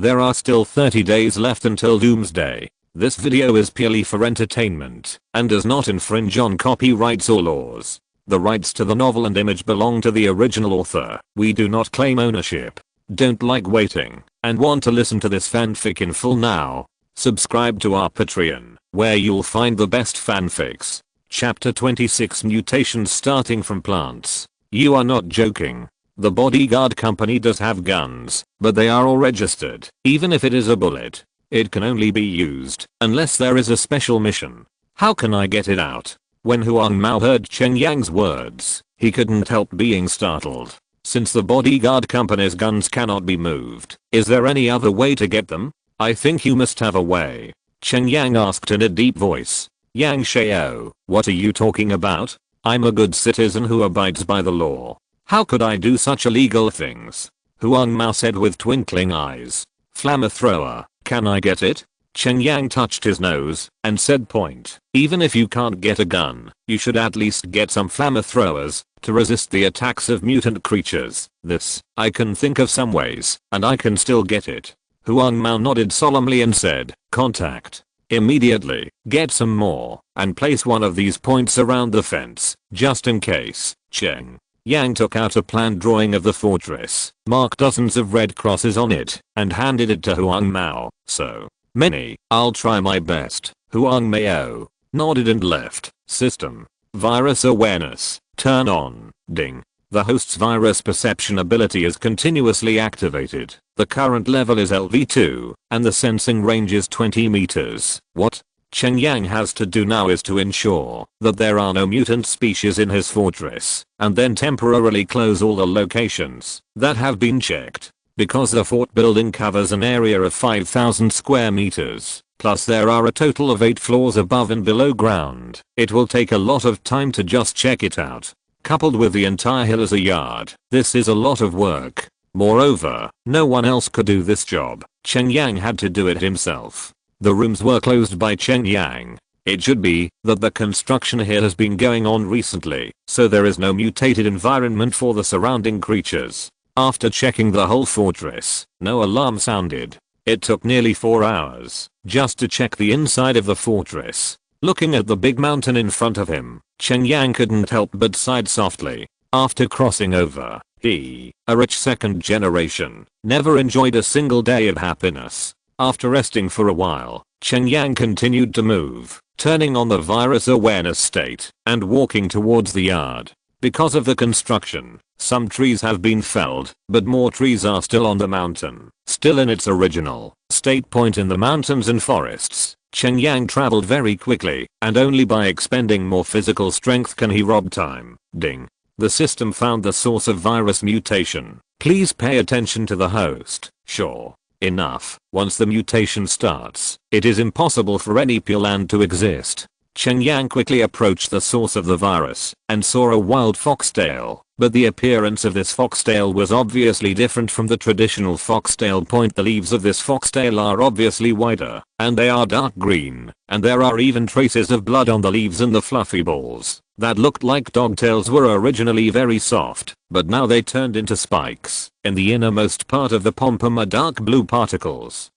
There are still 30 days left until Doomsday. This video is purely for entertainment and does not infringe on copyrights or laws. The rights to the novel and image belong to the original author. We do not claim ownership. Don't like waiting and want to listen to this fanfic in full now? Subscribe to our Patreon, where you'll find the best fanfics. Chapter 26 Mutations starting from plants. You are not joking. The bodyguard company does have guns, but they are all registered. Even if it is a bullet, it can only be used unless there is a special mission. How can I get it out? When Huang Mao heard Cheng Yang's words, he couldn't help being startled. Since the bodyguard company's guns cannot be moved, is there any other way to get them? I think you must have a way. Cheng Yang asked in a deep voice. Yang Xiao, what are you talking about? I'm a good citizen who abides by the law. How could I do such illegal things? Huang Mao said with twinkling eyes. Flamethrower, can I get it? Cheng Yang touched his nose and said point. Even if you can't get a gun, you should at least get some flamethrowers to resist the attacks of mutant creatures. This, I can think of some ways, and I can still get it. Huang Mao nodded solemnly and said, contact. Immediately, get some more, and place one of these points around the fence, just in case. Cheng Yang took out a planned drawing of the fortress, marked dozens of red crosses on it, and handed it to Huang Mao. So many, I'll try my best. Huang Mao nodded and left. System. Virus awareness. Turn on. Ding. The host's virus perception ability is continuously activated. The current level is LV2, and the sensing range is 20 meters. What Cheng Yang has to do now is to ensure that there are no mutant species in his fortress, and then temporarily close all the locations that have been checked. Because the fort building covers an area of 5,000 square meters, plus there are a total of 8 floors above and below ground, it will take a lot of time to just check it out. Coupled with the entire hill as a yard, this is a lot of work. Moreover, no one else could do this job. Cheng Yang had to do it himself. The rooms were closed by Cheng Yang. It should be that the construction here has been going on recently, so there is no mutated environment for the surrounding creatures. After checking the whole fortress, no alarm sounded. It took nearly 4 hours just to check the inside of the fortress. Looking at the big mountain in front of him, Cheng Yang couldn't help but sigh softly. After crossing over, he, a rich second generation, never enjoyed a single day of happiness. After resting for a while, Cheng Yang continued to move, turning on the virus awareness state and walking towards the yard. Because of the construction, some trees have been felled, but more trees are still on the mountain, still in its original state point in the mountains and forests. Cheng Yang traveled very quickly, and only by expending more physical strength can he rob time. Ding. The system found the source of virus mutation. Please pay attention to the host. Sure enough, once the mutation starts, it is impossible for any pure land to exist. Cheng Yang quickly approached the source of the virus and saw a wild foxtail, but the appearance of this foxtail was obviously different from the traditional foxtail point. The leaves of this foxtail are obviously wider, and they are dark green, and there are even traces of blood on the leaves, and the fluffy balls that looked like dogtails were originally very soft, but now they turned into spikes. In the innermost part of the pom-pom are dark blue particles.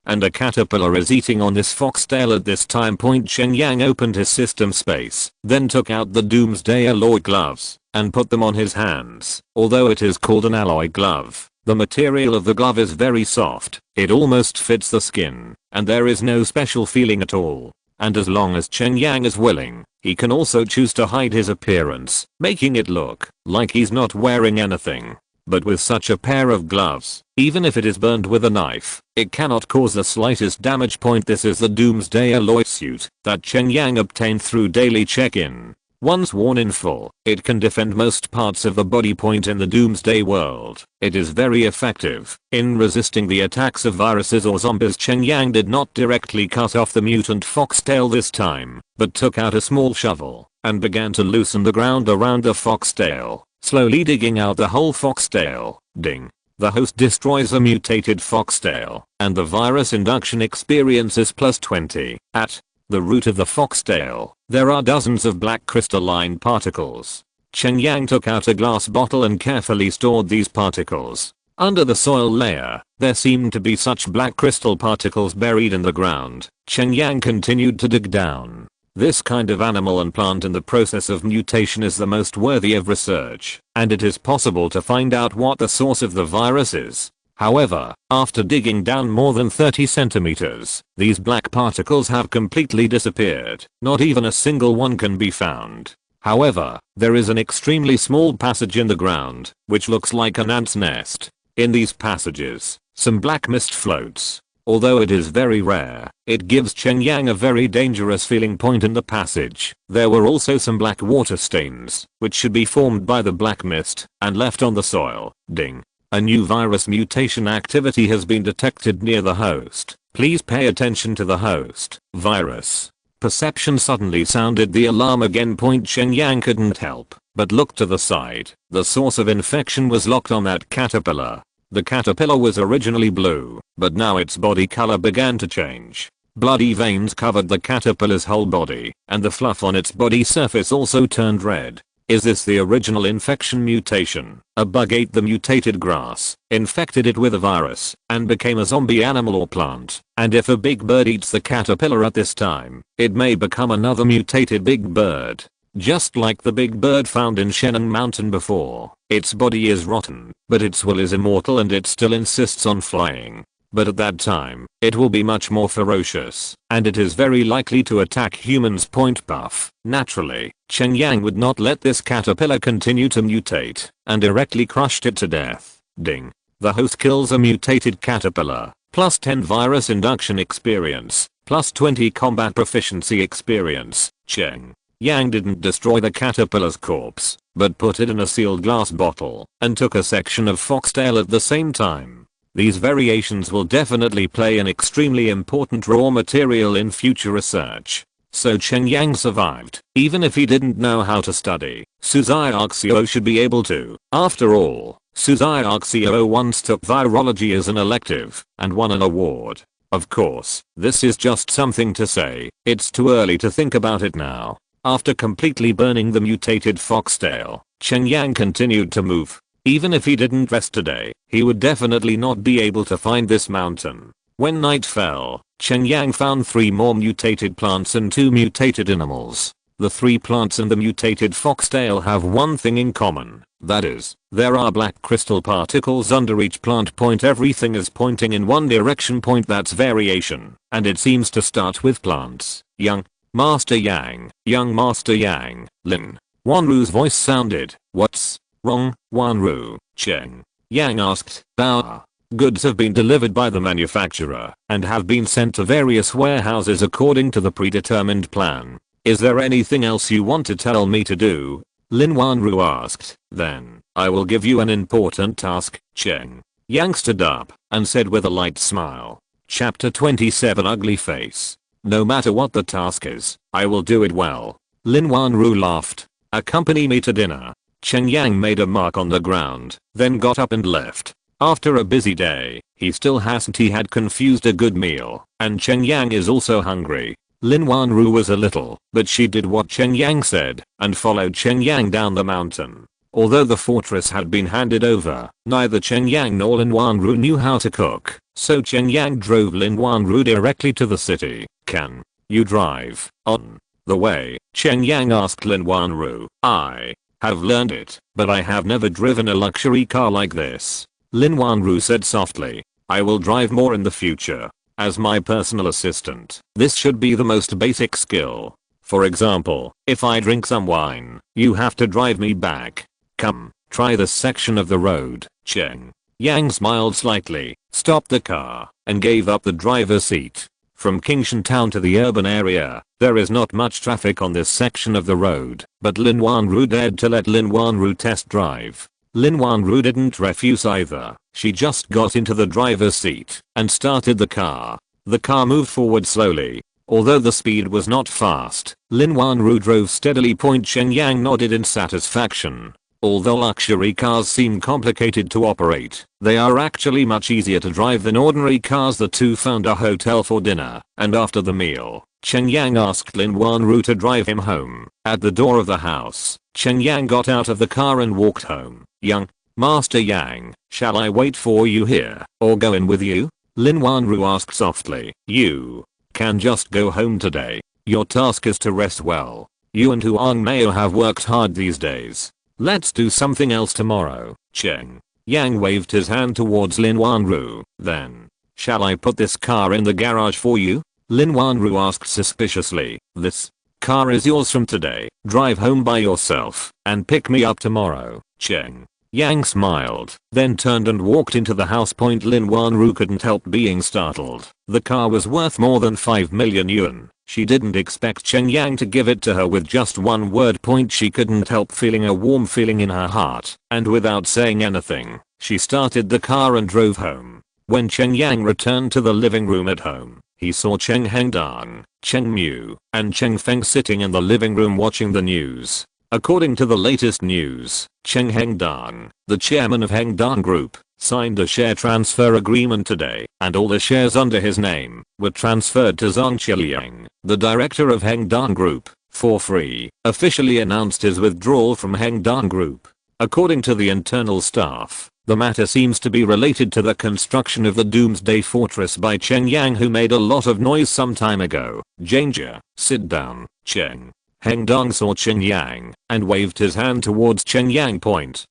And a caterpillar is eating on this foxtail at this time point. Cheng Yang opened his system space, then took out the Doomsday alloy gloves and put them on his hands. Although it is called an alloy glove, the material of the glove is very soft. It almost fits the skin, and there is no special feeling at all. And as long as Cheng Yang is willing, he can also choose to hide his appearance, making it look like he's not wearing anything. But with such a pair of gloves, even if it is burned with a knife, it cannot cause the slightest damage. Point. This is the Doomsday alloy suit that Cheng Yang obtained through daily check-in. Once worn in full, it can defend most parts of the body. Point. In the Doomsday world, it is very effective in resisting the attacks of viruses or zombies. Cheng Yang did not directly cut off the mutant foxtail this time, but took out a small shovel and began to loosen the ground around the foxtail, slowly digging out the whole foxtail. Ding. The host destroys a mutated foxtail, and the virus induction experience is +20. At the root of the foxtail, there are dozens of black crystalline particles. Cheng Yang took out a glass bottle and carefully stored these particles. Under the soil layer, there seemed to be such black crystal particles buried in the ground. Cheng Yang continued to dig down. This kind of animal and plant in the process of mutation is the most worthy of research, and it is possible to find out what the source of the virus is. However, after digging down more than 30 centimeters, these black particles have completely disappeared. Not even a single one can be found. However, there is an extremely small passage in the ground, which looks like an ant's nest. In these passages, some black mist floats. Although it is very rare, it gives Cheng Yang a very dangerous feeling point in the passage. There were also some black water stains, which should be formed by the black mist and left on the soil. Ding. A new virus mutation activity has been detected near the host. Please pay attention to the host. Virus. Perception suddenly sounded the alarm again. Cheng Yang couldn't help but look to the side. The source of infection was locked on that caterpillar. The caterpillar was originally blue, but now its body color began to change. Bloody veins covered the caterpillar's whole body, and the fluff on its body surface also turned red. Is this the original infection mutation? A bug ate the mutated grass, infected it with a virus, and became a zombie animal or plant. And if a big bird eats the caterpillar at this time, it may become another mutated big bird. Just like the big bird found in Sheneng Mountain before. Its body is rotten, but its will is immortal and it still insists on flying. But at that time, it will be much more ferocious, and it is very likely to attack humans. Puff. Naturally, Cheng Yang would not let this caterpillar continue to mutate, and directly crushed it to death. Ding. The host kills a mutated caterpillar, plus 10 virus induction experience, plus 20 combat proficiency experience. Cheng Yang didn't destroy the caterpillar's corpse, but put it in a sealed glass bottle, and took a section of foxtail at the same time. These variations will definitely play an extremely important raw material in future research. So Cheng Yang survived, even if he didn't know how to study. Suzyarxio should be able to. After all, Suzyarxio once took virology as an elective, and won an award. Of course, this is just something to say, it's too early to think about it now. After completely burning the mutated foxtail, Cheng Yang continued to move. Even if he didn't rest today, he would definitely not be able to find this mountain. When night fell, Cheng Yang found 3 more mutated plants and 2 mutated animals. The 3 plants and the mutated foxtail have one thing in common. That is, there are black crystal particles under each plant. Everything is pointing in one direction. That's variation, and it seems to start with plants. Young Master Yang, young Master Yang, Lin Wanru's voice sounded. What's wrong, Wanru? Cheng Yang asked. Our goods have been delivered by the manufacturer and have been sent to various warehouses according to the predetermined plan. Is there anything else you want to tell me to do? Lin Wanru asked. Then, I will give you an important task. Cheng Yang stood up and said with a light smile. Chapter 27 Ugly Face. No matter what the task is, I will do it well. Lin Wanru laughed. Accompany me to dinner. Cheng Yang made a mark on the ground, then got up and left. After a busy day, he had confused a good meal, and Cheng Yang is also hungry. Lin Wanru was a little, but she did what Cheng Yang said, and followed Cheng Yang down the mountain. Although the fortress had been handed over, neither Cheng Yang nor Lin Wanru knew how to cook, so Cheng Yang drove Lin Wanru directly to the city. Can you drive? On the way, Cheng Yang asked Lin Wanru. I have learned it, but I have never driven a luxury car like this. Lin Wanru said softly. I will drive more in the future. As my personal assistant, this should be the most basic skill. For example, if I drink some wine, you have to drive me back. Come, try this section of the road. Cheng Yang smiled slightly, stopped the car, and gave up the driver's seat. From Kingshan Town to the urban area, there is not much traffic on this section of the road, but Lin Wanru dared to let Lin Wanru test drive. Lin Wanru didn't refuse either. She just got into the driver's seat and started the car. The car moved forward slowly. Although the speed was not fast, Lin Wanru drove steadily. Cheng Yang nodded in satisfaction. Although luxury cars seem complicated to operate, they are actually much easier to drive than ordinary cars. The two found a hotel for dinner, and after the meal, Cheng Yang asked Lin Wanru to drive him home. At the door of the house, Cheng Yang got out of the car and walked home. Young Master Yang, shall I wait for you here or go in with you? Lin Wanru asked softly. You can just go home today. Your task is to rest well. You and Huang Mao have worked hard these days. Let's do something else tomorrow. Cheng Yang waved his hand towards Lin Wanru. Then, shall I put this car in the garage for you? Lin Wanru asked suspiciously. This car is yours from today. Drive home by yourself and pick me up tomorrow. Cheng Yang smiled, then turned and walked into the house. Lin Wanru couldn't help being startled. The car was worth more than 5 million yuan. She didn't expect Cheng Yang to give it to her with just one word. She couldn't help feeling a warm feeling in her heart, and without saying anything, she started the car and drove home. When Cheng Yang returned to the living room at home, he saw Cheng Hengdang, Cheng Mu, and Cheng Feng sitting in the living room watching the news. According to the latest news, Cheng Hengdang, the chairman of Hengdang Group, signed a share transfer agreement today, and all the shares under his name were transferred to Zhang Qiang, the director of Hengdang Group, for free, officially announced his withdrawal from Hengdang Group. According to the internal staff, the matter seems to be related to the construction of the Doomsday Fortress by Cheng Yang, who made a lot of noise some time ago. Danger, sit down. Cheng Hengdang saw Cheng Yang and waved his hand towards Cheng Yang.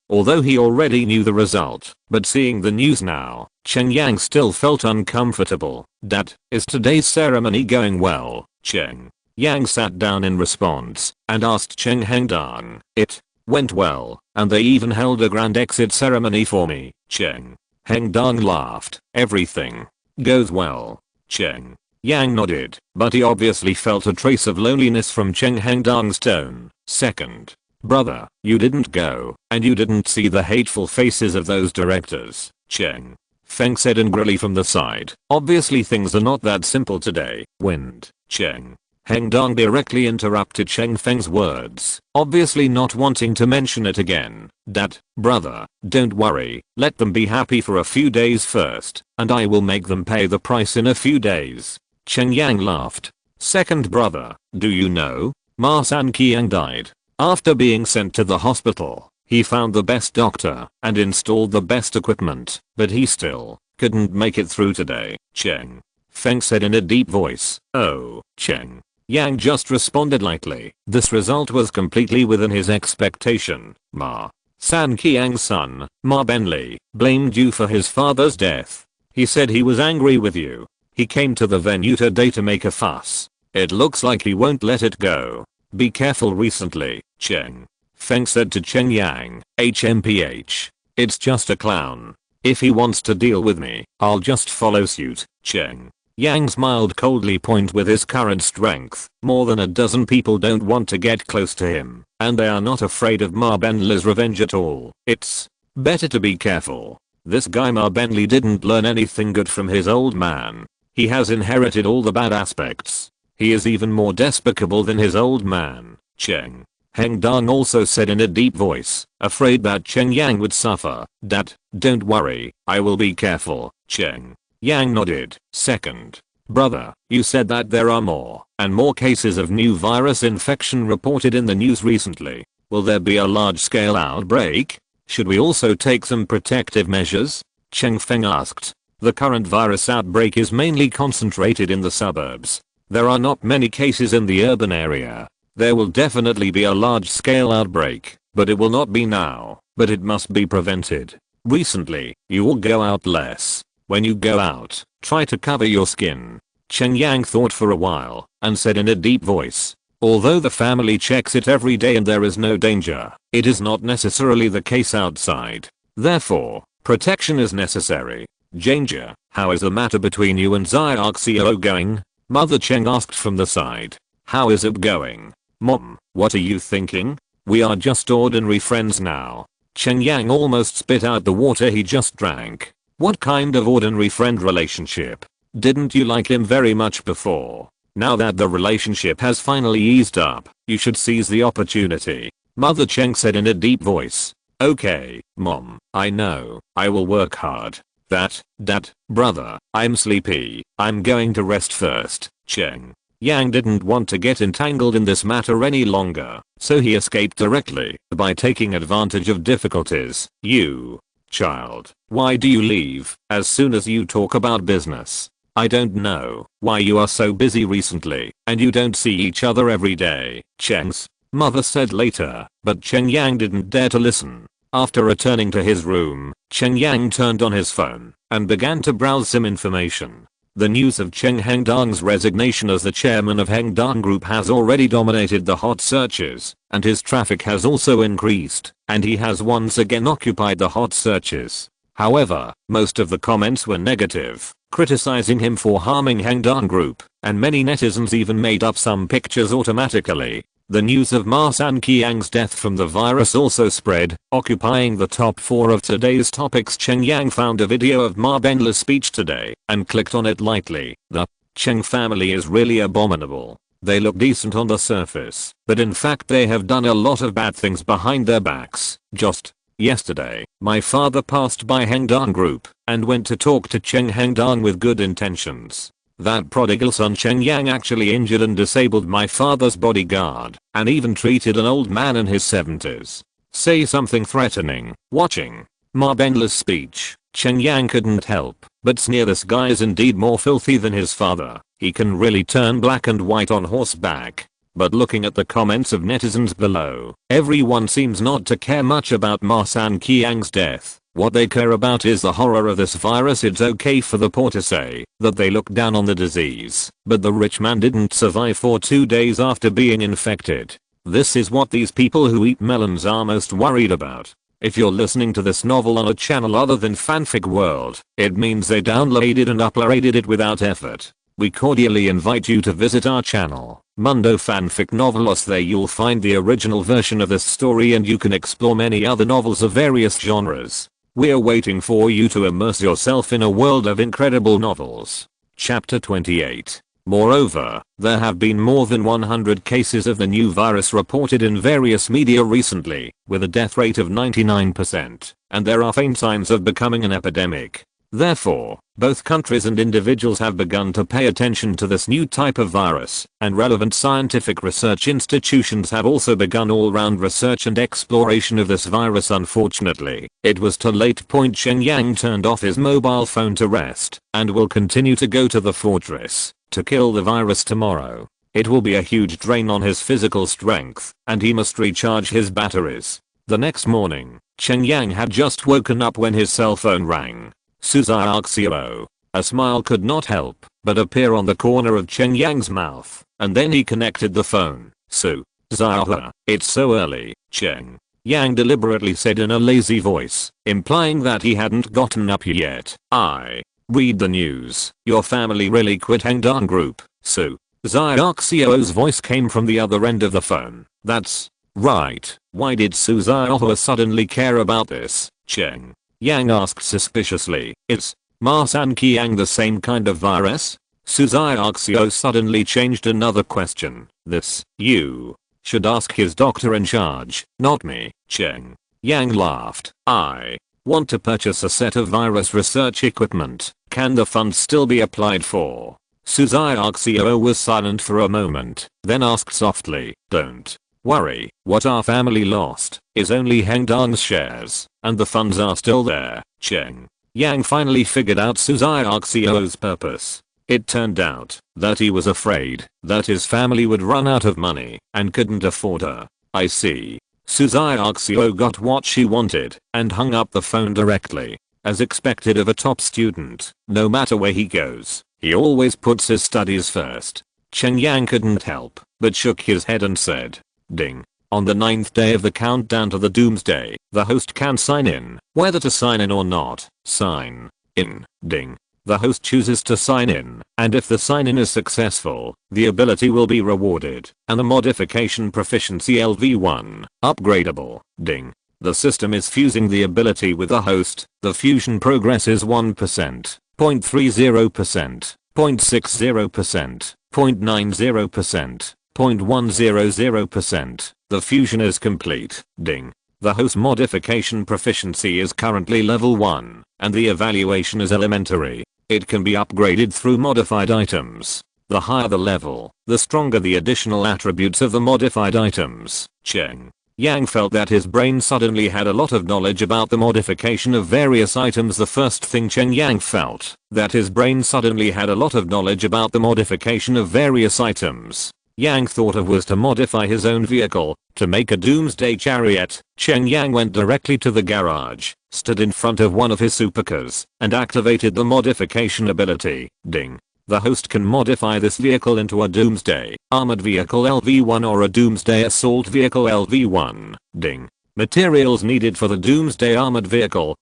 Although he already knew the result, but seeing the news now, Cheng Yang still felt uncomfortable. That, is today's ceremony going well? Cheng Yang sat down in response and asked Cheng Hengdang. It went well, and they even held a grand exit ceremony for me. Cheng Hengdang laughed. Everything goes well. Cheng Yang nodded, but he obviously felt a trace of loneliness from Cheng Hengdang's tone. Second brother, you didn't go, and you didn't see the hateful faces of those directors, Cheng Feng said angrily from the side. Obviously things are not that simple today. Wind. Cheng Hengdang directly interrupted Cheng Feng's words, obviously not wanting to mention it again. That, brother, don't worry, let them be happy for a few days first, and I will make them pay the price in a few days. Cheng Yang laughed. Second brother, do you know? Ma San Qiang died. After being sent to the hospital, he found the best doctor and installed the best equipment, but he still couldn't make it through today. Cheng Feng said in a deep voice. Oh, Cheng Yang just responded lightly. This result was completely within his expectation. Ma San Qiang's son, Ma Benli, blamed you for his father's death. He said he was angry with you. He came to the venue today to make a fuss. It looks like he won't let it go. Be careful recently, Cheng Feng said to Cheng Yang. HMPH. It's just a clown. If he wants to deal with me, I'll just follow suit. Cheng Yang smiled coldly. With his current strength, more than a dozen people don't want to get close to him, and they are not afraid of Ma Benli's revenge at all. It's better to be careful. This guy Ma Benli didn't learn anything good from his old man. He has inherited all the bad aspects. He is even more despicable than his old man. Cheng Hengdang also said in a deep voice, afraid that Cheng Yang would suffer. That, don't worry, I will be careful. Cheng Yang nodded. Second brother, you said that there are more and more cases of new virus infection reported in the news recently. Will there be a large-scale outbreak? Should we also take some protective measures? Cheng Feng asked. The current virus outbreak is mainly concentrated in the suburbs. There are not many cases in the urban area. There will definitely be a large-scale outbreak, but it will not be now. But it must be prevented. Recently, you will go out less. When you go out, try to cover your skin. Cheng Yang thought for a while and said in a deep voice, although the family checks it every day and there is no danger, it is not necessarily the case outside. Therefore, protection is necessary. Danger, how is the matter between you and Xiaoxiao going? Mother Cheng asked from the side. How is it going? Mom, what are you thinking? We are just ordinary friends now. Cheng Yang almost spit out the water he just drank. What kind of ordinary friend relationship? Didn't you like him very much before? Now that the relationship has finally eased up, you should seize the opportunity. Mother Cheng said in a deep voice. Okay, Mom, I know, I will work hard. That, brother, I'm sleepy. I'm going to rest first. Cheng Yang didn't want to get entangled in this matter any longer, so he escaped directly by taking advantage of difficulties. You, child, why do you leave as soon as you talk about business? I don't know why you are so busy recently and you don't see each other every day, Cheng's mother said later, but Cheng Yang didn't dare to listen. After returning to his room, Cheng Yang turned on his phone and began to browse some information. The news of Cheng Hengdang's resignation as the chairman of Hengdang Group has already dominated the hot searches, and his traffic has also increased, and he has once again occupied the hot searches. However, most of the comments were negative, criticizing him for harming Hengdang Group, and many netizens even made up some pictures automatically. The news of Ma Sanqiang's death from the virus also spread, occupying the top 4 of today's topics. Cheng Yang found a video of Ma Benla's speech today and clicked on it lightly. The Cheng family is really abominable. They look decent on the surface, but in fact they have done a lot of bad things behind their backs. Just yesterday, my father passed by Hengdang Group and went to talk to Cheng Hengdang with good intentions. That prodigal son Cheng Yang actually injured and disabled my father's bodyguard, and even treated an old man in his 70s. Say something threatening. Watching Ma Benla's speech, Cheng Yang couldn't help but sneer. This guy is indeed more filthy than his father. He can really turn black and white on horseback. But looking at the comments of netizens below, everyone seems not to care much about Ma Sanqiang's death. What they care about is the horror of this virus. It's okay for the poor to say that they look down on the disease, but the rich man didn't survive for 2 days after being infected. This is what these people who eat melons are most worried about. If you're listening to this novel on a channel other than Fanfic World, it means they downloaded and uploaded it without effort. We cordially invite you to visit our channel, Mundo Fanfic Novelos. There you'll find the original version of this story and you can explore many other novels of various genres. We're waiting for you to immerse yourself in a world of incredible novels. Chapter 28. Moreover, there have been more than 100 cases of the new virus reported in various media recently, with a death rate of 99%, and there are faint signs of becoming an epidemic. Therefore, both countries and individuals have begun to pay attention to this new type of virus, and relevant scientific research institutions have also begun all-round research and exploration of this virus. Unfortunately, it was too late. Cheng Yang turned off his mobile phone to rest, and will continue to go to the fortress to kill the virus tomorrow. It will be a huge drain on his physical strength, and he must recharge his batteries. The next morning, Cheng Yang had just woken up when his cell phone rang. Suzaxio. A smile could not help but appear on the corner of Cheng Yang's mouth, and then he connected the phone. Suzaha. It's so early, Cheng Yang deliberately said in a lazy voice, implying that he hadn't gotten up yet. I read the news. Your family really quit Hengdang Group. Suzaxio's voice came from the other end of the phone. That's right. Why did Suzaha suddenly care about this? Cheng Yang asked suspiciously. Is Ma Sanqiang the same kind of virus? Suzaxio suddenly changed another question. This, you should ask his doctor in charge, not me. Cheng Yang laughed. I want to purchase a set of virus research equipment. Can the funds still be applied for? Suzaxio was silent for a moment, then asked softly, don't worry, what our family lost is only Hengdang's shares, and the funds are still there. Cheng Yang finally figured out Suzaxio's purpose. It turned out that he was afraid that his family would run out of money and couldn't afford her. I see. Suzaxio got what she wanted and hung up the phone directly. As expected of a top student, no matter where he goes, he always puts his studies first. Cheng Yang couldn't help but shook his head and said, ding. On the 9th day of the countdown to the doomsday, the host can sign in. Whether to sign in or not, sign in. Ding. The host chooses to sign in, and if the sign-in is successful, the ability will be rewarded, and the modification proficiency LV1, upgradable. Ding. The system is fusing the ability with the host. The fusion progress is 1%, 0.30%, 0.60%, 0.90%, 0.100%. The fusion is complete. Ding. The host modification proficiency is currently level 1, and the evaluation is elementary. It can be upgraded through modified items. The higher the level, the stronger the additional attributes of the modified items. Cheng Yang felt that his brain suddenly had a lot of knowledge about the modification of various items. The first thing Cheng Yang felt, that his brain suddenly had a lot of knowledge about the modification of various items. Yang thought of was to modify his own vehicle, to make a doomsday chariot. Cheng Yang went directly to the garage, stood in front of one of his supercars, and activated the modification ability. Ding. The host can modify this vehicle into a doomsday armored vehicle LV1 or a doomsday assault vehicle LV1. Ding. Materials needed for the doomsday armored vehicle: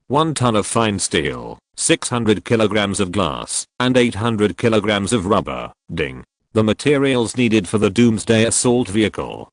1 ton of fine steel, 600 kilograms of glass, and 800 kilograms of rubber. Ding. The materials needed for the doomsday assault vehicle: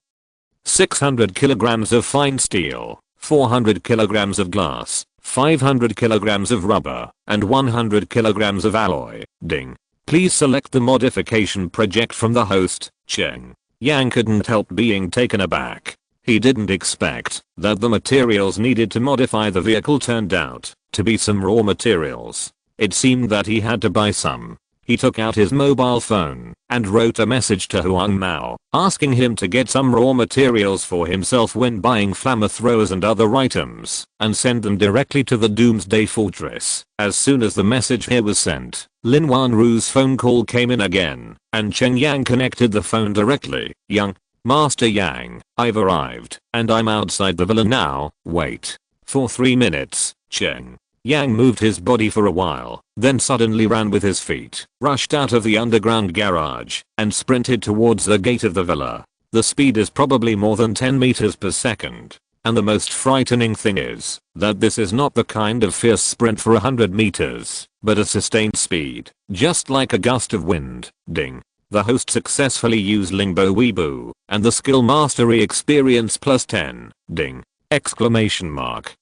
600 kilograms of fine steel, 400 kilograms of glass, 500 kilograms of rubber, and 100 kilograms of alloy. Ding. Please select the modification project from the host. Cheng Yang couldn't help being taken aback. He didn't expect that the materials needed to modify the vehicle turned out to be some raw materials. It seemed that he had to buy some. He took out his mobile phone and wrote a message to Huang Mao, asking him to get some raw materials for himself when buying flamethrowers and other items, and send them directly to the Doomsday Fortress. As soon as the message here was sent, Lin Wanru's phone call came in again, and Cheng Yang connected the phone directly. Master Yang, I've arrived, and I'm outside the villa now. Wait for 3 minutes. Cheng Yang moved his body for a while, then suddenly ran with his feet, rushed out of the underground garage, and sprinted towards the gate of the villa. The speed is probably more than 10 meters per second. And the most frightening thing is that this is not the kind of fierce sprint for 100 meters, but a sustained speed, just like a gust of wind. Ding. The host successfully used Lingbo Weibo, and the skill mastery experience plus 10. Ding. Exclamation mark.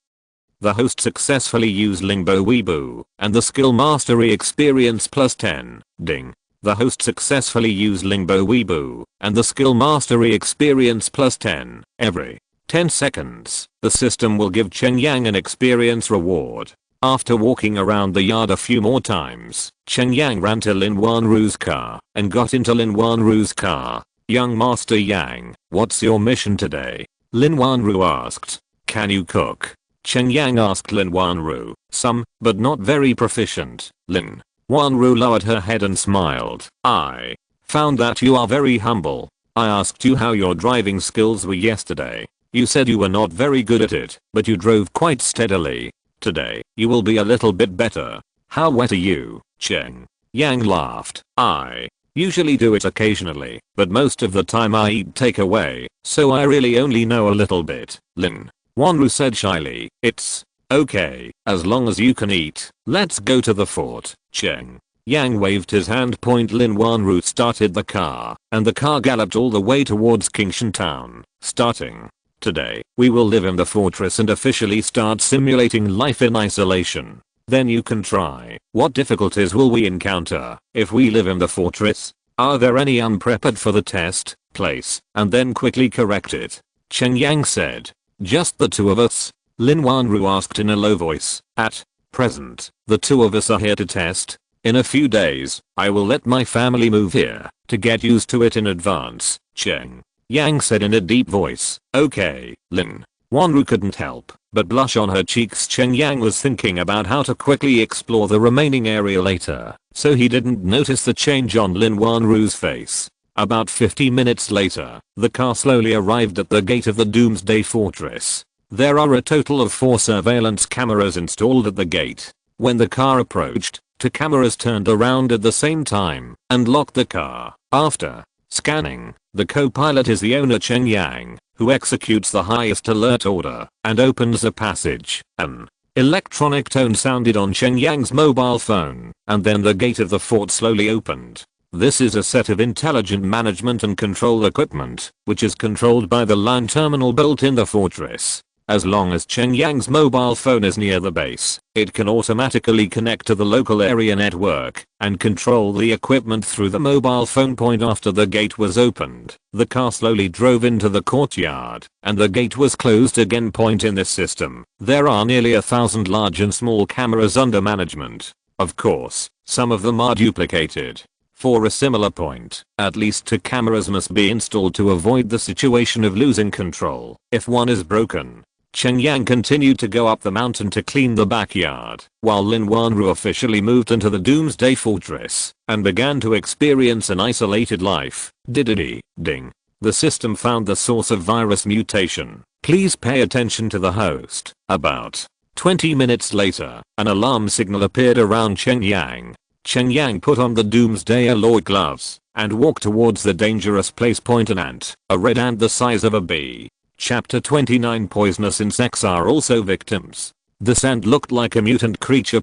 The host successfully used Lingbo Weibo, and the skill mastery experience plus 10. Ding. The host successfully used Lingbo Weibo, and the skill mastery experience plus 10. Every 10 seconds, the system will give Cheng Yang an experience reward. After walking around the yard a few more times, Cheng Yang ran to Lin Wanru's car, and got into Lin Wanru's car. Young Master Yang, what's your mission today? Lin Wanru asked. Can you cook? Cheng Yang asked Lin Wanru. Some, but not very proficient. Lin Wanru lowered her head and smiled. I found that you are very humble. I asked you how your driving skills were yesterday. You said you were not very good at it, but you drove quite steadily. Today, you will be a little bit better. How wet are you? Cheng Yang laughed. I usually do it occasionally, but most of the time I eat takeaway, so I really only know a little bit. Lin Wanru said shyly. It's okay, as long as you can eat. Let's go to the fort. Cheng Yang waved his hand. Lin Wanru started the car, and the car galloped all the way towards Kingshan Town. Starting today, we will live in the fortress and officially start simulating life in isolation. Then you can try. What difficulties will we encounter if we live in the fortress? Are there any unprepared for the test? Place, and then quickly correct it. Cheng Yang said. Just the two of us? Lin Wanru asked in a low voice. At present, the two of us are here to test. In a few days, I will let my family move here to get used to it in advance. Cheng Yang said in a deep voice. Okay. Lin Wanru couldn't help but blush on her cheeks. Cheng Yang was thinking about how to quickly explore the remaining area later, so he didn't notice the change on Lin Wanru's face. About 50 minutes later, the car slowly arrived at the gate of the Doomsday Fortress. There are a total of 4 surveillance cameras installed at the gate. When the car approached, 2 cameras turned around at the same time and locked the car. After scanning, the co-pilot is the owner Cheng Yang, who executes the highest alert order and opens a passage. An electronic tone sounded on Cheng Yang's mobile phone, and then the gate of the fort slowly opened. This is a set of intelligent management and control equipment, which is controlled by the LAN terminal built in the fortress. As long as Cheng Yang's mobile phone is near the base, it can automatically connect to the local area network and control the equipment through the mobile phone. After the gate was opened, the car slowly drove into the courtyard, and the gate was closed again. In this system, there are nearly 1,000 large and small cameras under management. Of course, some of them are duplicated. For a similar point, at least 2 cameras must be installed to avoid the situation of losing control if one is broken. Cheng Yang continued to go up the mountain to clean the backyard, while Lin Wanru officially moved into the Doomsday Fortress and began to experience an isolated life. Diddity, ding. The system found the source of virus mutation. Please pay attention to the host. About 20 minutes later, an alarm signal appeared around Cheng Yang. Cheng Yang put on the Doomsday alloy gloves and walked towards the dangerous place. An ant, a red ant the size of a bee. Chapter 29. Poisonous insects are also victims. This ant looked like a mutant creature.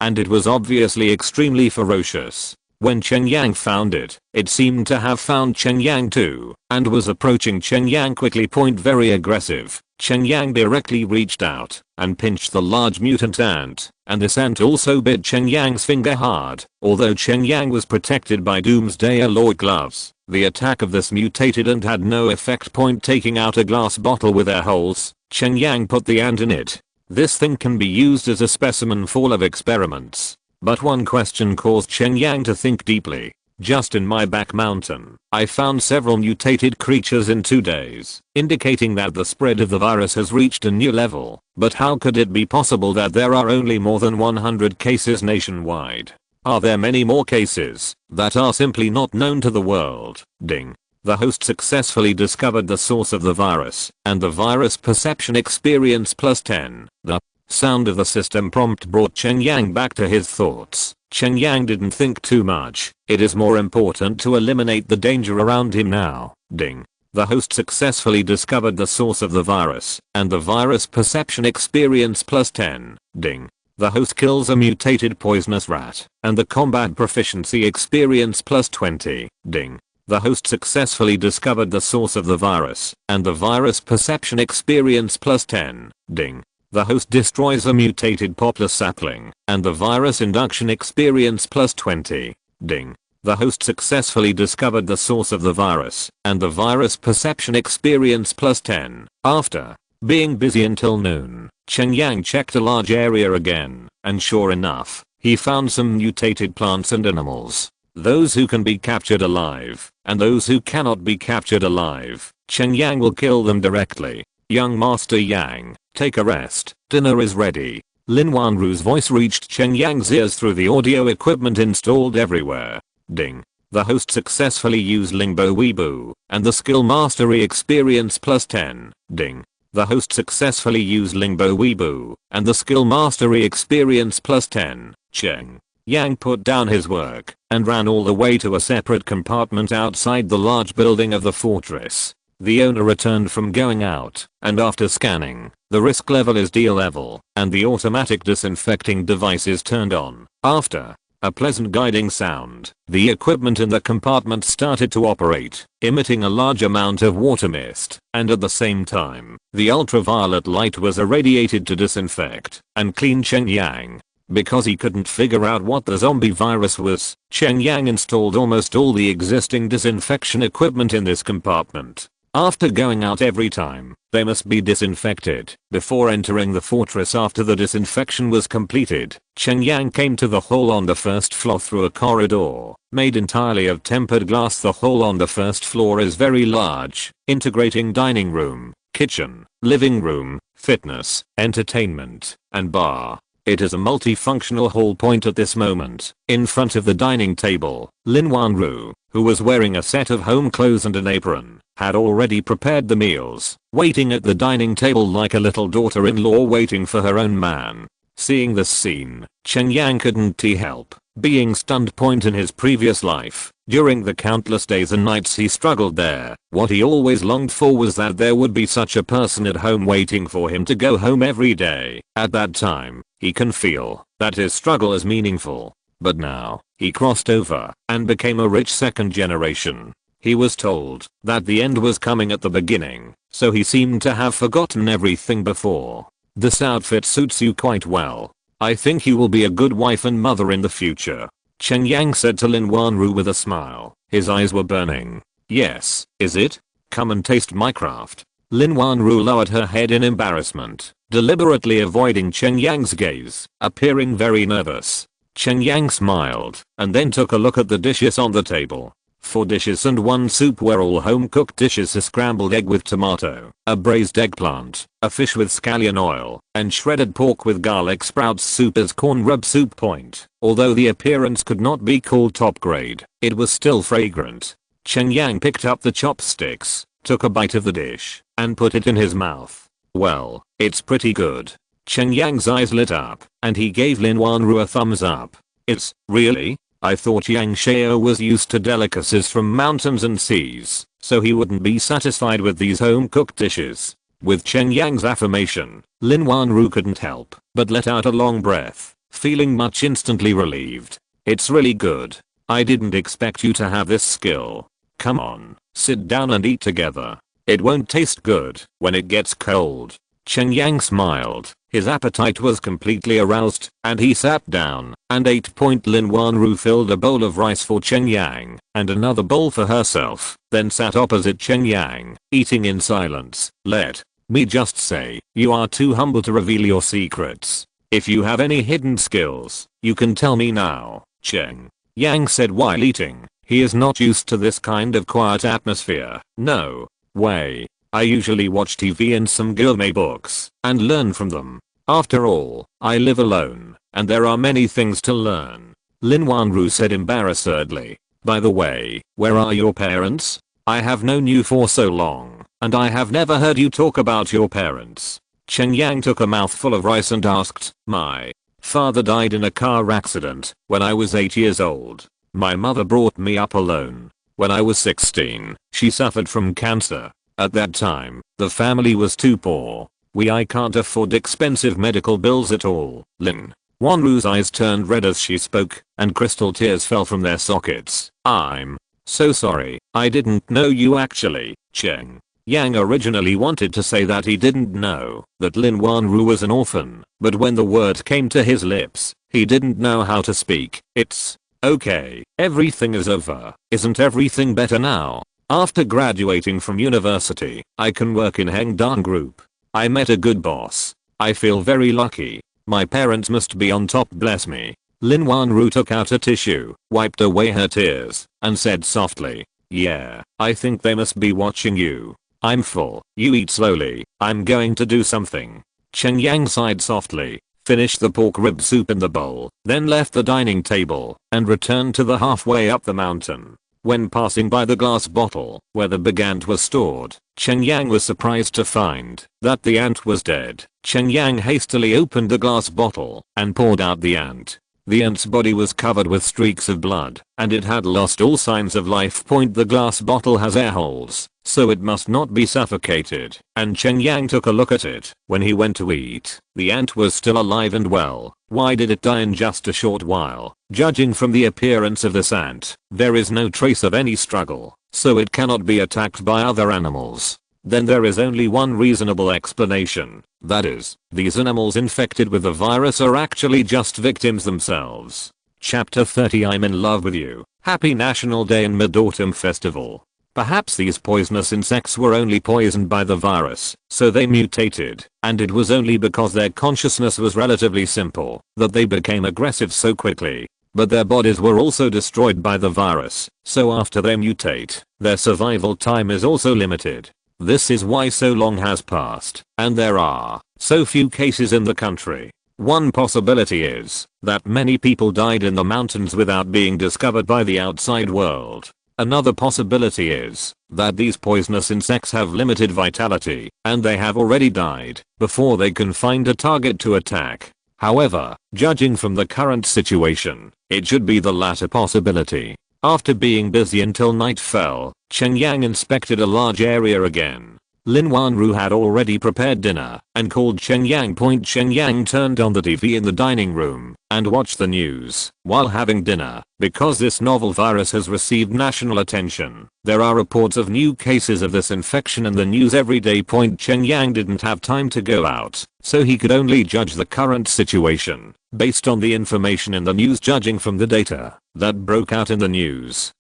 And it was obviously extremely ferocious. When Cheng Yang found it, it seemed to have found Cheng Yang too, and was approaching Cheng Yang quickly. Very aggressive. Cheng Yang directly reached out and pinched the large mutant ant, and this ant also bit Cheng Yang's finger hard. Although Cheng Yang was protected by Doomsday alloy gloves, the attack of this mutated ant had no effect. Taking out a glass bottle with air holes, Cheng Yang put the ant in it. This thing can be used as a specimen for lab experiments. But one question caused Cheng Yang to think deeply. Just in my back mountain, I found several mutated creatures in 2 days, indicating that the spread of the virus has reached a new level. But how could it be possible that there are only more than 100 cases nationwide? Are there many more cases that are simply not known to the world? Ding. The host successfully discovered the source of the virus and the virus perception experience +10. The sound of the system prompt brought Cheng Yang back to his thoughts. Cheng Yang didn't think too much. It is more important to eliminate the danger around him now. Ding. The host successfully discovered the source of the virus and the virus perception experience +10. Ding. The host kills a mutated poisonous rat and the combat proficiency experience +20. Ding. The host successfully discovered the source of the virus and the virus perception experience +10. Ding. The host destroys a mutated poplar sapling and the virus induction experience +20. Ding. The host successfully discovered the source of the virus and the virus perception experience +10. After being busy until noon, Cheng Yang checked a large area again, and sure enough, he found some mutated plants and animals. Those who can be captured alive and those who cannot be captured alive, Cheng Yang will kill them directly. Young Master Yang, take a rest. Dinner is ready. Lin Wanru's voice reached Cheng Yang's ears through the audio equipment installed everywhere. Ding. The host successfully used Lingbo Weibo and the skill mastery experience +10. Ding. The host successfully used Lingbo Weibo and the skill mastery experience +10. Cheng Yang put down his work and ran all the way to a separate compartment outside the large building of the fortress. The owner returned from going out, and after scanning, the risk level is D level, and the automatic disinfecting device is turned on. After a pleasant guiding sound, the equipment in the compartment started to operate, emitting a large amount of water mist, and at the same time, the ultraviolet light was irradiated to disinfect and clean Cheng Yang. Because he couldn't figure out what the zombie virus was, Cheng Yang installed almost all the existing disinfection equipment in this compartment. After going out every time, they must be disinfected. Before entering the fortress after the disinfection was completed, Cheng Yang came to the hall on the first floor through a corridor, made entirely of tempered glass. The hall on the first floor is very large, integrating dining room, kitchen, living room, fitness, entertainment, and bar. It is a multifunctional hall. At this moment, in front of the dining table, Lin Wanru, who was wearing a set of home clothes and an apron, had already prepared the meals, waiting at the dining table like a little daughter-in-law waiting for her own man. Seeing this scene, Cheng Yang couldn't help being stunned. In his previous life, during the countless days and nights he struggled there, what he always longed for was that there would be such a person at home waiting for him to go home every day. At that time, he can feel that his struggle is meaningful. But now, he crossed over and became a rich second generation. He was told that the end was coming at the beginning, so he seemed to have forgotten everything before. This outfit suits you quite well. I think you will be a good wife and mother in the future, Cheng Yang said to Lin Wanru with a smile. His eyes were burning. Yes, is it? Come and taste my craft. Lin Wanru lowered her head in embarrassment, deliberately avoiding Cheng Yang's gaze, appearing very nervous. Cheng Yang smiled and then took a look at the dishes on the table. 4 dishes and 1 soup were all home-cooked dishes: a scrambled egg with tomato, a braised eggplant, a fish with scallion oil, and shredded pork with garlic sprouts soup as corn rub soup point. Although the appearance could not be called top grade, it was still fragrant. Cheng Yang picked up the chopsticks, took a bite of the dish, and put it in his mouth. Well, it's pretty good. Cheng Yang's eyes lit up, and he gave Lin Wanru a thumbs up. It's, really? I thought Yang Shao was used to delicacies from mountains and seas, so he wouldn't be satisfied with these home-cooked dishes. With Cheng Yang's affirmation, Lin Wanru couldn't help but let out a long breath, feeling much instantly relieved. It's really good. I didn't expect you to have this skill. Come on, sit down and eat together. It won't taste good when it gets cold. Cheng Yang smiled. His appetite was completely aroused, and he sat down and ate. Lin Wanru filled a bowl of rice for Cheng Yang and another bowl for herself, then sat opposite Cheng Yang, eating in silence. Let me just say, you are too humble to reveal your secrets. If you have any hidden skills, you can tell me now, Cheng Yang said while eating. He is not used to this kind of quiet atmosphere. No way. I usually watch TV and some gourmet books and learn from them. After all, I live alone, and there are many things to learn. Lin Wanru said embarrassedly. By the way, where are your parents? I have known you for so long, and I have never heard you talk about your parents. Cheng Yang took a mouthful of rice and asked, my father died in a car accident when I was 8 years old. My mother brought me up alone. When I was 16, she suffered from cancer. At that time, the family was too poor. I can't afford expensive medical bills at all. Lin Wanru's eyes turned red as she spoke, and crystal tears fell from their sockets. I'm so sorry. I didn't know you actually. Cheng Yang originally wanted to say that he didn't know that Lin Wanru was an orphan, but when the word came to his lips, he didn't know how to speak. It's okay. Everything is over. Isn't everything better now? After graduating from university, I can work in Hengdan Group. I met a good boss. I feel very lucky. My parents must be on top, bless me. Lin Wanru took out a tissue, wiped away her tears, and said softly, yeah, I think they must be watching you. I'm full. You eat slowly. I'm going to do something. Cheng Yang sighed softly, finished the pork rib soup in the bowl, then left the dining table and returned to the halfway up the mountain. When passing by the glass bottle where the big ant was stored, Cheng Yang was surprised to find that the ant was dead. Cheng Yang hastily opened the glass bottle and poured out the ant. The ant's body was covered with streaks of blood, and it had lost all signs of life. The glass bottle has air holes, so it must not be suffocated, and Cheng Yang took a look at it. When he went to eat, the ant was still alive and well. Why did it die in just a short while? Judging from the appearance of this ant, there is no trace of any struggle, so it cannot be attacked by other animals. Then there is only one reasonable explanation. That is, these animals infected with the virus are actually just victims themselves. Chapter 30. I'm in love with you. Happy National Day and Mid-Autumn Festival. Perhaps these poisonous insects were only poisoned by the virus, so they mutated, and it was only because their consciousness was relatively simple that they became aggressive so quickly. But their bodies were also destroyed by the virus, so after they mutate, their survival time is also limited. This is why so long has passed, and there are so few cases in the country. One possibility is that many people died in the mountains without being discovered by the outside world. Another possibility is that these poisonous insects have limited vitality, and they have already died before they can find a target to attack. However, judging from the current situation, it should be the latter possibility. After being busy until night fell, Cheng Yang inspected a large area again. Lin Wanru had already prepared dinner and called Cheng Yang. Cheng Yang turned on the TV in the dining room and watched the news while having dinner. Because this novel virus has received national attention, there are reports of new cases of this infection in the news every day. Cheng Yang didn't have time to go out, so he could only judge the current situation based on the information in the news, judging from the data that broke out in the news.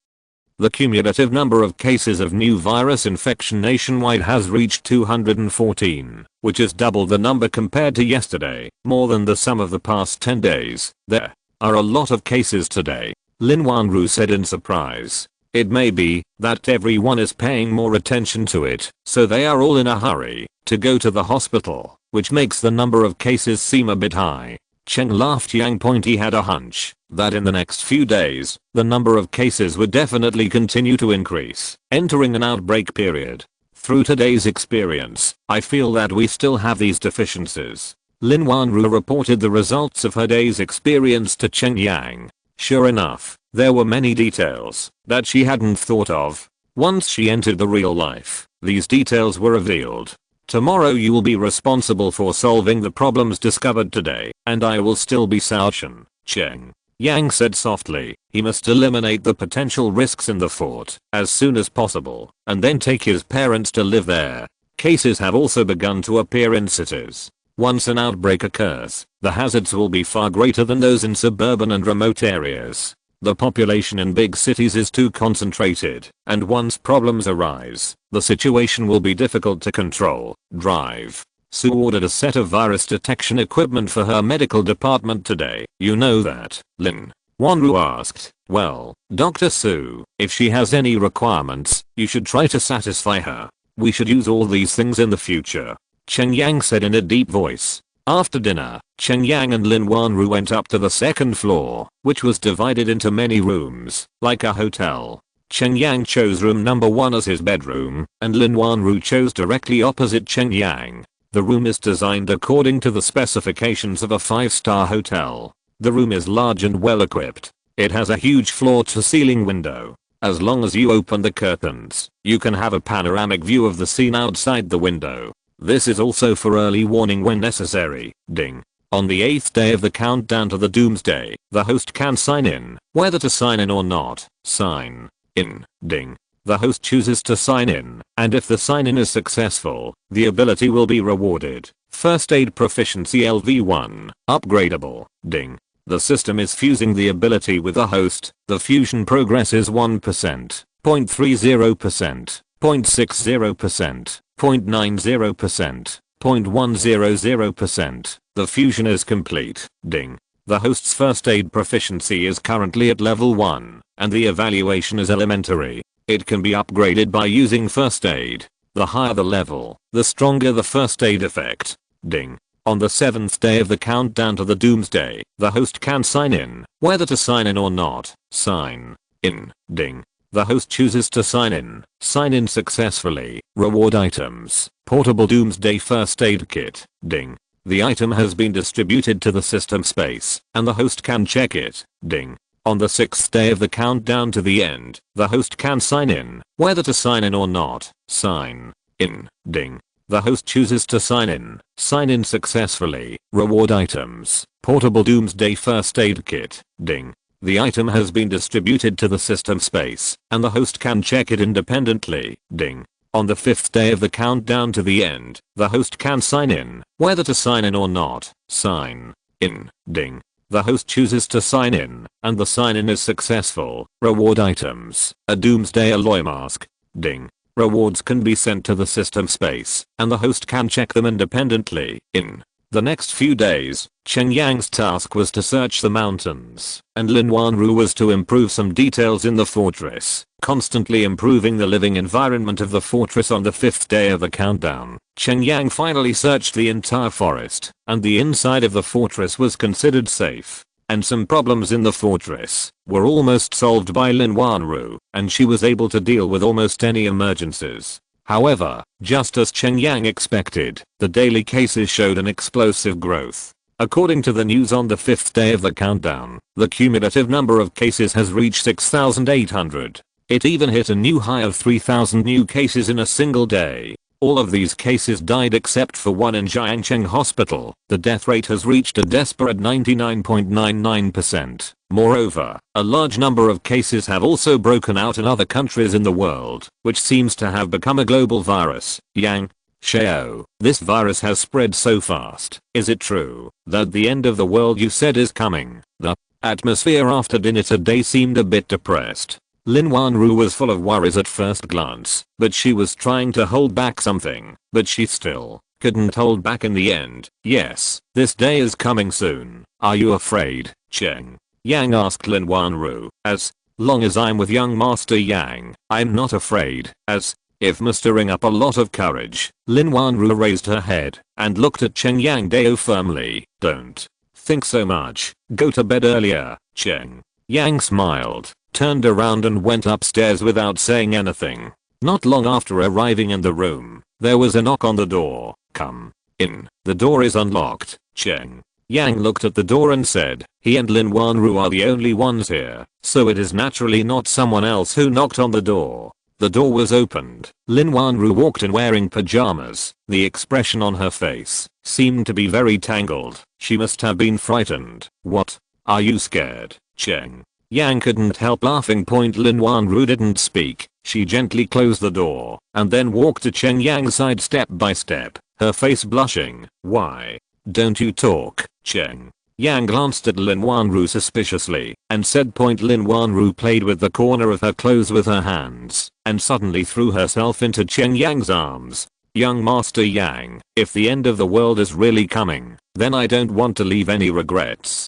The cumulative number of cases of new virus infection nationwide has reached 214, which is double the number compared to yesterday, more than the sum of the past 10 days. There are a lot of cases today, Lin Wanru said in surprise. It may be that everyone is paying more attention to it, so they are all in a hurry to go to the hospital, which makes the number of cases seem a bit high. Cheng laughed. Yang pointed. He had a hunch that in the next few days, the number of cases would definitely continue to increase, entering an outbreak period. Through today's experience, I feel that we still have these deficiencies. Lin Wanru reported the results of her day's experience to Cheng Yang. Sure enough, there were many details that she hadn't thought of. Once she entered the real life, these details were revealed. Tomorrow you will be responsible for solving the problems discovered today, and I will still be Saochen. Cheng Yang said softly. He must eliminate the potential risks in the fort as soon as possible, and then take his parents to live there. Cases have also begun to appear in cities. Once an outbreak occurs, the hazards will be far greater than those in suburban and remote areas. The population in big cities is too concentrated, and once problems arise, the situation will be difficult to control. Drive. Sue ordered a set of virus detection equipment for her medical department today. You know that, Lin Wanru asked. Well, Dr. Sue, if she has any requirements, you should try to satisfy her. We should use all these things in the future, Cheng Yang said in a deep voice. After dinner, Cheng Yang and Lin Wanru went up to the second floor, which was divided into many rooms, like a hotel. Cheng Yang chose room number 1 as his bedroom, and Lin Wanru chose directly opposite Cheng Yang. The room is designed according to the specifications of a 5-star hotel. The room is large and well equipped. It has a huge floor-to-ceiling window. As long as you open the curtains, you can have a panoramic view of the scene outside the window. This is also for early warning when necessary. Ding. On the 8th day of the countdown to the Doomsday, the host can sign in. Whether to sign in or not, sign in. Ding. The host chooses to sign in, and if the sign-in is successful, the ability will be rewarded. First Aid Proficiency LV1, upgradable. Ding. The system is fusing the ability with the host. The fusion progress is 1%, 0.30%, 0.60%, 0.90%, 0.100%. The fusion is complete. Ding. The host's first aid proficiency is currently at level 1, and the evaluation is elementary. It can be upgraded by using first aid. The higher the level, the stronger the first aid effect. Ding. On the 7th day of the countdown to the Doomsday, the host can sign in. Whether to sign in or not, sign in. Ding. The host chooses to sign in. Sign in successfully. Reward items. Portable Doomsday First Aid Kit. Ding. The item has been distributed to the system space, and the host can check it. Ding. On the 6th day of the countdown to the end, the host can sign in. Whether to sign in or not, sign in. Ding. The host chooses to sign in. Sign in successfully. Reward items. Portable Doomsday First Aid Kit. Ding. The item has been distributed to the system space, and the host can check it independently. Ding. On the 5th day of the countdown to the end, the host can sign in. Whether to sign in or not, sign in. Ding. The host chooses to sign in, and the sign-in is successful. Reward items. A Doomsday Alloy Mask. Ding. Rewards can be sent to the system space, and the host can check them independently. In the next few days, Cheng Yang's task was to search the mountains, and Lin Wanru was to improve some details in the fortress, constantly improving the living environment of the fortress. On the 5th day of the countdown, Cheng Yang finally searched the entire forest, and the inside of the fortress was considered safe. And some problems in the fortress were almost solved by Lin Wanru, and she was able to deal with almost any emergencies. However, just as Cheng Yang expected, the daily cases showed an explosive growth. According to the news, on the 5th day of the countdown, the cumulative number of cases has reached 6,800. It even hit a new high of 3,000 new cases in a single day. All of these cases died except for one in Jiangcheng Hospital. The death rate has reached a desperate 99.99%. Moreover, a large number of cases have also broken out in other countries in the world, which seems to have become a global virus. Yang Xiao, this virus has spread so fast. Is it true that the end of the world you said is coming? The atmosphere after dinner today seemed a bit depressed. Lin Wanru was full of worries at first glance, but she was trying to hold back something, but she still couldn't hold back in the end. Yes, this day is coming soon. Are you afraid, Cheng Yang asked Lin Wanru. As long as I'm with young Master Yang, I'm not afraid. As if mustering up a lot of courage, Lin Wanru raised her head and looked at Cheng Yang Deo firmly. Don't think so much. Go to bed earlier, Cheng. Yang smiled, turned around and went upstairs without saying anything. Not long after arriving in the room, there was a knock on the door. Come in. The door is unlocked. Cheng Yang looked at the door and said, he and Lin Wanru are the only ones here, so it is naturally not someone else who knocked on the door. The door was opened. Lin Wanru walked in wearing pajamas. The expression on her face seemed to be very tangled. She must have been frightened. What? Are you scared? Cheng Yang couldn't help laughing. Lin Wanru didn't speak. She gently closed the door and then walked to Cheng Yang's side step by step, her face blushing. Why don't you talk, Cheng? Yang glanced at Lin Wanru suspiciously and said. Lin Wanru played with the corner of her clothes with her hands and suddenly threw herself into Cheng Yang's arms. Young Master Yang, if the end of the world is really coming, then I don't want to leave any regrets.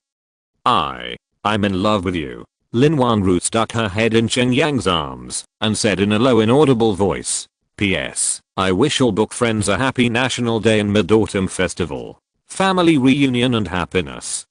I'm in love with you. Lin Wanru stuck her head in Cheng Yang's arms and said in a low inaudible voice. P.S. I wish all book friends a happy National Day and Mid-Autumn Festival, family reunion and happiness.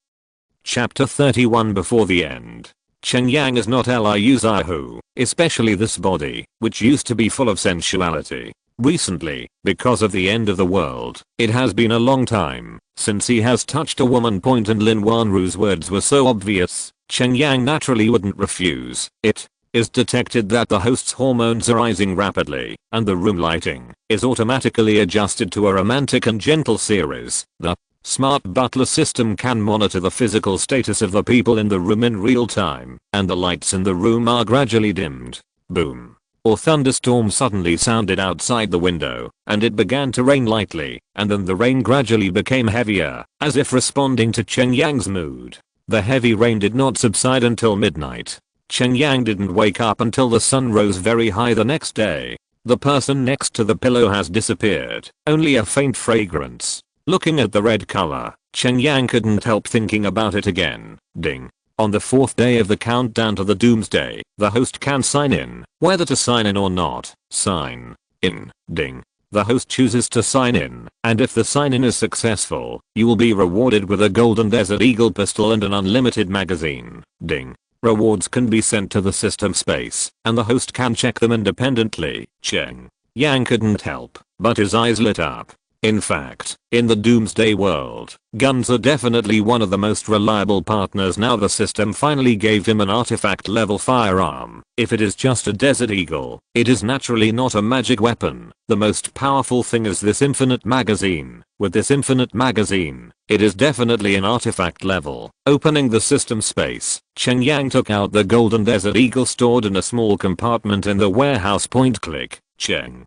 Chapter 31. Before the end. Cheng Yang is not Liu's Ihu, especially this body, which used to be full of sensuality. Recently, because of the end of the world, it has been a long time since he has touched a woman. And Lin Wanru's words were so obvious, Cheng Yang naturally wouldn't refuse. It is detected that the host's hormones are rising rapidly, and the room lighting is automatically adjusted to a romantic and gentle series. The smart butler system can monitor the physical status of the people in the room in real time, and the lights in the room are gradually dimmed. Boom. A thunderstorm suddenly sounded outside the window, and it began to rain lightly, and then the rain gradually became heavier, as if responding to Cheng Yang's mood. The heavy rain did not subside until midnight. Cheng Yang didn't wake up until the sun rose very high the next day. The person next to the pillow has disappeared, only a faint fragrance. Looking at the red color, Cheng Yang couldn't help thinking about it again. Ding. On the 4th day of the countdown to the doomsday, the host can sign in. Whether to sign in or not, sign in. Ding. The host chooses to sign in, and if the sign in is successful, you will be rewarded with a golden Desert Eagle pistol and an unlimited magazine. Ding. Rewards can be sent to the system space, and the host can check them independently. Cheng Yang couldn't help but his eyes lit up. In fact, in the doomsday world, guns are definitely one of the most reliable partners. Now the system finally gave him an artifact level firearm. If it is just a Desert Eagle, it is naturally not a magic weapon. The most powerful thing is this infinite magazine. With this infinite magazine, it is definitely an artifact level. Opening the system space, Cheng Yang took out the golden Desert Eagle stored in a small compartment in the warehouse. Click. Cheng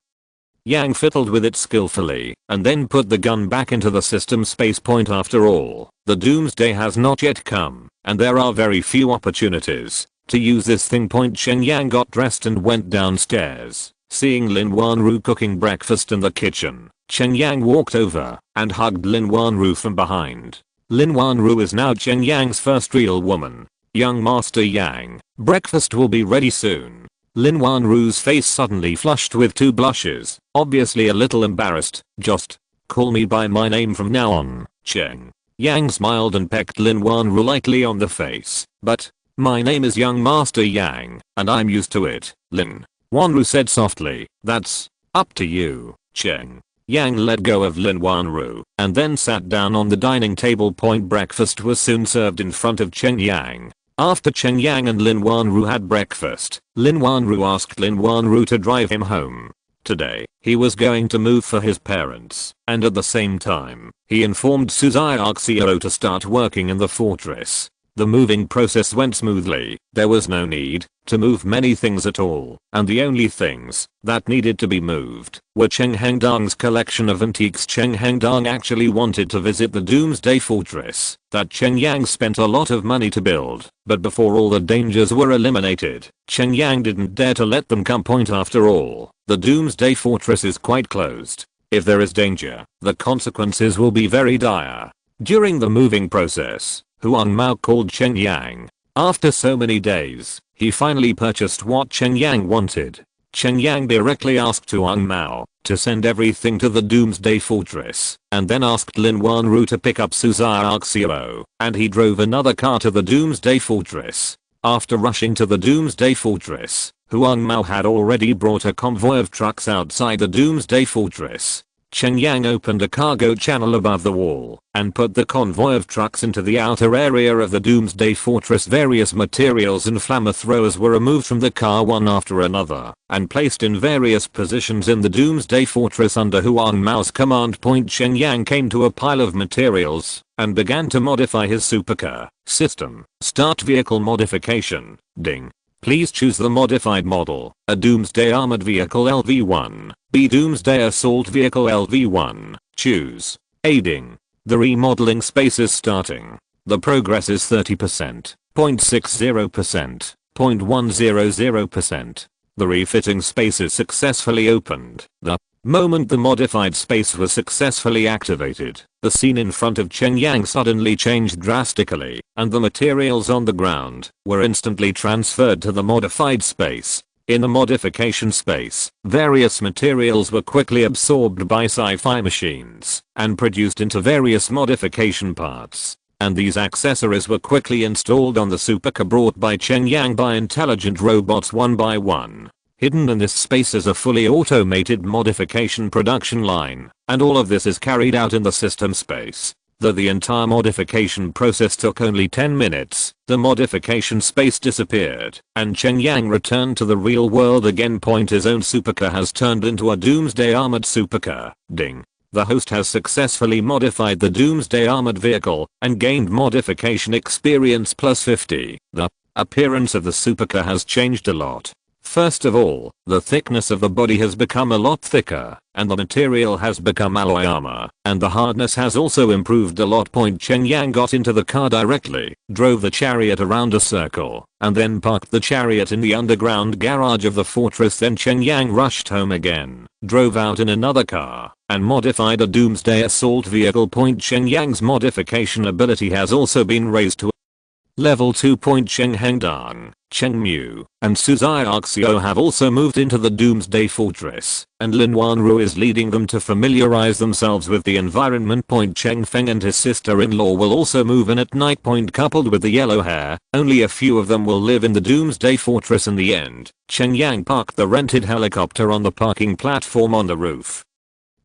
Yang fiddled with it skillfully and then put the gun back into the system space. After all, the doomsday has not yet come, and there are very few opportunities to use this thing. Cheng Yang got dressed and went downstairs. Seeing Lin Wanru cooking breakfast in the kitchen, Cheng Yang walked over and hugged Lin Wanru from behind. Lin Wanru is now Cheng Yang's first real woman. Young Master Yang, breakfast will be ready soon. Lin Wanru's face suddenly flushed with 2 blushes, obviously a little embarrassed. Just call me by my name from now on. Cheng Yang smiled and pecked Lin Wanru lightly on the face. But my name is Young Master Yang, and I'm used to it, Lin Wanru said softly. That's up to you. Cheng Yang let go of Lin Wanru and then sat down on the dining table. Breakfast was soon served in front of Cheng Yang. After Cheng Yang and Lin Wanru had breakfast, Lin Wanru asked Lin Wanru to drive him home. Today, he was going to move for his parents, and at the same time, he informed Suzai Arxio to start working in the fortress. The moving process went smoothly. There was no need to move many things at all, and the only things that needed to be moved were Cheng Hengdang's collection of antiques. Cheng Hengdang actually wanted to visit the Doomsday Fortress that Cheng Yang spent a lot of money to build, but before all the dangers were eliminated, Cheng Yang didn't dare to let them come. After all, the Doomsday Fortress is quite closed. If there is danger, the consequences will be very dire. During the moving process, Huang Mao called Cheng Yang After so many days, he finally purchased what Cheng Yang wanted. Cheng Yang directly asked Tuang Mao to send everything to the Doomsday Fortress, and then asked Lin Wanru to pick up Suzayaxio, and he drove another car to the Doomsday Fortress. After rushing to the Doomsday Fortress, Huang Mao had already brought a convoy of trucks outside the Doomsday Fortress. Cheng Yang opened a cargo channel above the wall and put the convoy of trucks into the outer area of the Doomsday Fortress. Various materials and flamethrowers were removed from the car one after another and placed in various positions in the Doomsday Fortress under Huang Mao's command. Cheng Yang came to a pile of materials and began to modify his supercar system. Start vehicle modification. Ding. Please choose the modified model, a Doomsday Armored Vehicle LV1, B Doomsday Assault Vehicle LV1, choose. Aiding. The remodeling space is starting. The progress is 30%, 0.60%, 0.100%. The refitting space is successfully opened. The moment the modified space was successfully activated, the scene in front of Cheng Yang suddenly changed drastically, and the materials on the ground were instantly transferred to the modified space. In the modification space, various materials were quickly absorbed by sci-fi machines and produced into various modification parts. And these accessories were quickly installed on the supercar brought by Cheng Yang by intelligent robots one by one. Hidden in this space is a fully automated modification production line, and all of this is carried out in the system space. Though the entire modification process took only 10 minutes, the modification space disappeared, and Cheng Yang returned to the real world again. His own supercar has turned into a Doomsday Armored supercar. Ding. The host has successfully modified the Doomsday Armored vehicle and gained modification experience plus 50. The appearance of the supercar has changed a lot. First of all, the thickness of the body has become a lot thicker, and the material has become alloy armor, and the hardness has also improved a lot. Cheng Yang got into the car directly, drove the chariot around a circle, and then parked the chariot in the underground garage of the fortress. Then Cheng Yang rushed home again, drove out in another car, and modified a Doomsday Assault vehicle. Cheng Yang's modification ability has also been raised to Level 2. Cheng Hengdang, Cheng Mu, and Suzayaxio have also moved into the Doomsday Fortress, and Lin Wanru is leading them to familiarize themselves with the environment. Cheng Feng and his sister-in-law will also move in at night. Coupled with the yellow hair, only a few of them will live in the Doomsday Fortress in the end. Cheng Yang parked the rented helicopter on the parking platform on the roof.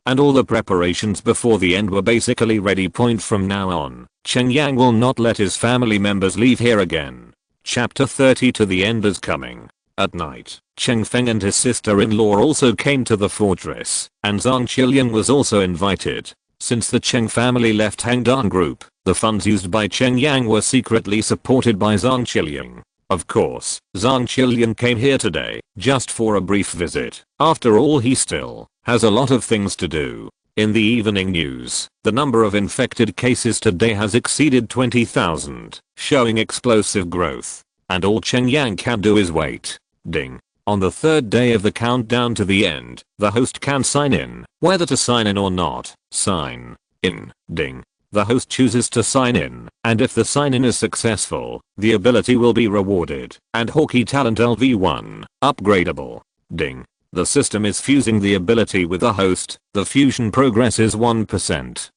And all the preparations before the end were basically ready. From now on, Cheng Yang will not let his family members leave here again. Chapter 30. To the end is coming. At night, Cheng Feng and his sister-in-law also came to the fortress, and Zhang Qiliang was also invited. Since the Cheng family left Hangdang Group, the funds used by Cheng Yang were secretly supported by Zhang Qiliang. Of course, Zhang Qiliang came here today, just for a brief visit. After all, he still has a lot of things to do. In the evening news, the number of infected cases today has exceeded 20,000, showing explosive growth. And all Cheng Yang can do is wait. Ding. On the third day of the countdown to the end, the host can sign in. Whether to sign in or not, sign in. Ding. The host chooses to sign in, and if the sign-in is successful, the ability will be rewarded, and Hockey Talent LV1, upgradable. Ding. The system is fusing the ability with the host. The fusion progress is 1%, 0.30%,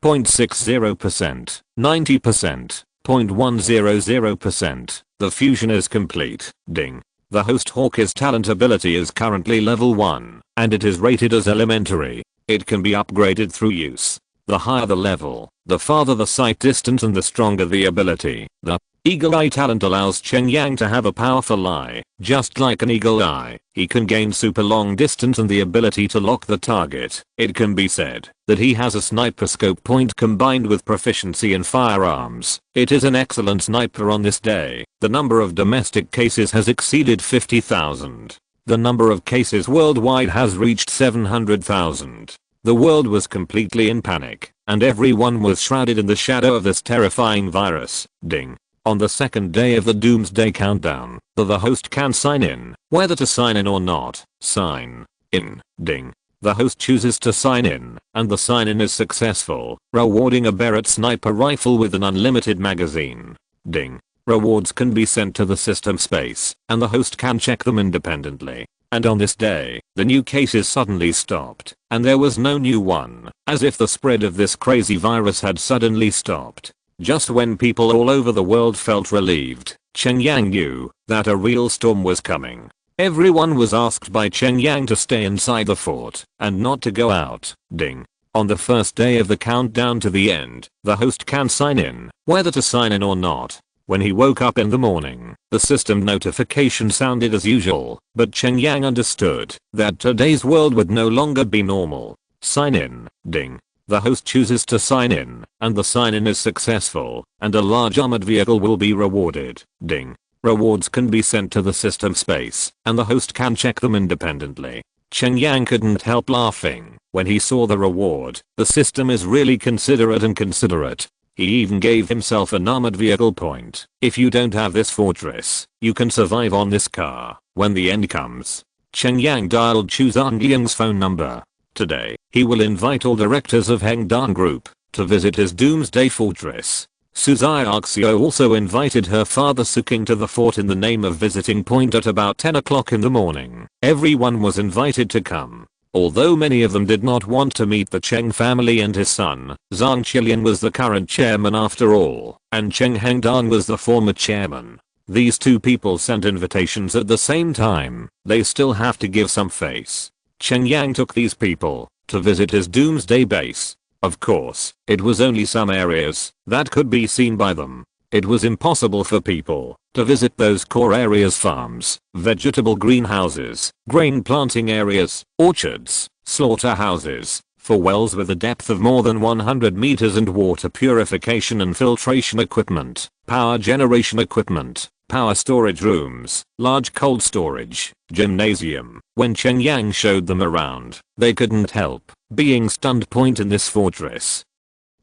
0.60%, 90%, 0.100%. The fusion is complete. Ding. The host Hawk's talent ability is currently level 1, and it is rated as elementary. It can be upgraded through use. The higher the level, the farther the sight distance and the stronger the ability. The Eagle Eye talent allows Cheng Yang to have a powerful eye. Just like an eagle eye, he can gain super long distance and the ability to lock the target. It can be said that he has a sniper scope combined with proficiency in firearms. It is an excellent sniper on this day. The number of domestic cases has exceeded 50,000. The number of cases worldwide has reached 700,000. The world was completely in panic, and everyone was shrouded in the shadow of this terrifying virus. Ding. On the second day of the Doomsday Countdown, the host can sign in. Whether to sign in or not, sign in. Ding. The host chooses to sign in, and the sign-in is successful, rewarding a Barrett sniper rifle with an unlimited magazine. Ding. Rewards can be sent to the system space, and the host can check them independently. And on this day, the new cases suddenly stopped, and there was no new one, as if the spread of this crazy virus had suddenly stopped. Just when people all over the world felt relieved, Cheng Yang knew that a real storm was coming. Everyone was asked by Cheng Yang to stay inside the fort, and not to go out. Ding. On the first day of the countdown to the end, the host can sign in, whether to sign in or not. When he woke up in the morning, the system notification sounded as usual, but Cheng Yang understood that today's world would no longer be normal. Sign in. Ding. The host chooses to sign in, and the sign-in is successful, and a large armored vehicle will be rewarded. Ding. Rewards can be sent to the system space, and the host can check them independently. Cheng Yang couldn't help laughing when he saw the reward. The system is really considerate and considerate. He even gave himself an armored vehicle point. If you don't have this fortress, you can survive on this car. When the end comes, Cheng Yang dialed Chu Zhangyang's phone number. Today, he will invite all directors of Hengdan Group to visit his Doomsday Fortress. Su Xiaoxiu also invited her father Suking to the fort in the name of visiting point at about 10 o'clock in the morning. Everyone was invited to come. Although many of them did not want to meet the Cheng family and his son, Zhang Qilian was the current chairman after all, and Cheng Hengdan was the former chairman. These two people sent invitations at the same time. They still have to give some face. Cheng Yang took these people to visit his Doomsday base. Of course, it was only some areas that could be seen by them. It was impossible for people to visit those core areas: farms, vegetable greenhouses, grain planting areas, orchards, slaughterhouses, for wells with a depth of more than 100 meters and water purification and filtration equipment, power generation equipment, power storage rooms, large cold storage, gymnasium. When Cheng Yang showed them around, they couldn't help being stunned. Point in this fortress.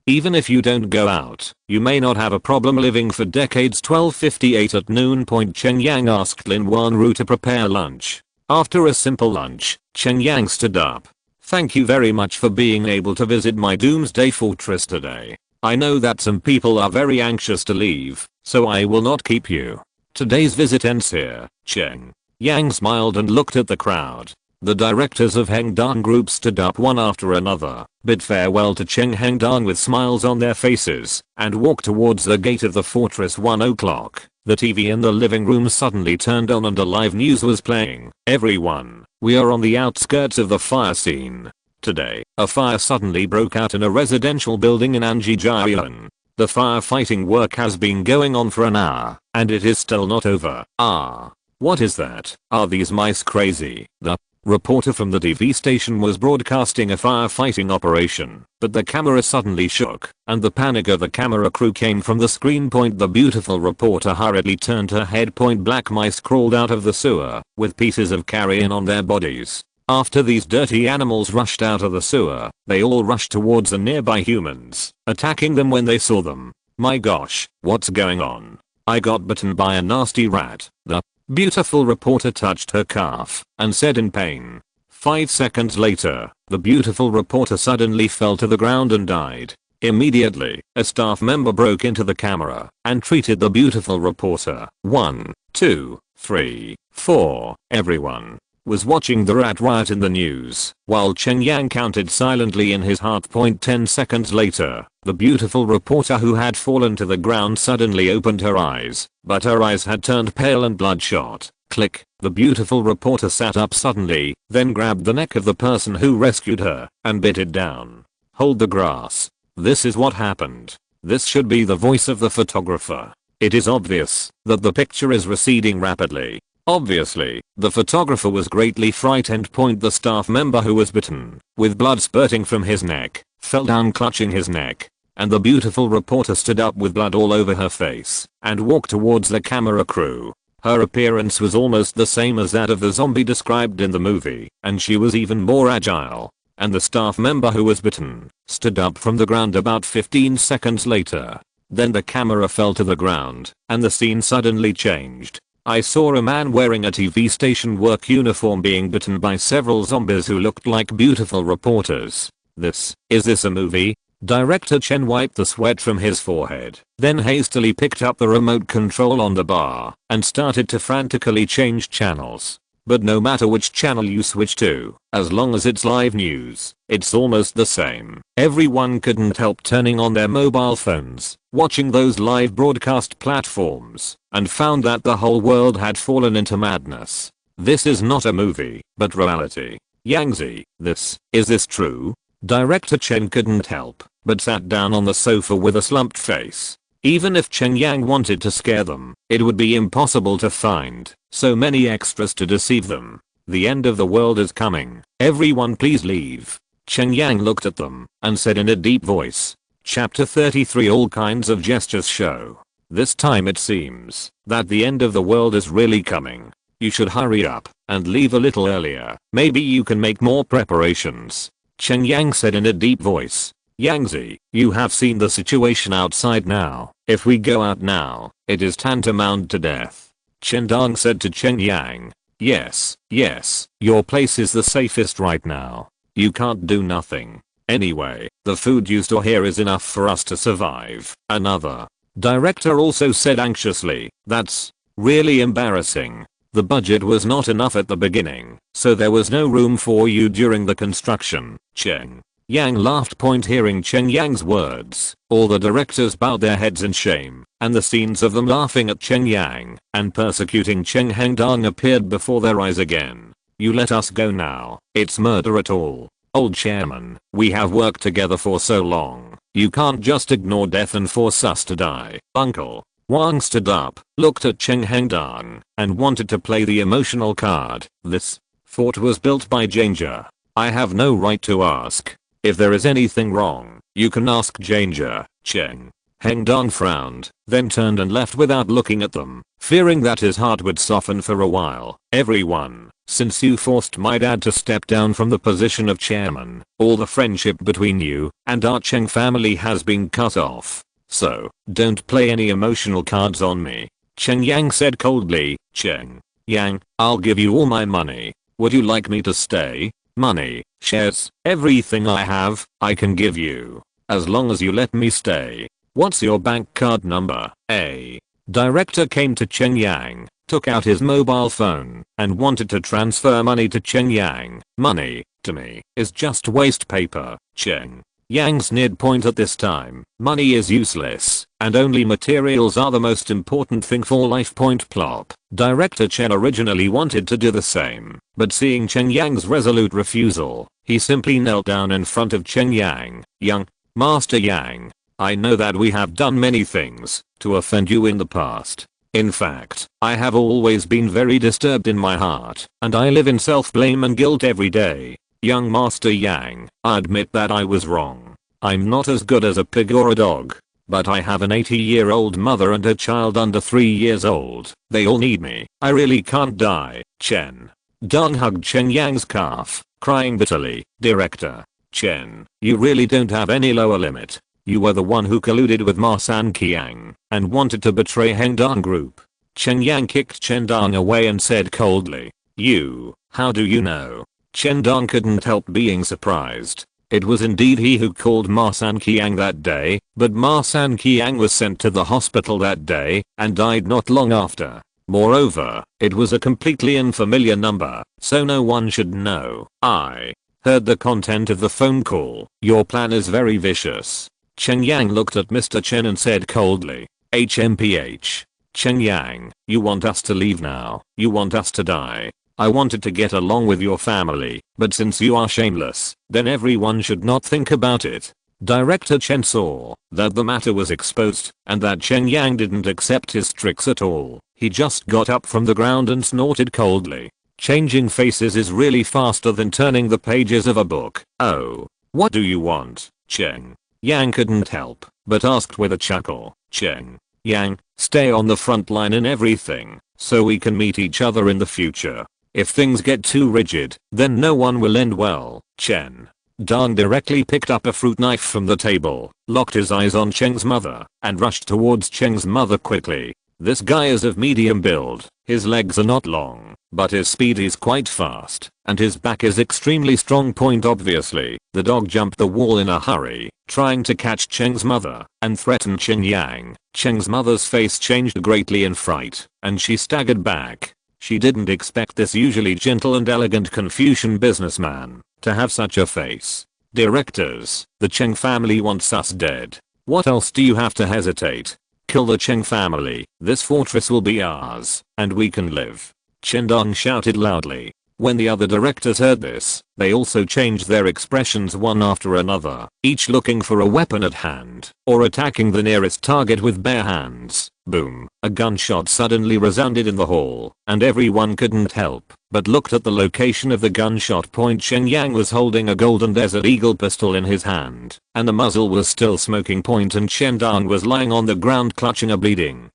Even if you don't go out, you may not have a problem living for decades. 12:58 at noon. Cheng Yang asked Lin Wanru to prepare lunch. After a simple lunch, Cheng Yang stood up. Thank you very much for being able to visit my Doomsday Fortress today. I know that some people are very anxious to leave, so I will not keep you. Today's visit ends here. Cheng Yang smiled and looked at the crowd. The directors of Hengdan Group stood up one after another, bid farewell to Cheng Hengdan with smiles on their faces, and walked towards the gate of the fortress. 1 o'clock. The TV in the living room suddenly turned on and a live news was playing. Everyone, we are on the outskirts of the fire scene. Today, a fire suddenly broke out in a residential building in Anjijian. The firefighting work has been going on for an hour, and it is still not over. What is that? Are these mice crazy? The reporter from the TV station was broadcasting a firefighting operation, but the camera suddenly shook, and the panic of the camera crew came from the screen. The beautiful reporter hurriedly turned her head. Black mice crawled out of the sewer, with pieces of carrion on their bodies. After these dirty animals rushed out of the sewer, they all rushed towards the nearby humans, attacking them when they saw them. My gosh, what's going on? I got bitten by a nasty rat. The beautiful reporter touched her calf and said in pain. 5 seconds later, the beautiful reporter suddenly fell to the ground and died. Immediately, a staff member broke into the camera and treated the beautiful reporter. 1, 2, 3, 4. Everyone was watching the rat riot in the news, while Cheng Yang counted silently in his heart. 10 seconds later, the beautiful reporter who had fallen to the ground suddenly opened her eyes, but her eyes had turned pale and bloodshot. Click. The beautiful reporter sat up suddenly, then grabbed the neck of the person who rescued her, and bit it down. Hold the grass. This is what happened. This should be the voice of the photographer. It is obvious that the picture is receding rapidly. Obviously, the photographer was greatly frightened. The staff member who was bitten, with blood spurting from his neck, fell down clutching his neck, and the beautiful reporter stood up with blood all over her face, and walked towards the camera crew. Her appearance was almost the same as that of the zombie described in the movie, and she was even more agile. And the staff member who was bitten, stood up from the ground about 15 seconds later. Then the camera fell to the ground, and the scene suddenly changed. I saw a man wearing a TV station work uniform being bitten by several zombies who looked like beautiful reporters. Is this a movie? Director Chen wiped the sweat from his forehead, then hastily picked up the remote control on the bar and started to frantically change channels. But no matter which channel you switch to, as long as it's live news, it's almost the same. Everyone couldn't help turning on their mobile phones, watching those live broadcast platforms, and found that the whole world had fallen into madness. This is not a movie, but reality. Yangzi, is this true? Director Chen couldn't help but sat down on the sofa with a slumped face. Even if Cheng Yang wanted to scare them, it would be impossible to find so many extras to deceive them. The end of the world is coming. Everyone please leave. Cheng Yang looked at them and said in a deep voice. Chapter 33 All kinds of gestures show. This time it seems that the end of the world is really coming. You should hurry up and leave a little earlier. Maybe you can make more preparations. Cheng Yang said in a deep voice. Yangzi, you have seen the situation outside now. If we go out now, it is tantamount to death. Chen Dong said to Cheng Yang. Yes, your place is the safest right now. You can't do nothing. Anyway, the food you store here is enough for us to survive. Another director also said anxiously. That's really embarrassing. The budget was not enough at the beginning, so there was no room for you during the construction. Cheng Yang laughed hearing Cheng Yang's words. All the directors bowed their heads in shame, and the scenes of them laughing at Cheng Yang and persecuting Cheng Hengdong appeared before their eyes again. You let us go now. It's murder at all. Old chairman, we have worked together for so long. You can't just ignore death and force us to die. Uncle Wang stood up, looked at Cheng Hengdong, and wanted to play the emotional card. This fort was built by Grandeur. I have no right to ask. If there is anything wrong, you can ask Grandeur. Cheng Hengdong frowned, then turned and left without looking at them, fearing that his heart would soften for a while. Everyone, since you forced my dad to step down from the position of chairman, all the friendship between you and our Cheng family has been cut off. So, don't play any emotional cards on me. Cheng Yang said coldly. Cheng Yang, I'll give you all my money. Would you like me to stay? Money, shares, everything I have, I can give you. As long as you let me stay. What's your bank card number? A director came to Cheng Yang, took out his mobile phone, and wanted to transfer money to Cheng Yang. Money, to me, is just waste paper. Cheng Yang sneered at this time. Money is useless, and only materials are the most important thing for life. Plop. Director Chen originally wanted to do the same, but seeing Cheng Yang's resolute refusal, he simply knelt down in front of Cheng Yang. Young Master Yang, I know that we have done many things to offend you in the past. In fact, I have always been very disturbed in my heart, and I live in self-blame and guilt every day. Young Master Yang, I admit that I was wrong. I'm not as good as a pig or a dog, but I have an 80-year-old mother and a child under 3 years old. They all need me. I really can't die. Chen Dong hugged Cheng Yang's calf, crying bitterly. Director Chen, you really don't have any lower limit. You were the one who colluded with Ma San Qiang and wanted to betray Hengdong Group. Cheng Yang kicked Chen Dong away and said coldly. You, how do you know? Chen Dong couldn't help being surprised. It was indeed he who called Ma San Qiang that day, but Ma San Qiang was sent to the hospital that day and died not long after. Moreover, it was a completely unfamiliar number, so no one should know. I heard the content of the phone call. Your plan is very vicious. Cheng Yang looked at Mr. Chen and said coldly. HMPH. Cheng Yang, you want us to leave now. You want us to die. I wanted to get along with your family, but since you are shameless, then everyone should not think about it. Director Chen saw that the matter was exposed and that Cheng Yang didn't accept his tricks at all. He just got up from the ground and snorted coldly. Changing faces is really faster than turning the pages of a book. Oh, what do you want? Cheng Yang couldn't help but asked with a chuckle. Cheng Yang, stay on the front line in everything, so we can meet each other in the future. If things get too rigid, then no one will end well. Chen Dong directly picked up a fruit knife from the table, locked his eyes on Cheng's mother, and rushed towards Cheng's mother quickly. This guy is of medium build, His legs are not long, but his speed is quite fast, and his back is extremely strong. Obviously, the dog jumped the wall in a hurry, trying to catch Cheng's mother, and threatened Cheng Yang. Cheng's mother's face changed greatly in fright, and she staggered back. She didn't expect this usually gentle and elegant Confucian businessman to have such a face. Directors, the Cheng family wants us dead. What else do you have to hesitate? Kill the Cheng family, this fortress will be ours, and we can live. Cheng Yang shouted loudly. When the other directors heard this, they also changed their expressions one after another, each looking for a weapon at hand, or attacking the nearest target with bare hands. Boom, a gunshot suddenly resounded in the hall, and everyone couldn't help but looked at the location of the gunshot point. Cheng Yang was holding a golden Desert Eagle pistol in his hand, and the muzzle was still smoking point, and Cheng Yang was lying on the ground clutching a bleeding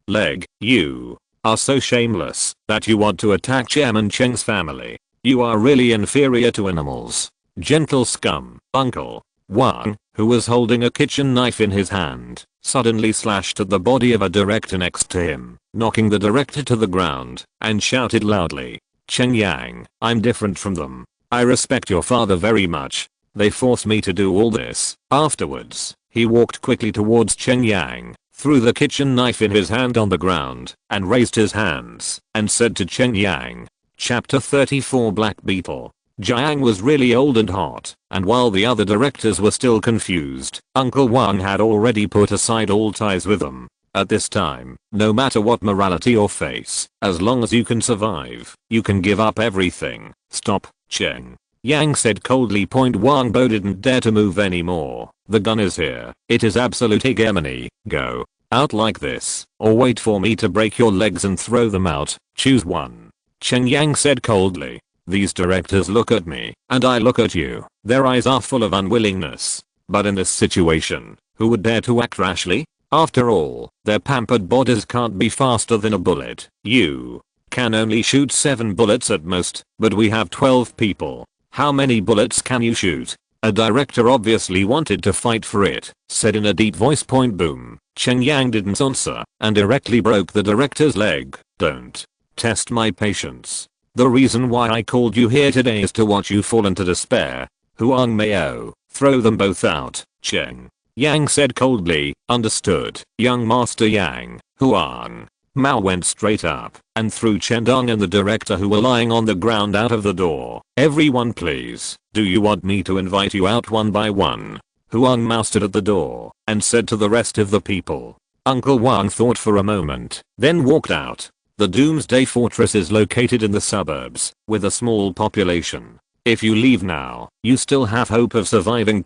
leg. You are so shameless that you want to attack Chairman Cheng's family. You are really inferior to animals. Gentle scum. Uncle Wang, who was holding a kitchen knife in his hand, suddenly slashed at the body of a director next to him, knocking the director to the ground, and shouted loudly, "Cheng Yang, I'm different from them. I respect your father very much. They forced me to do all this." Afterwards, he walked quickly towards Cheng Yang, threw the kitchen knife in his hand on the ground, and raised his hands, and said to Cheng Yang. Chapter 34 Black Beetle. Jiang was really old and hot, and while the other directors were still confused, Uncle Wang had already put aside all ties with them. At this time, no matter what morality or face, as long as you can survive, you can give up everything. Stop, Cheng Yang said coldly. Wang Bo didn't dare to move anymore. The gun is here. It is absolute hegemony. Go out like this, or wait for me to break your legs and throw them out. Choose one. Cheng Yang said coldly. These directors look at me, and I look at you. Their eyes are full of unwillingness. But in this situation, who would dare to act rashly? After all, their pampered bodies can't be faster than a bullet. You can only shoot 7 bullets at most, but we have 12 people. How many bullets can you shoot? A director obviously wanted to fight for it, said in a deep voice. Boom. Cheng Yang didn't answer, and directly broke the director's leg. Don't test my patience. The reason why I called you here today is to watch you fall into despair. Huang Mao, throw them both out. Cheng Yang said coldly. Understood, young Master Yang. Huang Mao went straight up and threw Cheng Yang and the director, who were lying on the ground, out of the door. Everyone please, do you want me to invite you out one by one? Huang Mao stood at the door and said to the rest of the people. Uncle Wang thought for a moment, then walked out. The Doomsday Fortress is located in the suburbs, with a small population. If you leave now, you still have hope of surviving.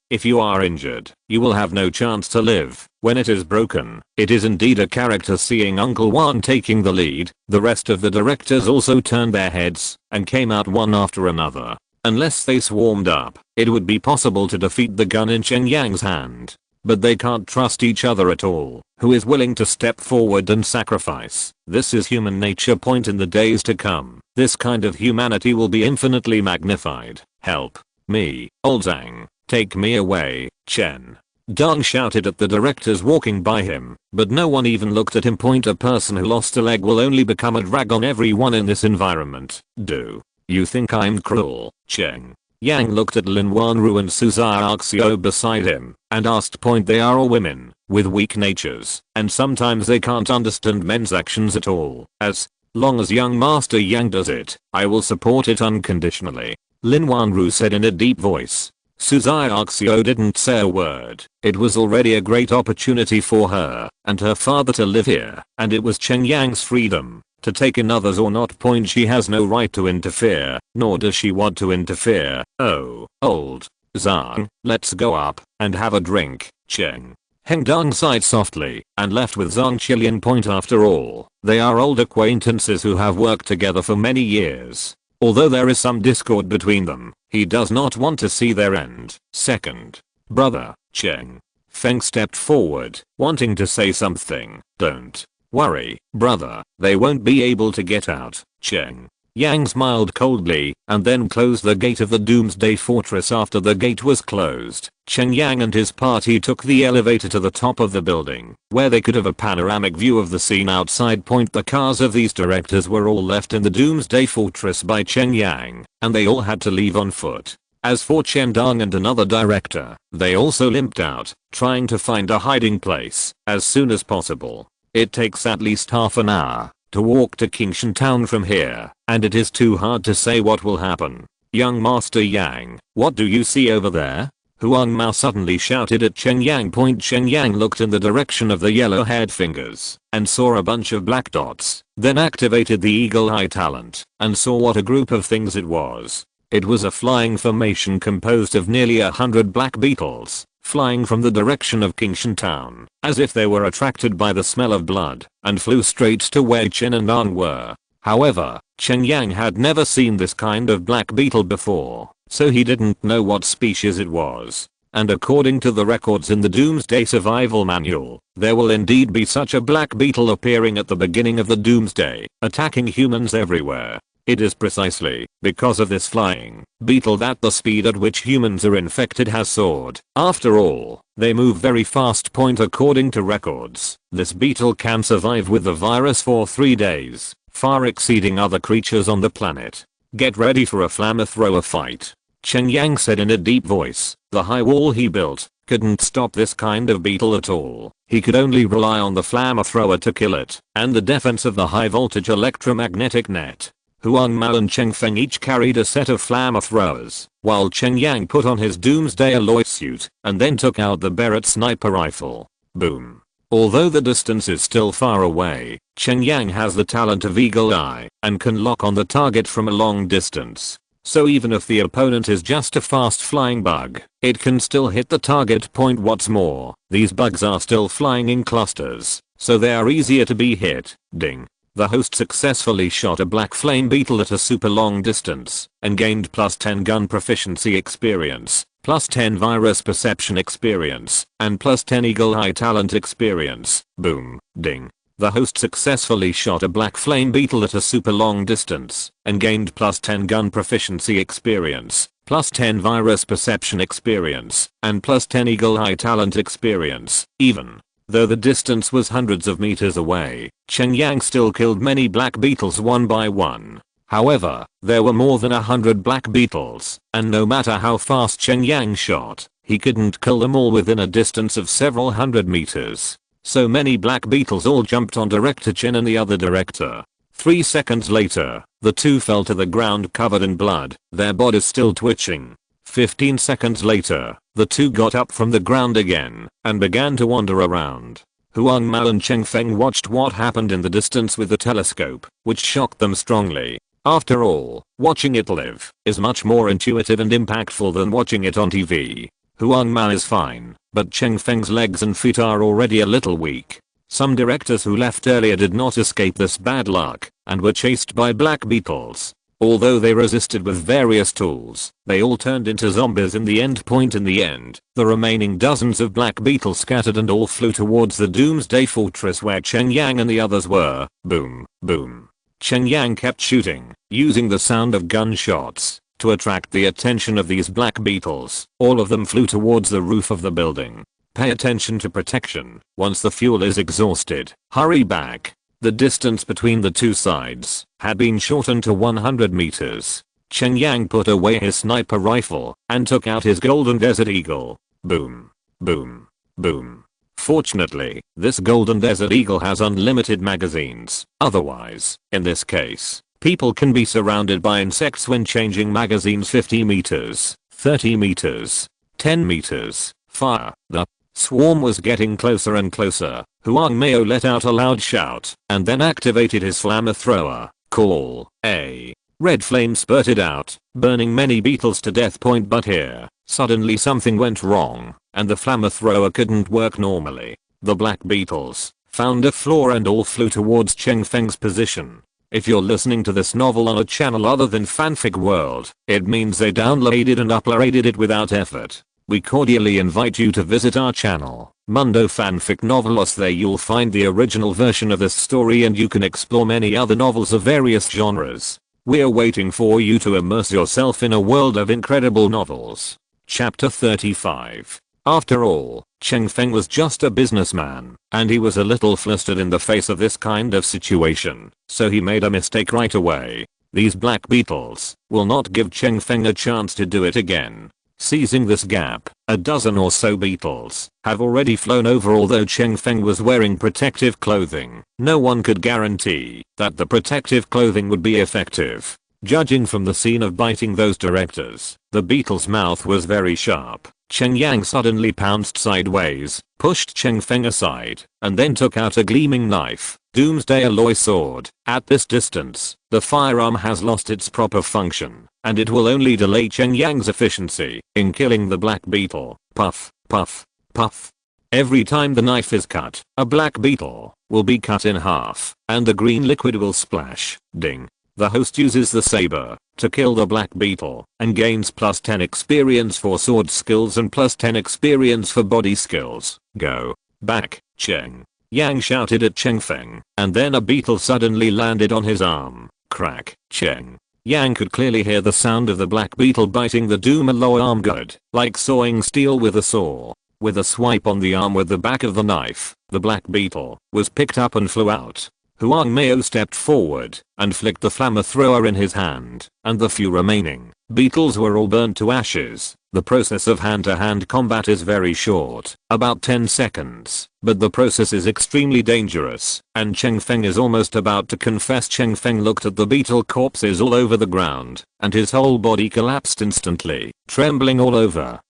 If you are injured, you will have no chance to live. When it is broken, it is indeed a character. Seeing Uncle Wan taking the lead, the rest of the directors also turned their heads, and came out one after another. Unless they swarmed up, it would be possible to defeat the gun in Cheng Yang's hand. But they can't trust each other at all. Who is willing to step forward and sacrifice? This is human nature. In the days to come, this kind of humanity will be infinitely magnified. Help me, old Zhang. Take me away. Chen Dong shouted at the directors walking by him, but no one even looked at him. A person who lost a leg will only become a drag on everyone in this environment. Do you think I'm cruel? Cheng Yang looked at Lin Wanru and Suzai Axio beside him, and asked. They are all women, with weak natures, and sometimes they can't understand men's actions at all. As long as young Master Yang does it, I will support it unconditionally, Lin Wanru said in a deep voice. Suzai Axio didn't say a word. It was already a great opportunity for her and her father to live here, and it was Cheng Yang's freedom to take in others or not. She has no right to interfere, nor does she want to interfere. Oh, old Zhang, let's go up and have a drink. Cheng Hengdong sighed softly and left with Zhang Qilian. After all, they are old acquaintances who have worked together for many years. Although there is some discord between them, he does not want to see their end. Second brother, Cheng Feng stepped forward, wanting to say something. Don't worry, brother, they won't be able to get out. Cheng Yang smiled coldly and then closed the gate of the Doomsday Fortress. After the gate was closed, Cheng Yang and his party took the elevator to the top of the building, where they could have a panoramic view of the scene outside. The cars of these directors were all left in the Doomsday Fortress by Cheng Yang, and they all had to leave on foot. As for Cheng Yang and another director, they also limped out, trying to find a hiding place as soon as possible. It takes at least half an hour to walk to Kingshan Town from here, and it is too hard to say what will happen. Young Master Yang, what do you see over there? Huang Mao suddenly shouted at Cheng Yang. Cheng Yang looked in the direction of the yellow-haired fingers and saw a bunch of black dots, then activated the eagle eye talent and saw what a group of things it was. It was a flying formation composed of nearly 100 black beetles, flying from the direction of Kingshan Town, as if they were attracted by the smell of blood, and flew straight to where Chen and An were. However, Cheng Yang had never seen this kind of black beetle before, so he didn't know what species it was. And according to the records in the Doomsday Survival Manual, there will indeed be such a black beetle appearing at the beginning of the Doomsday, attacking humans everywhere. It is precisely because of this flying beetle that the speed at which humans are infected has soared. After all, they move very fast. According to records, this beetle can survive with the virus for 3 days, far exceeding other creatures on the planet. Get ready for a flamethrower fight, Cheng Yang said in a deep voice. The high wall he built couldn't stop this kind of beetle at all. He could only rely on the flamethrower to kill it, and the defense of the high voltage electromagnetic net. Huang Mao and Cheng Feng each carried a set of flamethrowers, while Cheng Yang put on his Doomsday alloy suit and then took out the Barrett sniper rifle. Boom. Although the distance is still far away, Cheng Yang has the talent of eagle eye and can lock on the target from a long distance. So even if the opponent is just a fast flying bug, it can still hit the target. What's more, these bugs are still flying in clusters, so they are easier to be hit. Ding. The host successfully shot a black flame beetle at a super long distance and gained +10 gun proficiency experience, +10 virus perception experience, and +10 eagle eye talent experience. Boom. Ding. The host successfully shot a black flame beetle at a super long distance and gained +10 gun proficiency experience, +10 virus perception experience, and +10 eagle eye talent experience. Even though the distance was hundreds of meters away, Cheng Yang still killed many black beetles one by one. However, there were more than 100 black beetles, and no matter how fast Cheng Yang shot, he couldn't kill them all within a distance of several hundred meters. So many black beetles all jumped on Director Chen and the other director. 3 seconds later, the two fell to the ground covered in blood, their bodies still twitching. 15 seconds later, the two got up from the ground again and began to wander around. Huang Mao and Cheng Feng watched what happened in the distance with the telescope, which shocked them strongly. After all, watching it live is much more intuitive and impactful than watching it on TV. Huang Mao is fine, but Cheng Feng's legs and feet are already a little weak. Some directors who left earlier did not escape this bad luck and were chased by black beetles. Although they resisted with various tools, they all turned into zombies in the end. In the end, the remaining dozens of black beetles scattered and all flew towards the Doomsday Fortress where Cheng Yang and the others were. Boom, boom. Cheng Yang kept shooting, using the sound of gunshots to attract the attention of these black beetles. All of them flew towards the roof of the building. Pay attention to protection. Once the fuel is exhausted, hurry back. The distance between the two sides had been shortened to 100 meters. Cheng Yang put away his sniper rifle and took out his golden desert eagle. Boom. Boom. Boom. Fortunately, this golden desert eagle has unlimited magazines. Otherwise, in this case, people can be surrounded by insects when changing magazines. 50 meters, 30 meters, 10 meters. Fire. The swarm was getting closer and closer. Huang Mao let out a loud shout and then activated his flamethrower. Call. A red flame spurted out, burning many beetles to death. But here, suddenly something went wrong and the flamethrower couldn't work normally. The black beetles found a flaw and all flew towards Cheng Feng's position. If you're listening to this novel on a channel other than Fanfic World, it means they downloaded and uploaded it without effort. We cordially invite you to visit our channel, Mundo Fanfic Novelos. There you'll find the original version of this story and you can explore many other novels of various genres. We're waiting for you to immerse yourself in a world of incredible novels. Chapter 35. After all, Cheng Feng was just a businessman, and he was a little flustered in the face of this kind of situation, so he made a mistake right away. These black beetles will not give Cheng Feng a chance to do it again. Seizing this gap, a dozen or so beetles have already flown over. Although Cheng Feng was wearing protective clothing, no one could guarantee that the protective clothing would be effective. Judging from the scene of biting those directors, the beetle's mouth was very sharp. Cheng Yang suddenly pounced sideways, pushed Cheng Feng aside, and then took out a gleaming knife, Doomsday alloy sword. At this distance, the firearm has lost its proper function, and it will only delay Cheng Yang's efficiency in killing the black beetle. Puff, puff, puff. Every time the knife is cut, a black beetle will be cut in half, and the green liquid will splash. Ding. The host uses the saber to kill the black beetle and gains plus 10 experience for sword skills and plus 10 experience for body skills. Go back, Cheng Yang shouted at Cheng Feng, and then a beetle suddenly landed on his arm. Crack. Cheng Yang could clearly hear the sound of the black beetle biting the Doom alloy arm good, like sawing steel with a saw. With a swipe on the arm with the back of the knife, the black beetle was picked up and flew out. Huang Mao stepped forward and flicked the flamethrower in his hand, and the few remaining beetles were all burnt to ashes. The process of hand-to-hand combat is very short, about 10 seconds, but the process is extremely dangerous, and Cheng Feng is almost about to confess. Cheng Feng looked at the beetle corpses all over the ground, and his whole body collapsed instantly, trembling all over.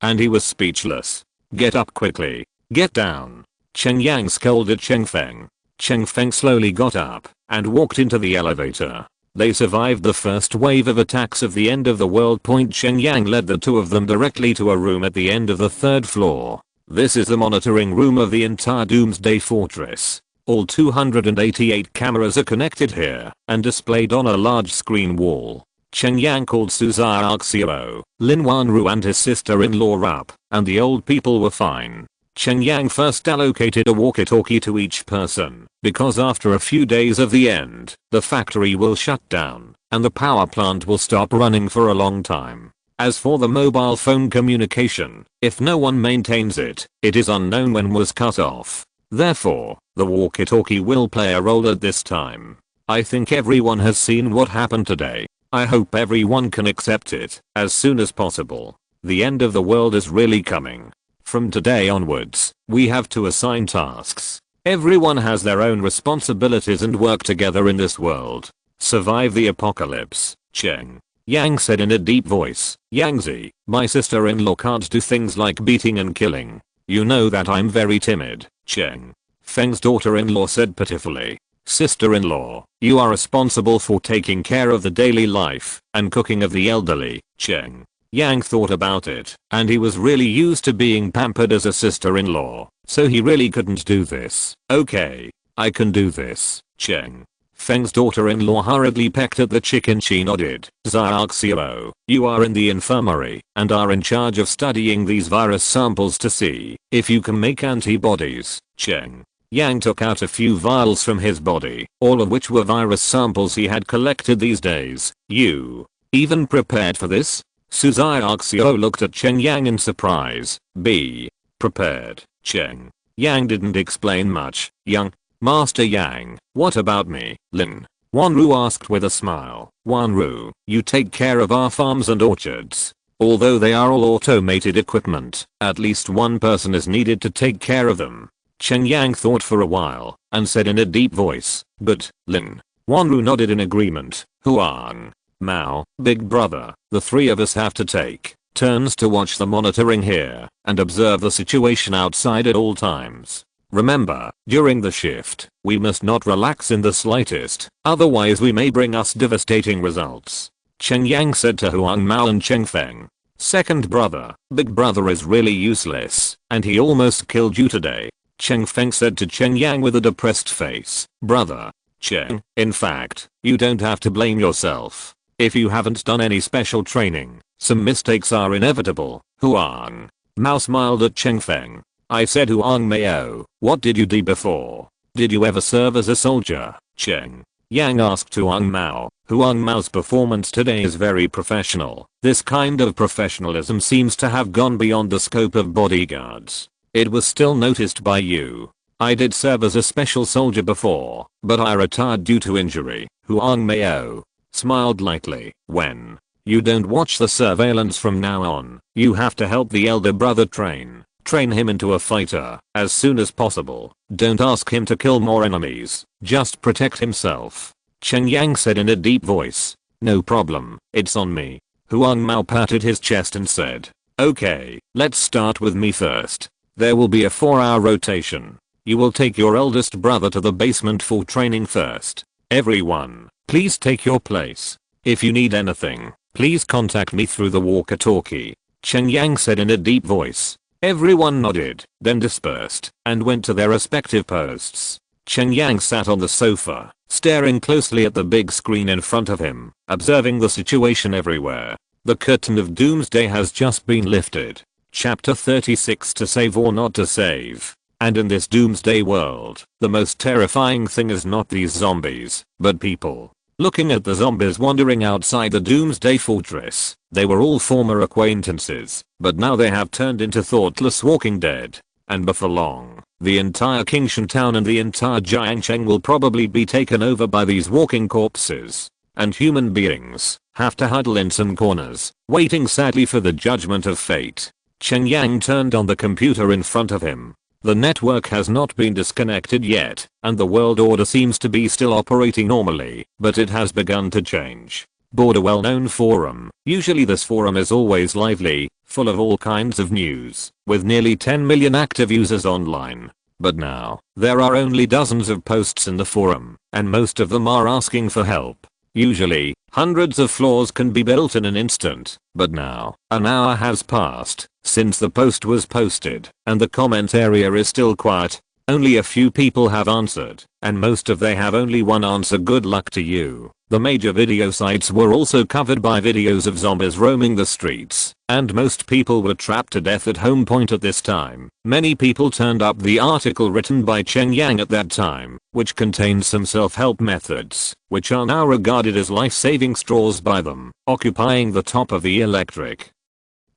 And he was speechless. Get up quickly. Get down. Cheng Yang scolded Cheng Feng. Cheng Feng slowly got up and walked into the elevator. They survived the first wave of attacks of the end of the world. Cheng Yang led the two of them directly to a room at the end of the 3rd floor. This is the monitoring room of the entire Doomsday Fortress. All 288 cameras are connected here and displayed on a large screen wall. Cheng Yang called Suzai Arxio, Lin Wanru and his sister-in-law up, and the old people were fine. Cheng Yang first allocated a walkie-talkie to each person, because after a few days of the end, the factory will shut down, and the power plant will stop running for a long time. As for the mobile phone communication, if no one maintains it, it is unknown when was cut off. Therefore, the walkie-talkie will play a role at this time. I think everyone has seen what happened today. I hope everyone can accept it as soon as possible. The end of the world is really coming. From today onwards, we have to assign tasks. Everyone has their own responsibilities and work together in this world. Survive the apocalypse, Cheng Yang said in a deep voice. Yangzi, my sister-in-law can't do things like beating and killing. You know that I'm very timid, Cheng Feng's daughter-in-law said pitifully. Sister-in-law, you are responsible for taking care of the daily life and cooking of the elderly. Cheng Yang thought about it, and he was really used to being pampered as a sister-in-law, so he really couldn't do this. Okay, I can do this. Cheng Feng's daughter-in-law hurriedly pecked at the chicken. She nodded. Xiaoxio, you are in the infirmary and are in charge of studying these virus samples to see if you can make antibodies. Cheng Yang took out a few vials from his body, all of which were virus samples he had collected these days. You even prepared for this? Suzai Arxio looked at Cheng Yang in surprise. Be prepared. Cheng Yang didn't explain much. Young Master Yang, what about me? Lin Wanru asked with a smile. Wanru, you take care of our farms and orchards. Although they are all automated equipment, at least one person is needed to take care of them. Cheng Yang thought for a while and said in a deep voice, but, Lin Wanru nodded in agreement. Huang Mao, big brother, the three of us have to take turns to watch the monitoring here and observe the situation outside at all times. Remember, during the shift, we must not relax in the slightest, otherwise we may bring us devastating results. Cheng Yang said to Huang Mao and Cheng Feng. Second brother, big brother is really useless, and he almost killed you today. Cheng Feng said to Cheng Yang with a depressed face. Brother Cheng, in fact, you don't have to blame yourself. If you haven't done any special training, some mistakes are inevitable. Huang Mao smiled at Cheng Feng. I said Huang Mao, what did you do before? Did you ever serve as a soldier? Cheng Yang asked Huang Mao. Huang Mao's performance today is very professional. This kind of professionalism seems to have gone beyond the scope of bodyguards. It was still noticed by you. I did serve as a special soldier before, but I retired due to injury. Huang Mao smiled lightly. When you don't watch the surveillance from now on, you have to help the elder brother train him into a fighter as soon as possible. Don't ask him to kill more enemies, just protect himself. Cheng Yang said in a deep voice. No problem, it's on me. Huang Mao patted his chest and said, okay, let's start with me first. There will be a 4-hour rotation. You will take your eldest brother to the basement for training first. Everyone, please take your place. If you need anything, please contact me through the walkie-talkie. Cheng Yang said in a deep voice. Everyone nodded, then dispersed, and went to their respective posts. Cheng Yang sat on the sofa, staring closely at the big screen in front of him, observing the situation everywhere. The curtain of doomsday has just been lifted. Chapter 36, to save or not to save. And in this doomsday world, the most terrifying thing is not these zombies, but people. Looking at the zombies wandering outside the Doomsday Fortress, they were all former acquaintances, but now they have turned into thoughtless walking dead. And before long, the entire Qingshan town and the entire Jiangcheng will probably be taken over by these walking corpses. And human beings have to huddle in some corners, waiting sadly for the judgment of fate. Cheng Yang turned on the computer in front of him. The network has not been disconnected yet, and the world order seems to be still operating normally, but it has begun to change. Board, a well-known forum. Usually this forum is always lively, full of all kinds of news, with nearly 10 million active users online. But now, there are only dozens of posts in the forum, and most of them are asking for help. Usually, hundreds of floors can be built in an instant, but now, an hour has passed since the post was posted, and the comment area is still quiet. Only a few people have answered, and most of they have only one answer: good luck to you. The major video sites were also covered by videos of zombies roaming the streets, and most people were trapped to death at home point at this time. Many people turned up the article written by Cheng Yang at that time, which contains some self-help methods, which are now regarded as life-saving straws by them, occupying the top of the electric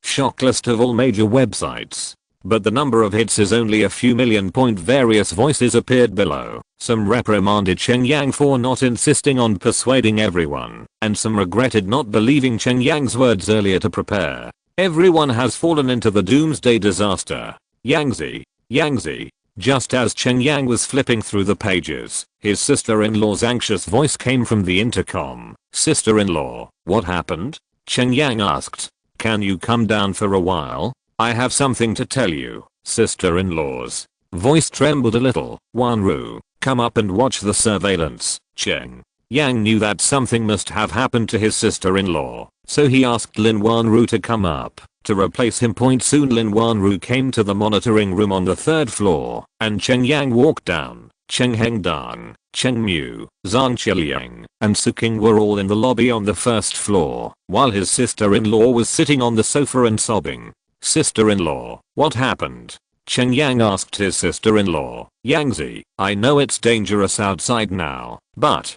shock list of all major websites. But the number of hits is only a few million. Various voices appeared below. Some reprimanded Cheng Yang for not insisting on persuading everyone, and some regretted not believing Cheng Yang's words earlier to prepare. Everyone has fallen into the doomsday disaster. Yangzi. Just as Cheng Yang was flipping through the pages, his sister-in-law's anxious voice came from the intercom. Sister-in-law, what happened? Cheng Yang asked. Can you come down for a while? I have something to tell you. Sister-in-law's voice trembled a little. Wanru, come up and watch the surveillance. Cheng Yang knew that something must have happened to his sister-in-law, so he asked Lin Wanru to come up to replace him. Soon Lin Wanru came to the monitoring room on the 3rd floor, and Cheng Yang walked down. Cheng Hengdang, Cheng Mu, Zhang Qiang, and Suking were all in the lobby on the 1st floor, while his sister-in-law was sitting on the sofa and sobbing. Sister-in-law, what happened? Cheng Yang asked his sister-in-law. Yangzi, I know it's dangerous outside now, but,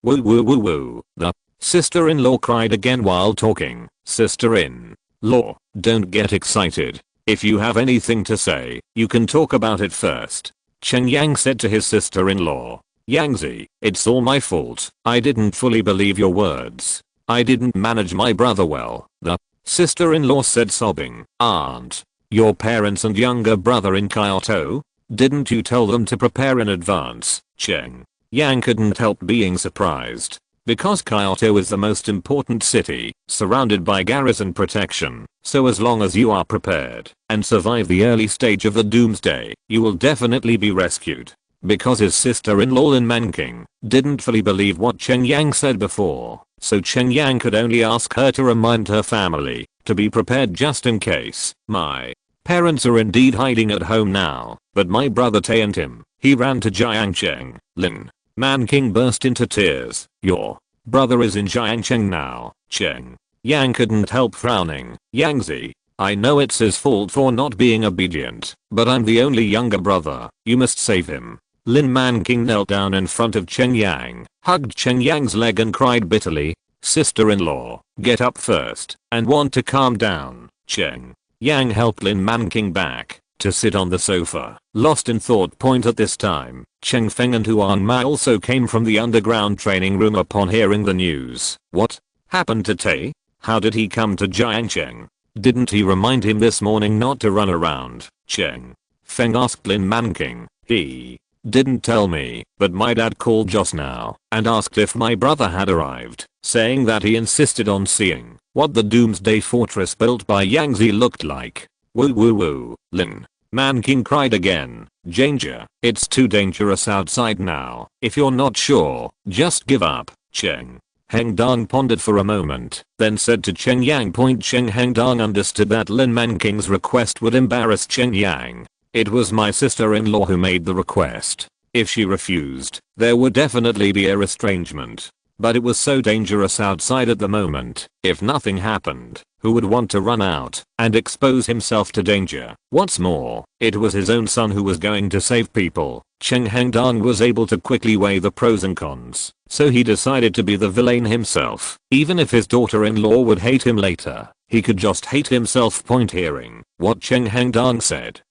woo. The sister-in-law cried again while talking. Sister-in-law, don't get excited. If you have anything to say, you can talk about it first. Cheng Yang said to his sister-in-law. Yangzi, it's all my fault. I didn't fully believe your words. I didn't manage my brother well. The sister-in-law said, sobbing. Aren't your parents and younger brother in Kyoto? Didn't you tell them to prepare in advance? Cheng Yang couldn't help being surprised. Because Kyoto is the most important city, surrounded by garrison protection, so as long as you are prepared and survive the early stage of the doomsday, you will definitely be rescued. Because his sister-in-law Lin Manking didn't fully believe what Cheng Yang said before, so Cheng Yang could only ask her to remind her family to be prepared just in case. My parents are indeed hiding at home now, but my brother Tae and him, he ran to Jiangcheng. Lin Manking burst into tears. Your brother is in Jiangcheng now. Cheng Yang couldn't help frowning. Yangzi, I know it's his fault for not being obedient, but I'm the only younger brother. You must save him. Lin Man King knelt down in front of Cheng Yang, hugged Cheng Yang's leg and cried bitterly, "Sister-in-law, get up first, and want to calm down." Cheng Yang helped Lin Man King back to sit on the sofa, lost in thought. At this time, Cheng Feng and Huan Ma also came from the underground training room upon hearing the news. What happened to Tay? How did he come to Jiangcheng? Didn't he remind him this morning not to run around? Cheng Feng asked Lin Man King. He didn't tell me, but my dad called just now and asked if my brother had arrived, saying that he insisted on seeing what the Doomsday Fortress built by Yang Zi looked like. Woo woo woo, Lin Man King cried again. Danger, it's too dangerous outside now. If you're not sure, just give up. Cheng Hengdang pondered for a moment, then said to Cheng Yang. Cheng Hengdang understood that Lin Man King's request would embarrass Cheng Yang. It was my sister-in-law who made the request. If she refused, there would definitely be a estrangement. But it was so dangerous outside at the moment. If nothing happened, who would want to run out and expose himself to danger? What's more, it was his own son who was going to save people. Cheng Hengdang was able to quickly weigh the pros and cons, so he decided to be the villain himself. Even if his daughter-in-law would hate him later, he could just hate himself. Hearing what Cheng Hengdang said,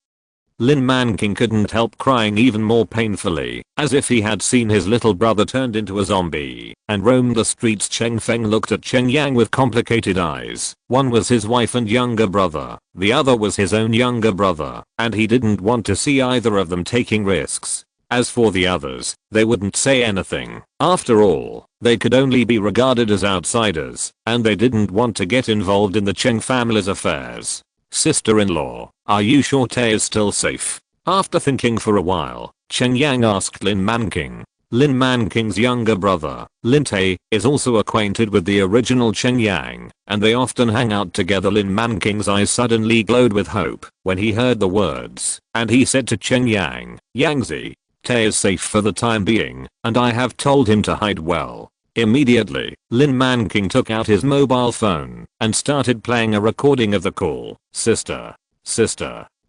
Lin Man King couldn't help crying even more painfully, as if he had seen his little brother turned into a zombie and roamed the streets. Cheng Feng looked at Cheng Yang with complicated eyes. One was his wife and younger brother, the other was his own younger brother, and he didn't want to see either of them taking risks. As for the others, they wouldn't say anything. After all, they could only be regarded as outsiders, and they didn't want to get involved in the Cheng family's affairs. Sister-in-law, are you sure Tay is still safe? After thinking for a while, Cheng Yang asked Lin Man King. Lin Man King's younger brother, Lin Tay, is also acquainted with the original Cheng Yang, and they often hang out together. Lin Man King's eyes suddenly glowed with hope when he heard the words, and he said to Cheng Yang, "Yangzi, Tay is safe for the time being, and I have told him to hide well." Immediately, Lin Man King took out his mobile phone and started playing a recording of the call. Sister,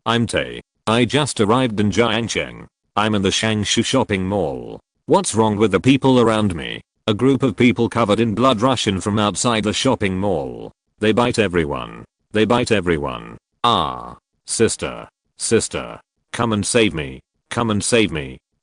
I'm Tay. I just arrived in Jiangcheng. I'm in the Shangshu shopping mall. What's wrong with the people around me? A group of people covered in blood rush in from outside the shopping mall. They bite everyone. Ah, sister, come and save me.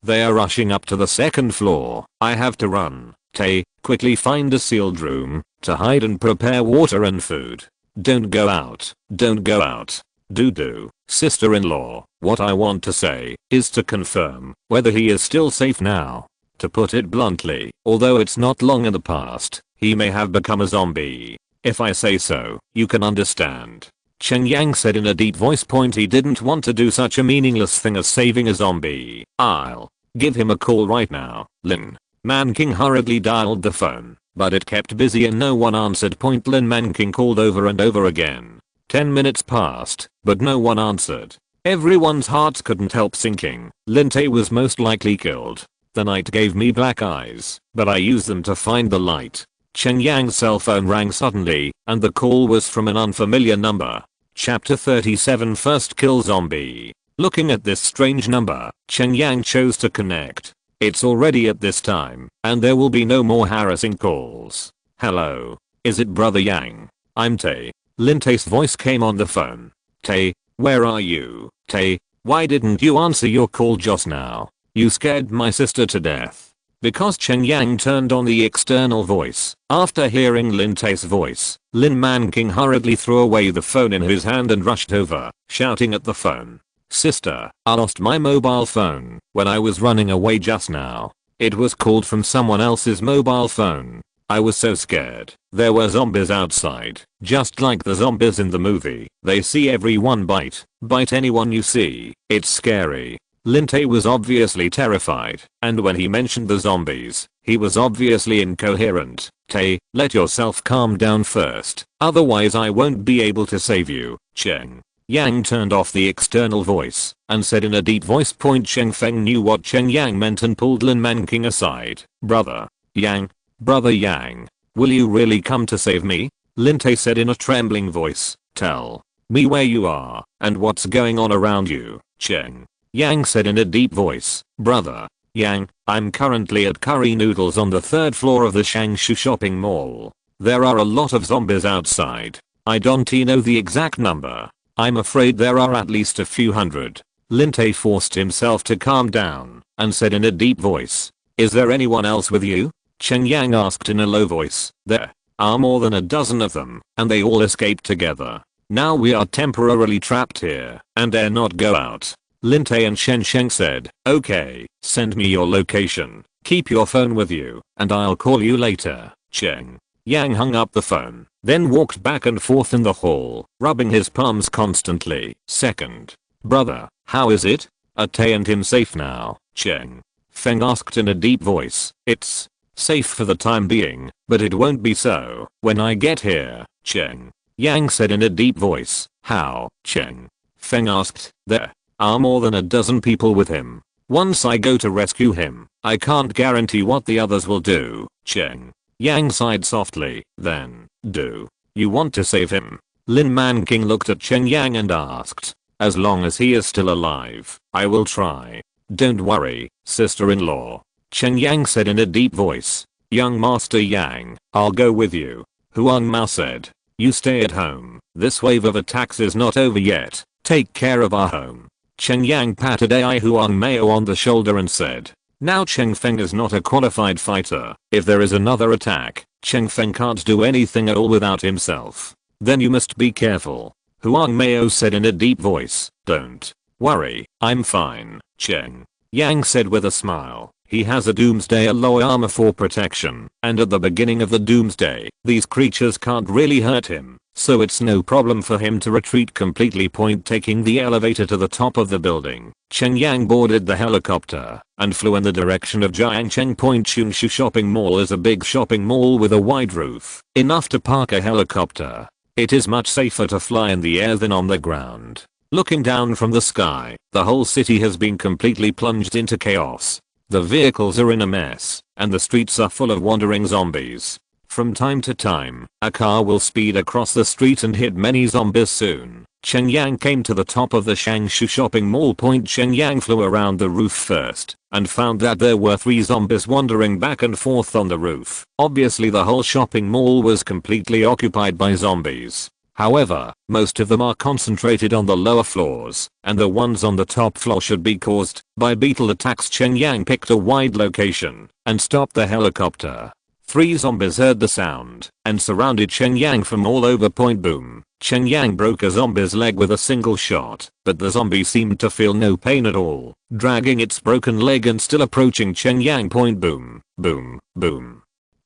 They are rushing up to the second floor. I have to run. Tay, quickly find a sealed room to hide and prepare water and food. Don't go out. Do. Sister-in-law, what I want to say is to confirm whether he is still safe now. To put it bluntly, although it's not long in the past, he may have become a zombie. If I say so, you can understand. Cheng Yang said in a deep voice. He didn't want to do such a meaningless thing as saving a zombie. I'll give him a call right now. Lin Man King hurriedly dialed the phone, but it kept busy and no one answered. Lin Man King called over and over again. 10 minutes passed, but no one answered. Everyone's hearts couldn't help sinking. Lin Tay was most likely killed. The night gave me black eyes, but I used them to find the light. Cheng Yang's cell phone rang suddenly, and the call was from an unfamiliar number. Chapter 37 First Kill Zombie. Looking at this strange number, Cheng Yang chose to connect. It's already at this time, and there will be no more harassing calls. Hello. Is it Brother Yang? I'm Tay. Lin Tay's voice came on the phone. Tay, where are you? Tay, why didn't you answer your call just now? You scared my sister to death. Because Cheng Yang turned on the external voice. After hearing Lin Tay's voice, Lin Man King hurriedly threw away the phone in his hand and rushed over, shouting at the phone. Sister, I lost my mobile phone when I was running away just now. It was called from someone else's mobile phone. I was so scared. There were zombies outside, just like the zombies in the movie. They see everyone bite anyone you see. It's scary. Lin Tay was obviously terrified, and when he mentioned the zombies, he was obviously incoherent. Tay, let yourself calm down first, otherwise I won't be able to save you. Cheng Yang turned off the external voice and said in a deep voice. Cheng Feng knew what Cheng Yang meant and pulled Lin Man King aside. Brother Yang, will you really come to save me? Lin Tay said in a trembling voice. Tell me where you are and what's going on around you. Cheng Yang said in a deep voice. Brother. Yang, I'm currently at Curry Noodles on the 3rd floor of the Shangshu shopping mall. There are a lot of zombies outside. I don't know the exact number. I'm afraid there are at least a few hundred. Linte forced himself to calm down and said in a deep voice. Is there anyone else with you? Cheng Yang asked in a low voice. There are more than a dozen of them, and they all escaped together. Now we are temporarily trapped here and dare not go out. Linte and Shen Sheng said, okay, send me your location. Keep your phone with you, and I'll call you later. Cheng Yang hung up the phone, then walked back and forth in the hall, rubbing his palms constantly. Second. Brother, how is it? Are Tay and him safe now? Cheng Feng asked in a deep voice. It's safe for the time being, but it won't be so when I get here. Cheng Yang said in a deep voice. How? Cheng Feng asked. There are more than a dozen people with him. Once I go to rescue him, I can't guarantee what the others will do. Cheng Yang sighed softly. Then, do you want to save him? Lin Man King looked at Cheng Yang and asked. As long as he is still alive, I will try. Don't worry, sister-in-law. Cheng Yang said in a deep voice. Young Master Yang, I'll go with you. Huang Mao said. You stay at home. This wave of attacks is not over yet. Take care of our home. Cheng Yang patted Ai Huang Mao on the shoulder and said. Now Cheng Feng is not a qualified fighter. If there is another attack, Cheng Feng can't do anything at all without himself. Then you must be careful. Huang Mao said in a deep voice. Don't worry, I'm fine. Cheng Yang said with a smile. He has a Doomsday alloy armor for protection, and at the beginning of the Doomsday, these creatures can't really hurt him, so it's no problem for him to retreat completely. Taking the elevator to the top of the building, Cheng Yang boarded the helicopter and flew in the direction of Jiangcheng. Chungshu Shopping Mall is a big shopping mall with a wide roof, enough to park a helicopter. It is much safer to fly in the air than on the ground. Looking down from the sky, the whole city has been completely plunged into chaos. The vehicles are in a mess, and the streets are full of wandering zombies. From time to time, a car will speed across the street and hit many zombies soon. Cheng Yang came to the top of the Shangshu shopping mall. Cheng Yang flew around the roof first, and found that there were 3 zombies wandering back and forth on the roof. Obviously the whole shopping mall was completely occupied by zombies. However, most of them are concentrated on the lower floors, and the ones on the top floor should be caused by beetle attacks. Cheng Yang picked a wide location and stopped the helicopter. 3 zombies heard the sound and surrounded Cheng Yang from all over. Boom. Cheng Yang broke a zombie's leg with a single shot, but the zombie seemed to feel no pain at all, dragging its broken leg and still approaching Cheng Yang. Boom. Boom. Boom.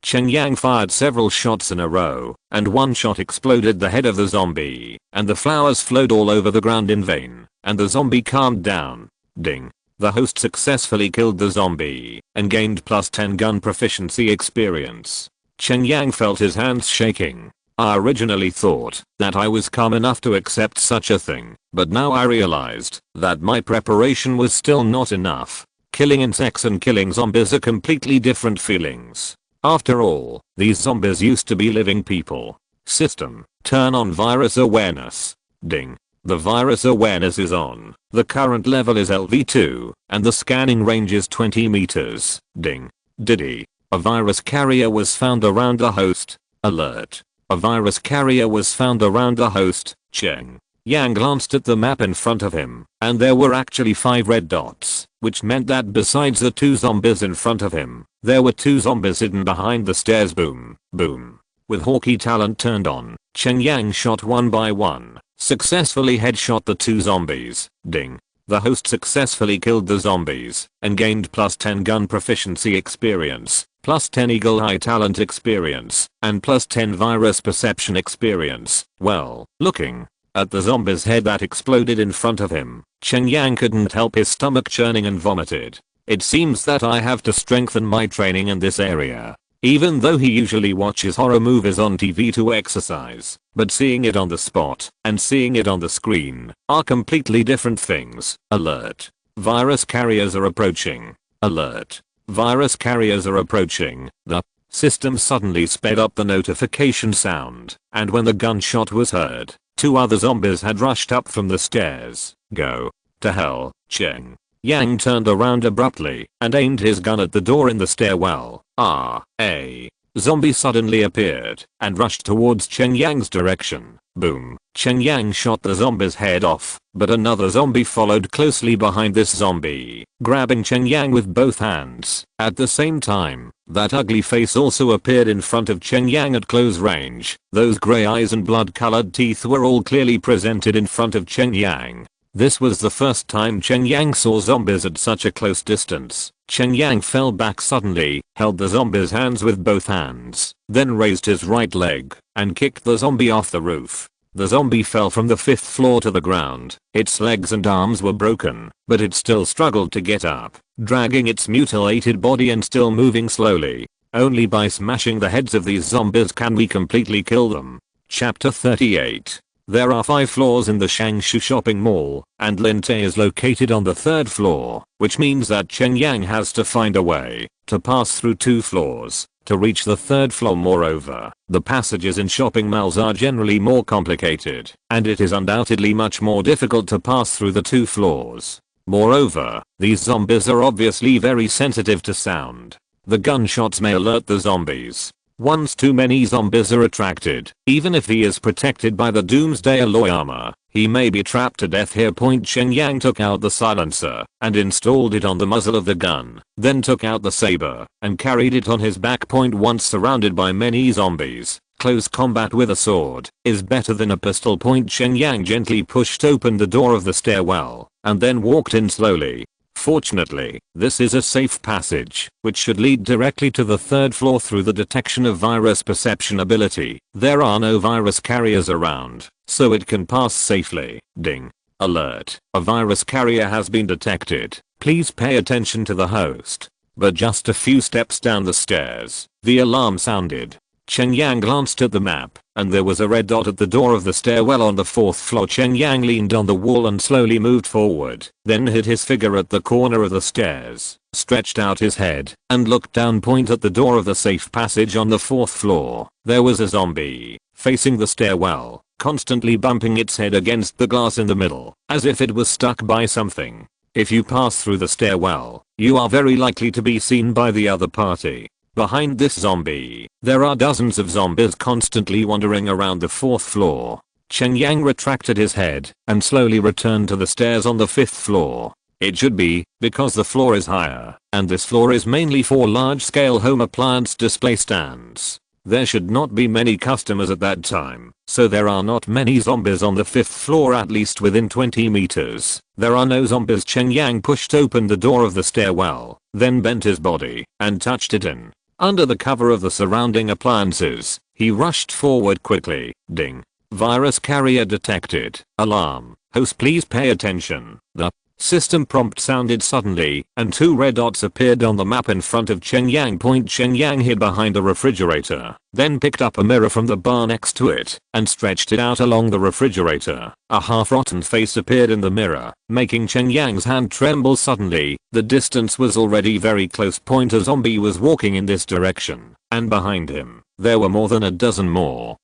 Cheng Yang fired several shots in a row, and one shot exploded the head of the zombie, and the flowers flowed all over the ground in vain, and the zombie calmed down. Ding. The host successfully killed the zombie, and gained +10 gun proficiency experience. Cheng Yang felt his hands shaking. I originally thought that I was calm enough to accept such a thing, but now I realized that my preparation was still not enough. Killing insects and killing zombies are completely different feelings. After all, these zombies used to be living people. System, turn on virus awareness. Ding. The virus awareness is on. The current level is LV2, and the scanning range is 20 meters. Ding. Diddy. A virus carrier was found around the host. Alert. A virus carrier was found around the host. Cheng Yang glanced at the map in front of him, and there were actually 5 red dots, which meant that besides the 2 zombies in front of him, there were 2 zombies hidden behind the stairs. Boom. Boom. With Hawkeye talent turned on, Cheng Yang shot one by one, successfully headshot the 2 zombies. Ding. The host successfully killed the zombies, and gained +10 gun proficiency experience, +10 eagle eye talent experience, and +10 virus perception experience. Well, looking at the zombie's head that exploded in front of him, Cheng Yang couldn't help his stomach churning and vomited. It seems that I have to strengthen my training in this area. Even though he usually watches horror movies on TV to exercise, but seeing it on the spot and seeing it on the screen are completely different things. Alert. Virus carriers are approaching. Alert. Virus carriers are approaching. The system suddenly sped up the notification sound, and when the gunshot was heard, 2 other zombies had rushed up from the stairs. Go. To hell, Cheng Yang turned around abruptly and aimed his gun at the door in the stairwell. A zombie suddenly appeared and rushed towards Cheng Yang's direction. Boom. Cheng Yang shot the zombie's head off, but another zombie followed closely behind this zombie, grabbing Cheng Yang with both hands. At the same time, that ugly face also appeared in front of Cheng Yang at close range. Those grey eyes and blood-colored teeth were all clearly presented in front of Cheng Yang. This was the first time Cheng Yang saw zombies at such a close distance. Cheng Yang fell back suddenly, held the zombie's hands with both hands, then raised his right leg and kicked the zombie off the roof. The zombie fell from the 5th floor to the ground. Its legs and arms were broken, but it still struggled to get up, dragging its mutilated body and still moving slowly. Only by smashing the heads of these zombies can we completely kill them. Chapter 38. There are 5 floors in the Shangshu shopping mall, and Linte is located on the 3rd floor, which means that Cheng Yang has to find a way to pass through 2 floors to reach the 3rd floor. Moreover, the passages in shopping malls are generally more complicated, and it is undoubtedly much more difficult to pass through the 2 floors. Moreover, these zombies are obviously very sensitive to sound. The gunshots may alert the zombies. Once too many zombies are attracted, even if he is protected by the Doomsday alloy armor, he may be trapped to death here. Cheng Yang took out the silencer and installed it on the muzzle of the gun, then took out the saber and carried it on his back. Once surrounded by many zombies, close combat with a sword is better than a pistol. Cheng Yang gently pushed open the door of the stairwell and then walked in slowly. Fortunately, this is a safe passage, which should lead directly to the 3rd floor through the detection of virus perception ability. There are no virus carriers around, so it can pass safely. Ding. Alert. A virus carrier has been detected. Please pay attention to the host. But just a few steps down the stairs, the alarm sounded. Cheng Yang glanced at the map, and there was a red dot at the door of the stairwell on the 4th floor. Cheng Yang leaned on the wall and slowly moved forward, then hid his figure at the corner of the stairs, stretched out his head, and looked down. At the door of the safe passage on the 4th floor, there was a zombie, facing the stairwell, constantly bumping its head against the glass in the middle, as if it was stuck by something. If you pass through the stairwell, you are very likely to be seen by the other party. Behind this zombie, there are dozens of zombies constantly wandering around the 4th floor. Cheng Yang retracted his head and slowly returned to the stairs on the 5th floor. It should be, because the floor is higher, and this floor is mainly for large-scale home appliance display stands. There should not be many customers at that time, so there are not many zombies on the 5th floor, at least within 20 meters. There are no zombies. Cheng Yang pushed open the door of the stairwell, then bent his body and touched it in. Under the cover of the surrounding appliances, he rushed forward quickly. Ding. Virus carrier detected. Alarm. Host, please pay attention. The system prompt sounded suddenly, and 2 red dots appeared on the map in front of Cheng Yang. Cheng Yang hid behind a refrigerator, then picked up a mirror from the bar next to it, and stretched it out along the refrigerator. A half-rotten face appeared in the mirror, making Cheng Yang's hand tremble suddenly. The distance was already very close. A zombie was walking in this direction, and behind him, there were more than a dozen more,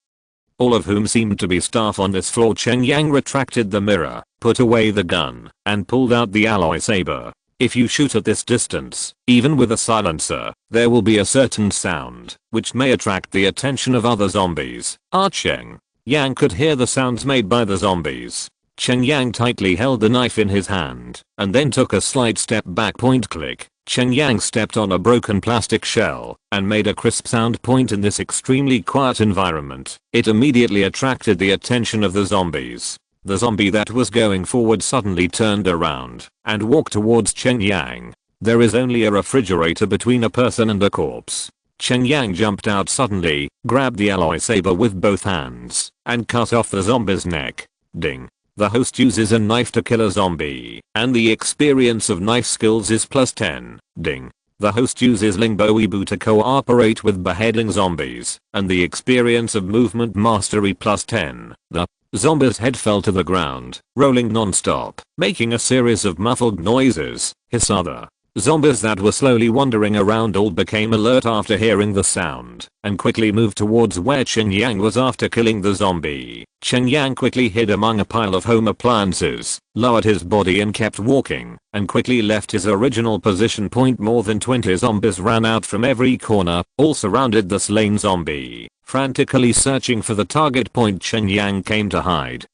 all of whom seemed to be staff on this floor. Cheng Yang retracted the mirror, put away the gun, and pulled out the alloy saber. If you shoot at this distance, even with a silencer, there will be a certain sound, which may attract the attention of other zombies. Cheng Yang could hear the sounds made by the zombies. Cheng Yang tightly held the knife in his hand, and then took a slight step back. Click. Cheng Yang stepped on a broken plastic shell and made a crisp sound. In this extremely quiet environment, it immediately attracted the attention of the zombies. The zombie that was going forward suddenly turned around and walked towards Cheng Yang. There is only a refrigerator between a person and a corpse. Cheng Yang jumped out suddenly, grabbed the alloy saber with both hands, and cut off the zombie's neck. Ding. The host uses a knife to kill a zombie, and the experience of knife skills is +10. Ding. The host uses Lingbo Ibu to cooperate with beheading zombies, and the experience of movement mastery +10. The zombie's head fell to the ground, rolling non-stop, making a series of muffled noises. His other Zombies that were slowly wandering around all became alert after hearing the sound and quickly moved towards where Cheng Yang was after killing the zombie. Cheng Yang quickly hid among a pile of home appliances, lowered his body and kept walking, and quickly left his original position point. More than 20 zombies ran out from every corner, all surrounded the slain zombie. Frantically searching for the target point, Cheng Yang came to hide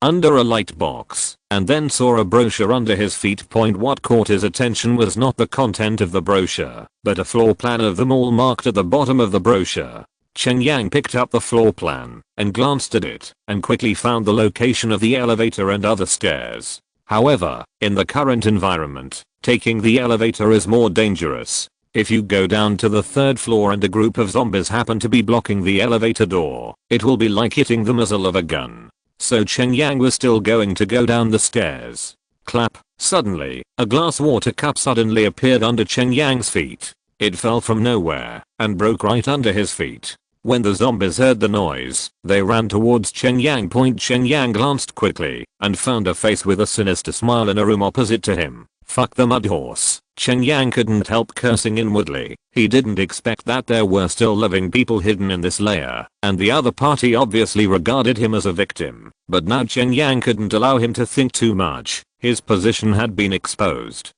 under a light box, and then saw a brochure under his feet. What caught his attention was not the content of the brochure, but a floor plan of the mall marked at the bottom of the brochure. Cheng Yang picked up the floor plan and glanced at it, and quickly found the location of the elevator and other stairs. However, in the current environment, taking the elevator is more dangerous. If you go down to the 3rd floor and a group of zombies happen to be blocking the elevator door, it will be like hitting the muzzle of a gun. So Cheng Yang was still going to go down the stairs. Clap. Suddenly, a glass water cup suddenly appeared under Cheng Yang's feet. It fell from nowhere and broke right under his feet. When the zombies heard the noise, they ran towards Cheng Yang. Cheng Yang glanced quickly and found a face with a sinister smile in a room opposite to him. Fuck the mud horse. Cheng Yang couldn't help cursing inwardly. He didn't expect that there were still living people hidden in this lair, and the other party obviously regarded him as a victim. But now Cheng Yang couldn't allow him to think too much. His position had been exposed.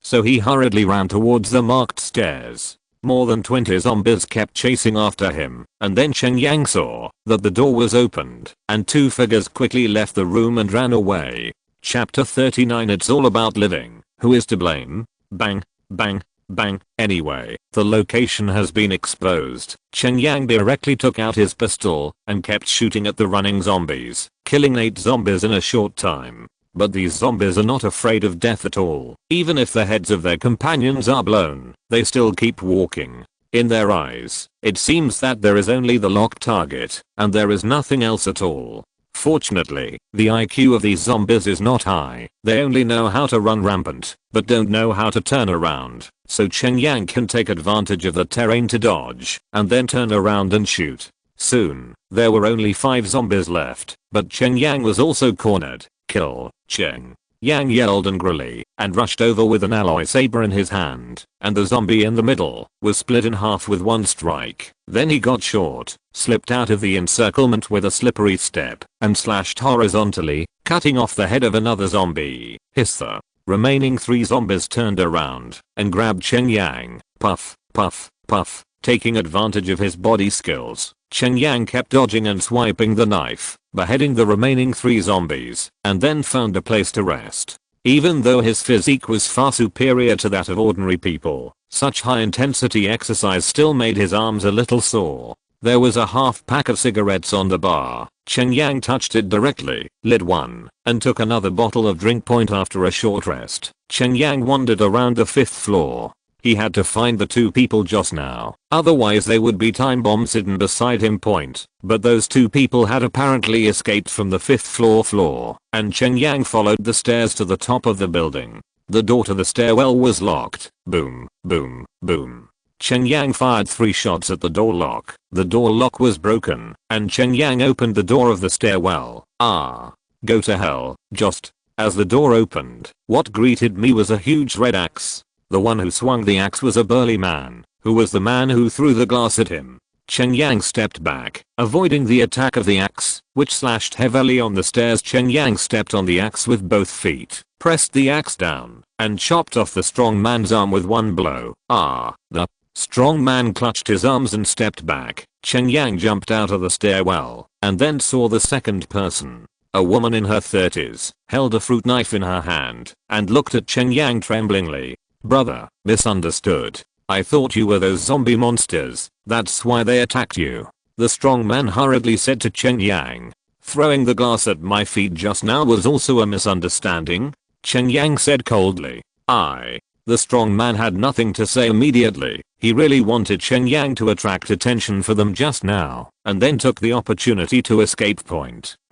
So he hurriedly ran towards the marked stairs. More than 20 zombies kept chasing after him, and then Cheng Yang saw that the door was opened, and 2 figures quickly left the room and ran away. Chapter 39. It's all about living. Who is to blame? Bang, bang, bang. Anyway, the location has been exposed. Cheng Yang directly took out his pistol and kept shooting at the running zombies, killing 8 zombies in a short time. But these zombies are not afraid of death at all. Even if the heads of their companions are blown, they still keep walking. In their eyes, it seems that there is only the locked target, and there is nothing else at all. Fortunately, the IQ of these zombies is not high. They only know how to run rampant, but don't know how to turn around. So Cheng Yang can take advantage of the terrain to dodge, and then turn around and shoot. Soon, there were only 5 zombies left, but Cheng Yang was also cornered. Kill. Cheng Yang yelled angrily and rushed over with an alloy saber in his hand, and the zombie in the middle was split in half with one strike. Then he got short, slipped out of the encirclement with a slippery step, and slashed horizontally, cutting off the head of another zombie. Hiss. The remaining 3 zombies turned around and grabbed Cheng Yang. Puff, puff, puff. Taking advantage of his body skills, Cheng Yang kept dodging and swiping the knife, beheading the remaining 3 zombies, and then found a place to rest. Even though his physique was far superior to that of ordinary people, such high intensity exercise still made his arms a little sore. There was a half pack of cigarettes on the bar. Cheng Yang touched it directly, lit one, and took another bottle of drink. After a short rest, Cheng Yang wandered around the 5th floor. He had to find the 2 people just now, otherwise they would be time bombs hidden beside him. But those 2 people had apparently escaped from the 5th floor, and Cheng Yang followed the stairs to the top of the building. The door to the stairwell was locked. Boom, boom, boom. Cheng Yang fired 3 shots at the door lock. The door lock was broken, and Cheng Yang opened the door of the stairwell. Go to hell. Just as the door opened, what greeted me was a huge red axe. The one who swung the axe was a burly man, who was the man who threw the glass at him. Cheng Yang stepped back, avoiding the attack of the axe, which slashed heavily on the stairs. Cheng Yang stepped on the axe with both feet, pressed the axe down, and chopped off the strong man's arm with one blow. The strong man clutched his arms and stepped back. Cheng Yang jumped out of the stairwell, and then saw the second person. A woman in her 30s, held a fruit knife in her hand, and looked at Cheng Yang tremblingly. Brother, misunderstood. I thought you were those zombie monsters. That's why they attacked you. The strong man hurriedly said to Cheng Yang. Throwing the glass at my feet just now was also a misunderstanding? Cheng Yang said coldly. The strong man had nothing to say immediately. He really wanted Cheng Yang to attract attention for them just now, and then took the opportunity to escape.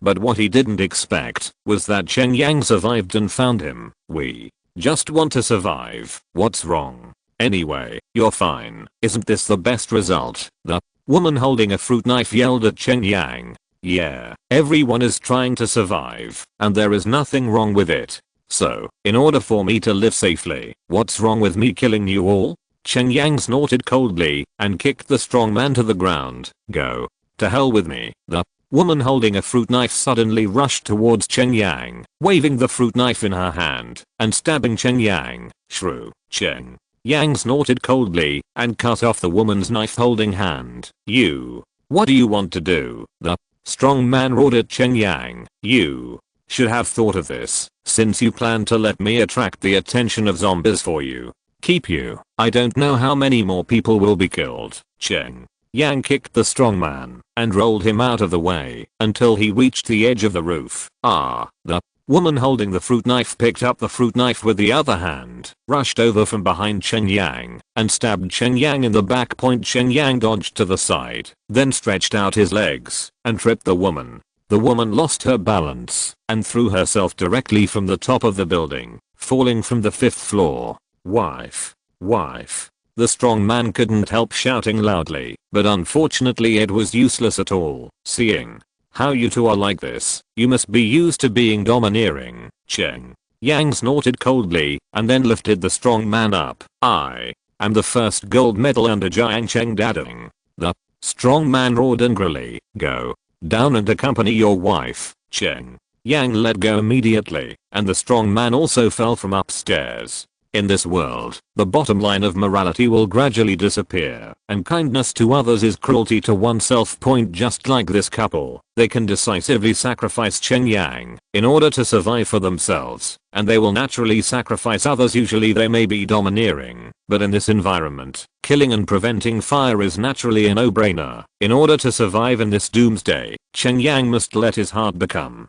But what he didn't expect was that Cheng Yang survived and found him. We just want to survive. What's wrong? Anyway, you're fine. Isn't this the best result? The woman holding a fruit knife yelled at Cheng Yang. Yeah, everyone is trying to survive, and there is nothing wrong with it. So, in order for me to live safely, what's wrong with me killing you all? Cheng Yang snorted coldly and kicked the strong man to the ground. Go to hell with me. The woman holding a fruit knife suddenly rushed towards Cheng Yang, waving the fruit knife in her hand and stabbing Cheng Yang. Shrew. Cheng Yang snorted coldly and cut off the woman's knife holding hand. You. What do you want to do? The strong man roared at Cheng Yang. You should have thought of this, since you plan to let me attract the attention of zombies for you. Keep you. I don't know how many more people will be killed. Cheng Yang kicked the strong man and rolled him out of the way until he reached the edge of the roof. The woman holding the fruit knife picked up the fruit knife with the other hand, rushed over from behind Cheng Yang and stabbed Cheng Yang in the back. Cheng Yang dodged to the side, then stretched out his legs and tripped the woman. The woman lost her balance and threw herself directly from the top of the building, falling from the 5th floor. Wife. Wife. The strong man couldn't help shouting loudly, but unfortunately it was useless at all. Seeing how you two are like this, you must be used to being domineering. Cheng Yang snorted coldly and then lifted the strong man up. I am the first gold medal under Jiang Cheng Dadong. The strong man roared angrily. Go down and accompany your wife. Cheng Yang let go immediately, and the strong man also fell from upstairs. In this world, the bottom line of morality will gradually disappear, and kindness to others is cruelty to oneself. Just like this couple, they can decisively sacrifice Cheng Yang in order to survive for themselves, and they will naturally sacrifice others. Usually they may be domineering, but in this environment, killing and preventing fire is naturally a no-brainer. In order to survive in this doomsday, Cheng Yang must let his heart become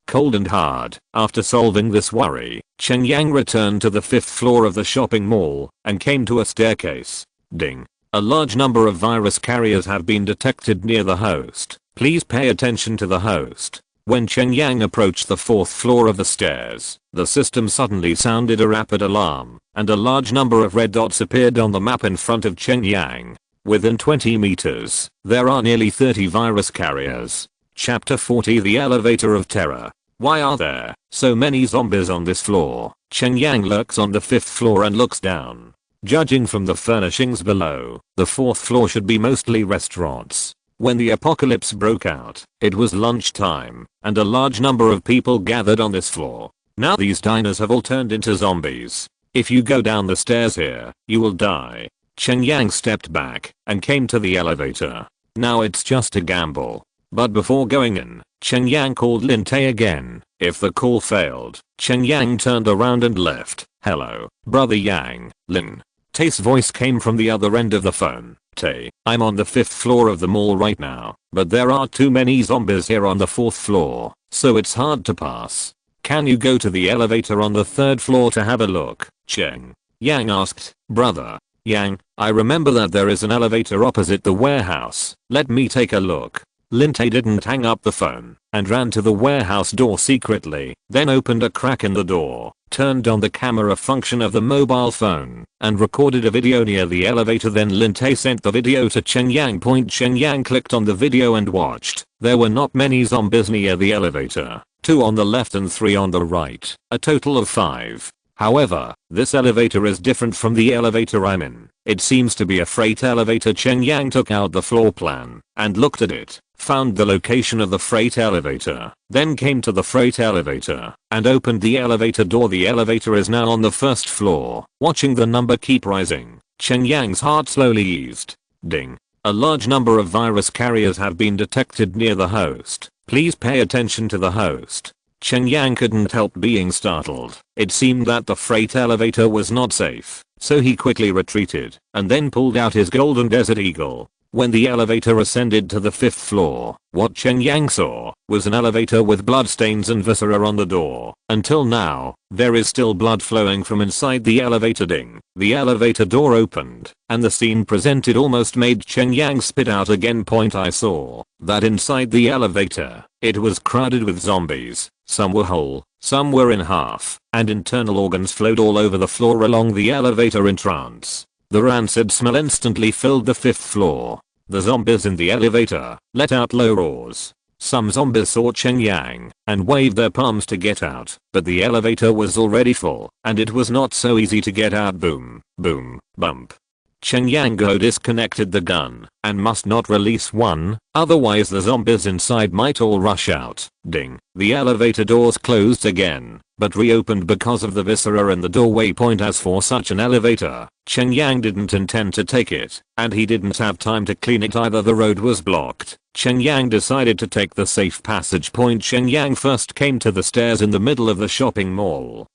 cold and hard. After solving this worry, Cheng Yang returned to the 5th floor of the shopping mall and came to a staircase. Ding. A large number of virus carriers have been detected near the host. Please pay attention to the host. When Cheng Yang approached the 4th floor of the stairs, the system suddenly sounded a rapid alarm, and a large number of red dots appeared on the map in front of Cheng Yang. Within 20 meters, there are nearly 30 virus carriers. Chapter 40 The Elevator of Terror. Why are there so many zombies on this floor? Cheng Yang lurks on the 5th floor and looks down. Judging from the furnishings below, the 4th floor should be mostly restaurants. When the apocalypse broke out, it was lunchtime, and a large number of people gathered on this floor. Now these diners have all turned into zombies. If you go down the stairs here, you will die. Cheng Yang stepped back and came to the elevator. Now it's just a gamble. But before going in, Cheng Yang called Lin Tay again. If the call failed, Cheng Yang turned around and left. Hello, brother Yang. Lin Tay's voice came from the other end of the phone. Tay, I'm on the 5th floor of the mall right now, but there are too many zombies here on the 4th floor, so it's hard to pass. Can you go to the elevator on the 3rd floor to have a look? Cheng Yang asked. Brother Yang, I remember that there is an elevator opposite the warehouse. Let me take a look. Lin Tay didn't hang up the phone and ran to the warehouse door secretly, then opened a crack in the door, turned on the camera function of the mobile phone, and recorded a video near the elevator. Then Lin Tay sent the video to Cheng Yang. Cheng Yang clicked on the video and watched. There were not many zombies near the elevator, 2 on the left and 3 on the right, a total of 5. However, this elevator is different from the elevator I'm in. It seems to be a freight elevator. Cheng Yang took out the floor plan and looked at it, found the location of the freight elevator, then came to the freight elevator and opened the elevator door. The elevator is now on the 1st floor. Watching the number keep rising, Cheng Yang's heart slowly eased. Ding. A large number of virus carriers have been detected near the host. Please pay attention to the host. Cheng Yang couldn't help being startled. It seemed that the freight elevator was not safe, so he quickly retreated and then pulled out his golden desert eagle. When the elevator ascended to the 5th floor, what Cheng Yang saw was an elevator with bloodstains and viscera on the door. Until now, there is still blood flowing from inside the elevator. Ding. The elevator door opened, and the scene presented almost made Cheng Yang spit out again. I saw that inside the elevator, it was crowded with zombies. Some were whole, some were in half, and internal organs flowed all over the floor along the elevator in trance. The rancid smell instantly filled the 5th floor. The zombies in the elevator let out low roars. Some zombies saw Cheng Yang and waved their palms to get out, but the elevator was already full, and it was not so easy to get out. Boom, boom, bump. Cheng Yang disconnected the gun and must not release one, otherwise the zombies inside might all rush out. Ding. The elevator doors closed again, but reopened because of the viscera in the doorway. Point as for such an elevator, Cheng Yang didn't intend to take it, and he didn't have time to clean it either. The road was blocked. Cheng Yang decided to take the safe passage. Cheng Yang first came to the stairs in the middle of the shopping mall.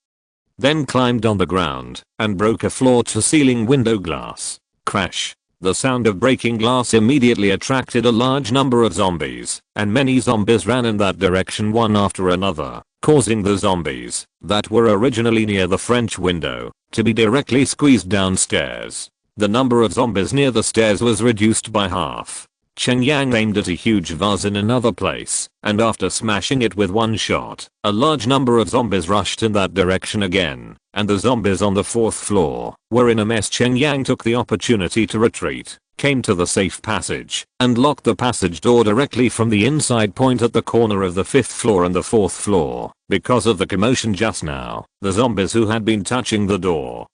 Then climbed on the ground and broke a floor-to-ceiling window glass. Crash. The sound of breaking glass immediately attracted a large number of zombies, and many zombies ran in that direction one after another, causing the zombies that were originally near the French window to be directly squeezed downstairs. The number of zombies near the stairs was reduced by half. Cheng Yang aimed at a huge vase in another place, and after smashing it with one shot, a large number of zombies rushed in that direction again, and the zombies on the 4th floor were in a mess. Cheng Yang took the opportunity to retreat, came to the safe passage, and locked the passage door directly from the inside. At the corner of the 5th floor and the 4th floor, because of the commotion just now, the zombies who had been touching the door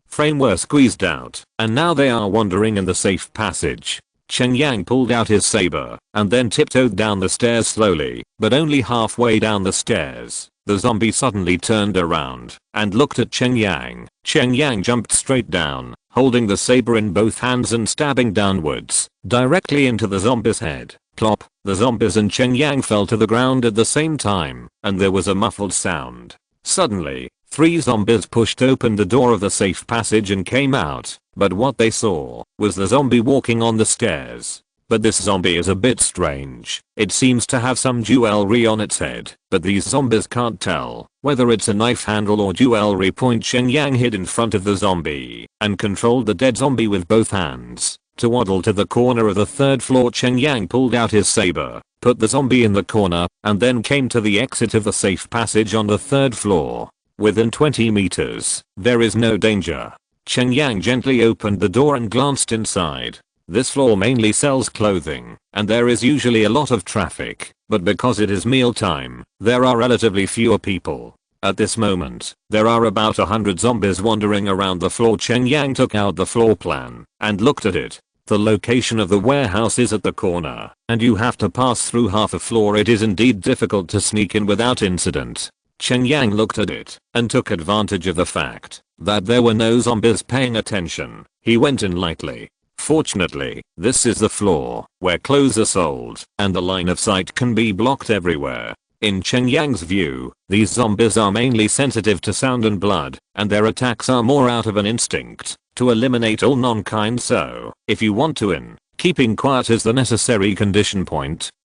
frame were squeezed out, and now they are wandering in the safe passage. Cheng Yang pulled out his saber and then tiptoed down the stairs slowly, but only halfway down the stairs, the zombie suddenly turned around and looked at Cheng Yang. Cheng Yang jumped straight down, holding the saber in both hands and stabbing downwards, directly into the zombie's head. Plop. The zombies and Cheng Yang fell to the ground at the same time, and there was a muffled sound. Suddenly, 3 zombies pushed open the door of the safe passage and came out, but what they saw was the zombie walking on the stairs. But this zombie is a bit strange. It seems to have some jewelry on its head, but these zombies can't tell whether it's a knife handle or jewelry. Cheng Yang hid in front of the zombie and controlled the dead zombie with both hands. To waddle to the corner of the 3rd floor, Cheng Yang pulled out his saber, put the zombie in the corner, and then came to the exit of the safe passage on the 3rd floor. Within 20 meters, there is no danger. Cheng Yang gently opened the door and glanced inside. This floor mainly sells clothing, and there is usually a lot of traffic, but because it is mealtime, there are relatively fewer people. At this moment, there are about 100 zombies wandering around the floor. Cheng Yang took out the floor plan and looked at it. The location of the warehouse is at the corner, and you have to pass through half a floor. It is indeed difficult to sneak in without incident. Cheng Yang looked at it and took advantage of the fact that there were no zombies paying attention. He went in lightly. Fortunately, this is the floor where clothes are sold, and the line of sight can be blocked everywhere. In Cheng Yang's view, these zombies are mainly sensitive to sound and blood, and their attacks are more out of an instinct to eliminate all non-kind. So, if you want to win, keeping quiet is the necessary condition.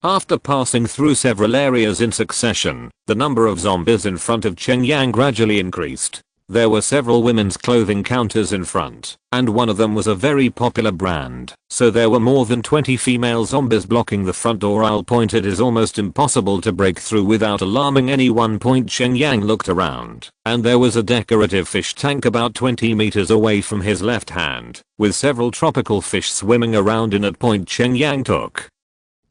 After passing through several areas in succession, the number of zombies in front of Cheng Yang gradually increased. There were several women's clothing counters in front, and one of them was a very popular brand, so there were more than 20 female zombies blocking the front door. It is almost impossible to break through without alarming anyone. Cheng Yang looked around, and there was a decorative fish tank about 20 meters away from his left hand, with several tropical fish swimming around in it. Cheng Yang took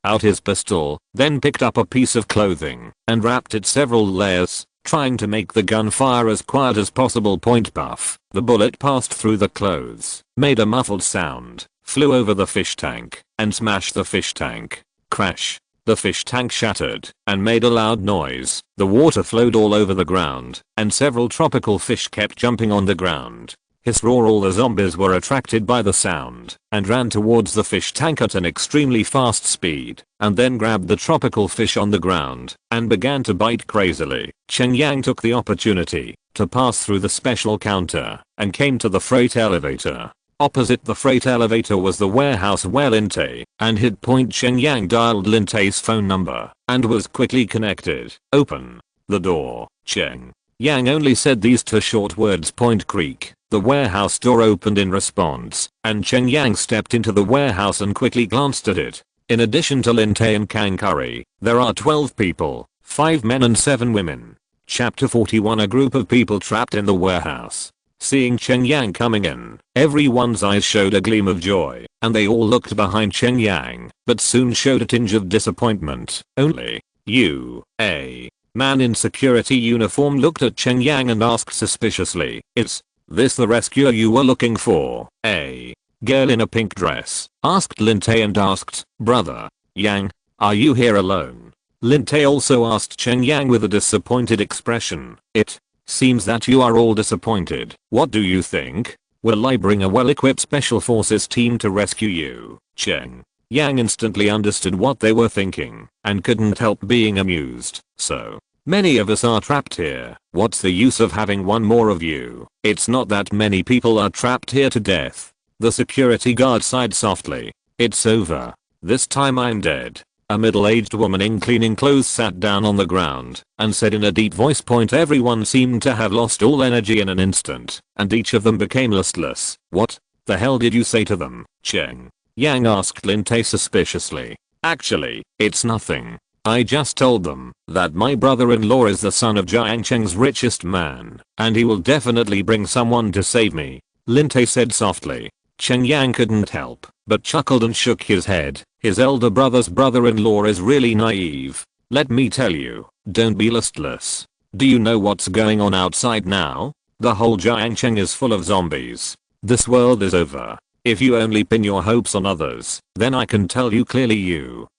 out his pistol, then picked up a piece of clothing and wrapped it several layers, trying to make the gun fire as quiet as possible. Puff. The bullet passed through the clothes, made a muffled sound, flew over the fish tank, and smashed the fish tank. Crash. The fish tank shattered and made a loud noise. The water flowed all over the ground, and several tropical fish kept jumping on the ground. Hiss roar. All the zombies were attracted by the sound and ran towards the fish tank at an extremely fast speed, and then grabbed the tropical fish on the ground and began to bite crazily. Cheng Yang took the opportunity to pass through the special counter and came to the freight elevator. Opposite the freight elevator was the warehouse where Linte and hid. Cheng Yang dialed Linte's phone number and was quickly connected. Open the door. Cheng Yang only said these 2 short words. Creak. The warehouse door opened in response, and Cheng Yang stepped into the warehouse and quickly glanced at it. In addition to Linte and Kang Curry, there are 12 people, 5 men and 7 women. Chapter 41. A group of people trapped in the warehouse. Seeing Cheng Yang coming in, everyone's eyes showed a gleam of joy, and they all looked behind Cheng Yang, but soon showed a tinge of disappointment. Only you, a man in security uniform, looked at Cheng Yang and asked suspiciously, "Is this the rescuer you were looking for?" A girl in a pink dress asked Lin-Tay and asked, "Brother Yang, are you here alone?" Lin-Tay also asked Cheng Yang with a disappointed expression. "It seems that you are all disappointed. What do you think? Will I bring a well-equipped special forces team to rescue you?" Cheng Yang instantly understood what they were thinking and couldn't help being amused. "So many of us are trapped here. What's the use of having one more of you? It's not that many people are trapped here to death." The security guard sighed softly. "It's over. This time I'm dead." A middle-aged woman in cleaning clothes sat down on the ground and said in a deep voice, Everyone seemed to have lost all energy in an instant, and each of them became listless. "What the hell did you say to them?" Cheng Yang asked Lin-Tay suspiciously. "Actually, it's nothing. I just told them that my brother-in-law is the son of Jiang Cheng's richest man, and he will definitely bring someone to save me," Lin-Tay said softly. Cheng Yang couldn't help but chuckled and shook his head. His elder brother's brother-in-law is really naive. "Let me tell you, don't be listless. Do you know what's going on outside now? The whole Jiangcheng is full of zombies. This world is over. If you only pin your hopes on others, then I can tell you clearly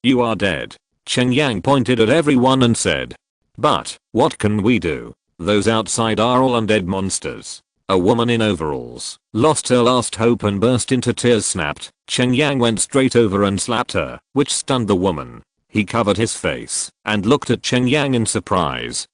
you are dead." Cheng Yang pointed at everyone and said, "But what can we do? Those outside are all undead monsters." A woman in overalls lost her last hope and burst into tears. Snapped. Cheng Yang went straight over and slapped her, which stunned the woman. He covered his face and looked at Cheng Yang in surprise.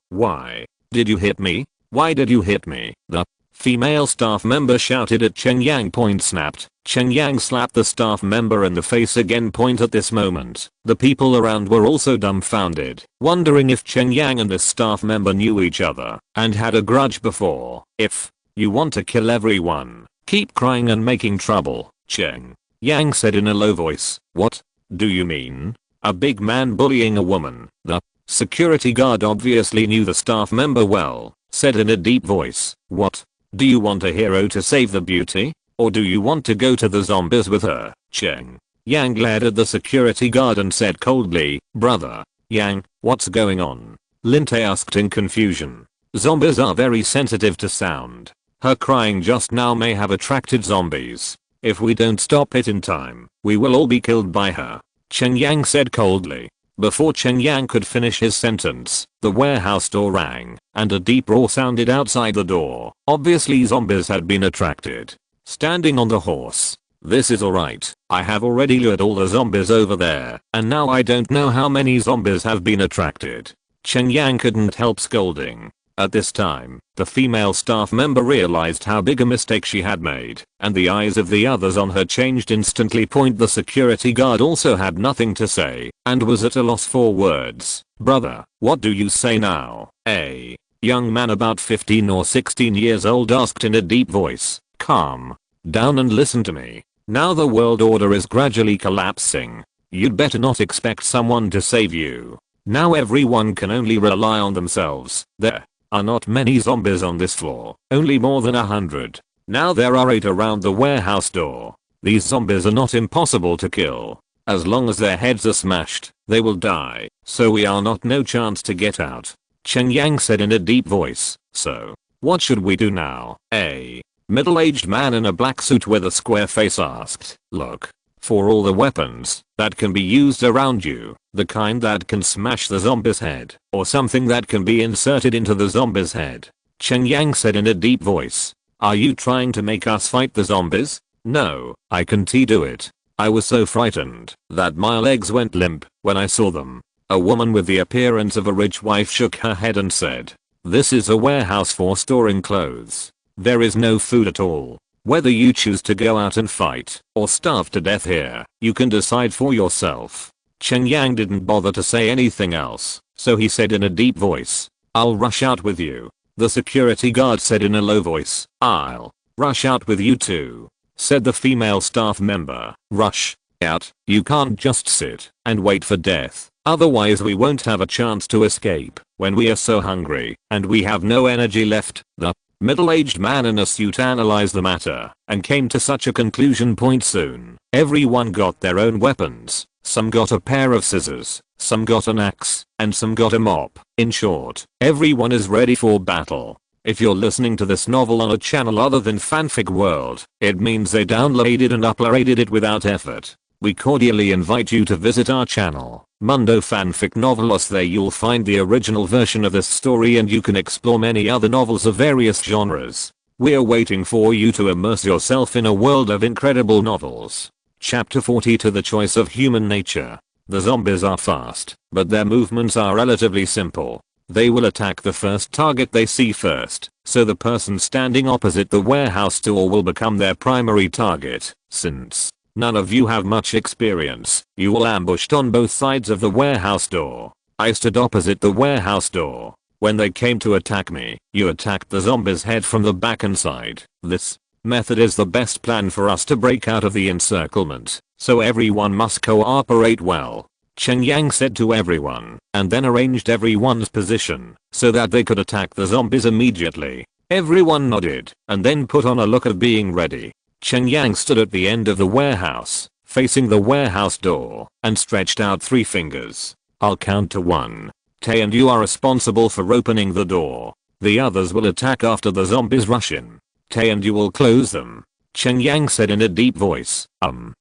Why did you hit me? Why did you hit me?" The female staff member shouted at Cheng Yang. Snapped. Cheng Yang slapped the staff member in the face again. At this moment, the people around were also dumbfounded, wondering if Cheng Yang and this staff member knew each other and had a grudge before. "If you want to kill everyone, keep crying and making trouble," Cheng Yang said in a low voice. "What do you mean? A big man bullying a woman?" The security guard obviously knew the staff member well, said in a deep voice, "What? Do you want a hero to save the beauty? Or do you want to go to the zombies with her?" Cheng Yang glared at the security guard and said coldly, "Brother Yang, what's going on?" Lin-Tay asked in confusion. "Zombies are very sensitive to sound. Her crying just now may have attracted zombies. If we don't stop it in time, we will all be killed by her," Cheng Yang said coldly. Before Cheng Yang could finish his sentence, the warehouse door rang, and a deep roar sounded outside the door. Obviously zombies had been attracted. Standing on the horse. "This is alright. I have already lured all the zombies over there, and now I don't know how many zombies have been attracted." Cheng Yang couldn't help scolding. At this time, the female staff member realized how big a mistake she had made, and the eyes of the others on her changed instantly. The security guard also had nothing to say, and was at a loss for words. "Brother, what do you say now?" A young man about 15 or 16 years old asked in a deep voice. "Calm down and listen to me. Now the world order is gradually collapsing. You'd better not expect someone to save you. Now everyone can only rely on themselves. There are not many zombies on this floor, only more than 100. Now there are 8 around the warehouse door. These zombies are not impossible to kill. As long as their heads are smashed, they will die, so we are not no chance to get out." Cheng Yang said in a deep voice. "So, what should we do now?" A middle-aged man in a black suit with a square face asked. "Look for all the weapons that can be used around you, the kind that can smash the zombie's head, or something that can be inserted into the zombie's head," Cheng Yang said in a deep voice. "Are you trying to make us fight the zombies?" "No, I can't do it. I was so frightened that my legs went limp when I saw them." A woman with the appearance of a rich wife shook her head and said, "This is a warehouse for storing clothes. There is no food at all. Whether you choose to go out and fight or starve to death here, you can decide for yourself." Cheng Yang didn't bother to say anything else, so he said in a deep voice, "I'll rush out with you." The security guard said in a low voice, "I'll rush out with you too," said the female staff member. "Rush out? You can't just sit and wait for death. Otherwise we won't have a chance to escape when we are so hungry and we have no energy left." The Middle-aged man in a suit analyzed the matter and came to such a conclusion point soon. Everyone got their own weapons. Some got a pair of scissors, some got an axe, and some got a mop. In short, everyone is ready for battle. If you're listening to this novel on a channel other than Fanfic World, it means they downloaded and uploaded it without effort. We cordially invite you to visit our channel, Mundo Fanfic Novelos. There you'll find the original version of this story and you can explore many other novels of various genres. We're waiting for you to immerse yourself in a world of incredible novels. Chapter 40 To the Choice of Human Nature. The zombies are fast, but their movements are relatively simple. They will attack the first target they see first, so the person standing opposite the warehouse door will become their primary target. Since none of you have much experience, you will ambushed on both sides of the warehouse door. I stood opposite the warehouse door. When they came to attack me, you attacked the zombie's head from the back and side. This method is the best plan for us to break out of the encirclement, so everyone must cooperate well. Cheng Yang said to everyone, and then arranged everyone's position so that they could attack the zombies immediately. Everyone nodded and then put on a look of being ready. Cheng Yang stood at the end of the warehouse, facing the warehouse door, and stretched out 3 fingers. I'll count to 1. Tay and you are responsible for opening the door. The others will attack after the zombies rush in. Tay and you will close them. Cheng Yang said in a deep voice.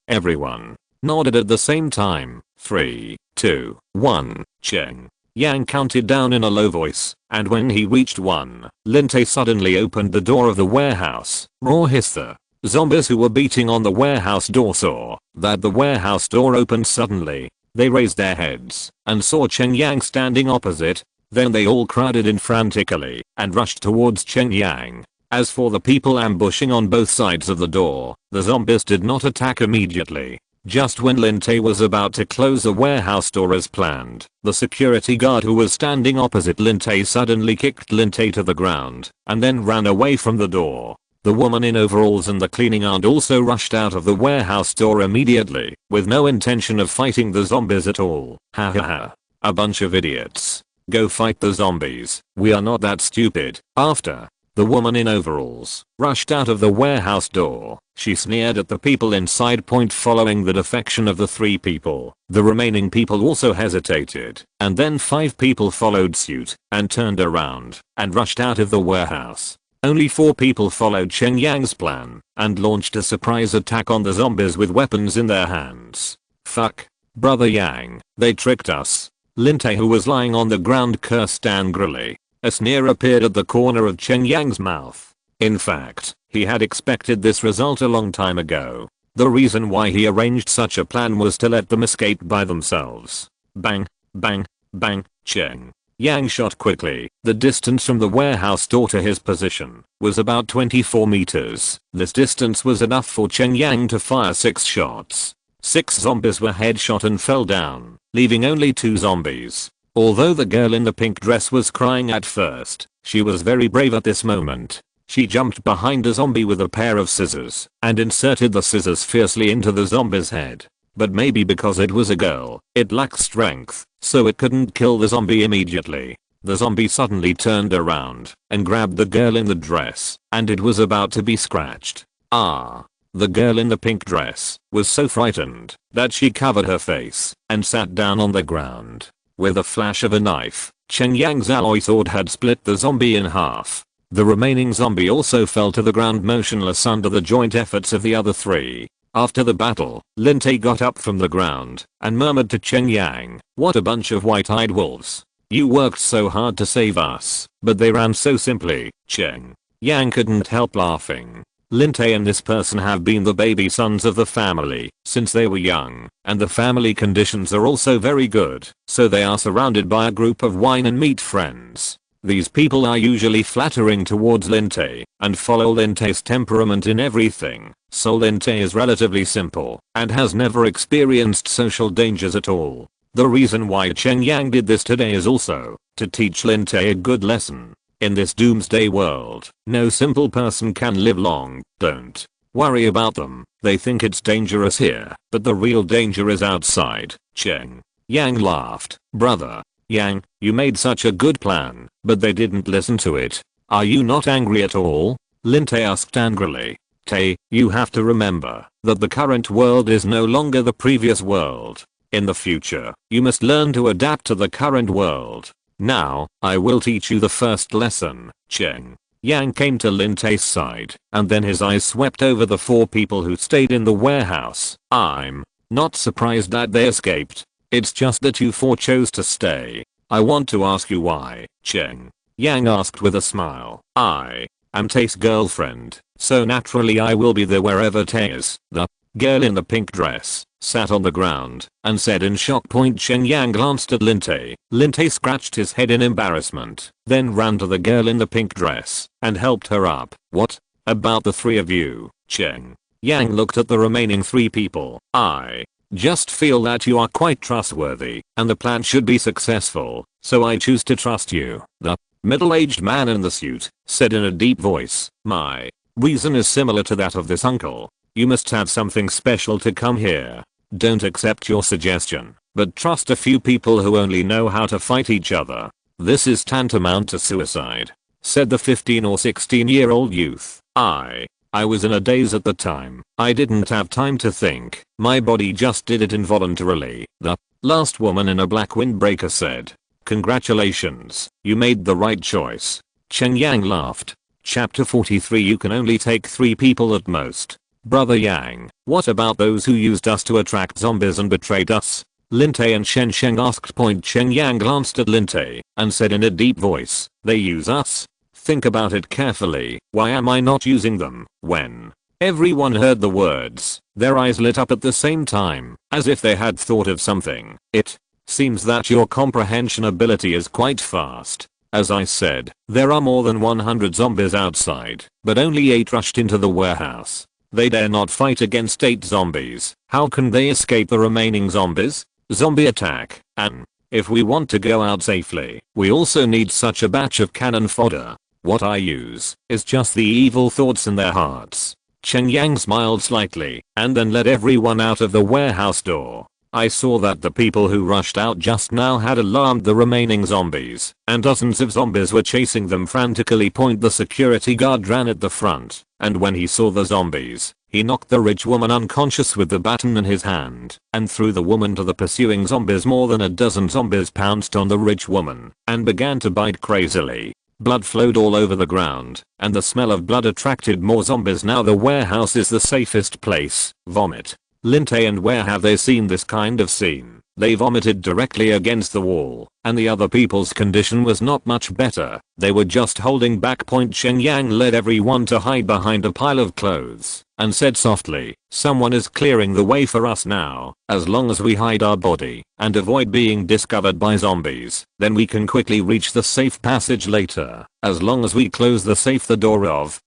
Everyone nodded at the same time. 3, 2, 1. Cheng Yang counted down in a low voice, and when he reached 1, Lin Tay suddenly opened the door of the warehouse. Raw hissed. The zombies who were beating on the warehouse door saw that the warehouse door opened suddenly. They raised their heads and saw Cheng Yang standing opposite. Then they all crowded in frantically and rushed towards Cheng Yang. As for the people ambushing on both sides of the door, the zombies did not attack immediately. Just when Lin Tay was about to close the warehouse door as planned, the security guard who was standing opposite Lin Tay suddenly kicked Lin Tay to the ground and then ran away from the door. The woman in overalls and the cleaning aunt also rushed out of the warehouse door immediately, with no intention of fighting the zombies at all. Ha ha ha. A bunch of idiots. Go fight the zombies. We are not that stupid. After the woman in overalls rushed out of the warehouse door, she sneered at the people inside. Following the defection of the 3 people, the remaining people also hesitated, and then 5 people followed suit and turned around and rushed out of the warehouse. Only 4 people followed Cheng Yang's plan and launched a surprise attack on the zombies with weapons in their hands. Fuck. Brother Yang, they tricked us. Lin Tay, who was lying on the ground, cursed angrily. A sneer appeared at the corner of Cheng Yang's mouth. In fact, he had expected this result a long time ago. The reason why he arranged such a plan was to let them escape by themselves. Bang, bang, bang. Cheng Yang shot quickly. The distance from the warehouse door to his position was about 24 meters. This distance was enough for Cheng Yang to fire 6 shots. 6 zombies were headshot and fell down, leaving only 2 zombies. Although the girl in the pink dress was crying at first, she was very brave at this moment. She jumped behind a zombie with a pair of scissors and inserted the scissors fiercely into the zombie's head. But maybe because it was a girl, it lacked strength, so it couldn't kill the zombie immediately. The zombie suddenly turned around and grabbed the girl in the dress, and it was about to be scratched. The girl in the pink dress was so frightened that she covered her face and sat down on the ground. With a flash of a knife, Cheng Yang's alloy sword had split the zombie in half. The remaining zombie also fell to the ground motionless under the joint efforts of the other 3. After the battle, Lin Tay got up from the ground and murmured to Cheng Yang, "What a bunch of white-eyed wolves. You worked so hard to save us, but they ran so simply." Cheng Yang couldn't help laughing. Lin Tay and this person have been the baby sons of the family since they were young, and the family conditions are also very good, so they are surrounded by a group of wine and meat friends. These people are usually flattering towards Lin Tay and follow Lin Tay's temperament in everything, so Lin Tay is relatively simple and has never experienced social dangers at all. The reason why Cheng Yang did this today is also to teach Lin Tay a good lesson. In this doomsday world, no simple person can live long. Don't worry about them. They think it's dangerous here, but the real danger is outside. Cheng Yang laughed. "Brother Yang, you made such a good plan, but they didn't listen to it. Are you not angry at all? Linte asked angrily. Tay, you have to remember that the current world is no longer the previous world. In the future, you must learn to adapt to the current world. Now, I will teach you the first lesson. Cheng Yang came to Linte's side, and then his eyes swept over the 4 people who stayed in the warehouse. I'm not surprised that they escaped. It's just that you 4 chose to stay. I want to ask you why. Cheng Yang asked with a smile. I am Tay's girlfriend, so naturally I will be there wherever Tay is. The girl in the pink dress sat on the ground and said in shock. Cheng Yang glanced at Linte. Linte scratched his head in embarrassment, then ran to the girl in the pink dress and helped her up. What about the 3 of you? Cheng Yang looked at the remaining 3 people. I just feel that you are quite trustworthy and the plan should be successful, so I choose to trust you. The middle-aged man in the suit said in a deep voice. My reason is similar to that of this uncle. You must have something special to come here. Don't accept your suggestion, but trust a few people who only know how to fight each other. This is tantamount to suicide, said the 15 or 16-year-old youth. I was in a daze at the time. I didn't have time to think. My body just did it involuntarily. The last woman in a black windbreaker said. Congratulations, you made the right choice. Cheng Yang laughed. Chapter 43. You can only take 3 people at most. Brother Yang, what about those who used us to attract zombies and betrayed us? Linte and Shen Sheng asked. Cheng Yang glanced at Linte and said in a deep voice, they use us? Think about it carefully. Why am I not using them? When everyone heard the words, their eyes lit up at the same time, as if they had thought of something. It seems that your comprehension ability is quite fast. As I said, there are more than 100 zombies outside, but only 8 rushed into the warehouse. They dare not fight against 8 zombies. How can they escape the remaining zombies? Zombie attack. And if we want to go out safely, we also need such a batch of cannon fodder. What I use is just the evil thoughts in their hearts. Cheng Yang smiled slightly and then led everyone out of the warehouse door. I saw that the people who rushed out just now had alarmed the remaining zombies, and dozens of zombies were chasing them frantically. The security guard ran at the front, and when he saw the zombies, he knocked the rich woman unconscious with the baton in his hand and threw the woman to the pursuing zombies. More than a dozen zombies pounced on the rich woman and began to bite crazily. Blood flowed all over the ground, and the smell of blood attracted more zombies. Now the warehouse is the safest place. Vomit. Linte, and where have they seen this kind of scene? They vomited directly against the wall, and the other people's condition was not much better. They were just holding back. Cheng Yang led everyone to hide behind a pile of clothes and said softly, someone is clearing the way for us now. As long as we hide our body and avoid being discovered by zombies, then we can quickly reach the safe passage later. As long as we close the safe, the door of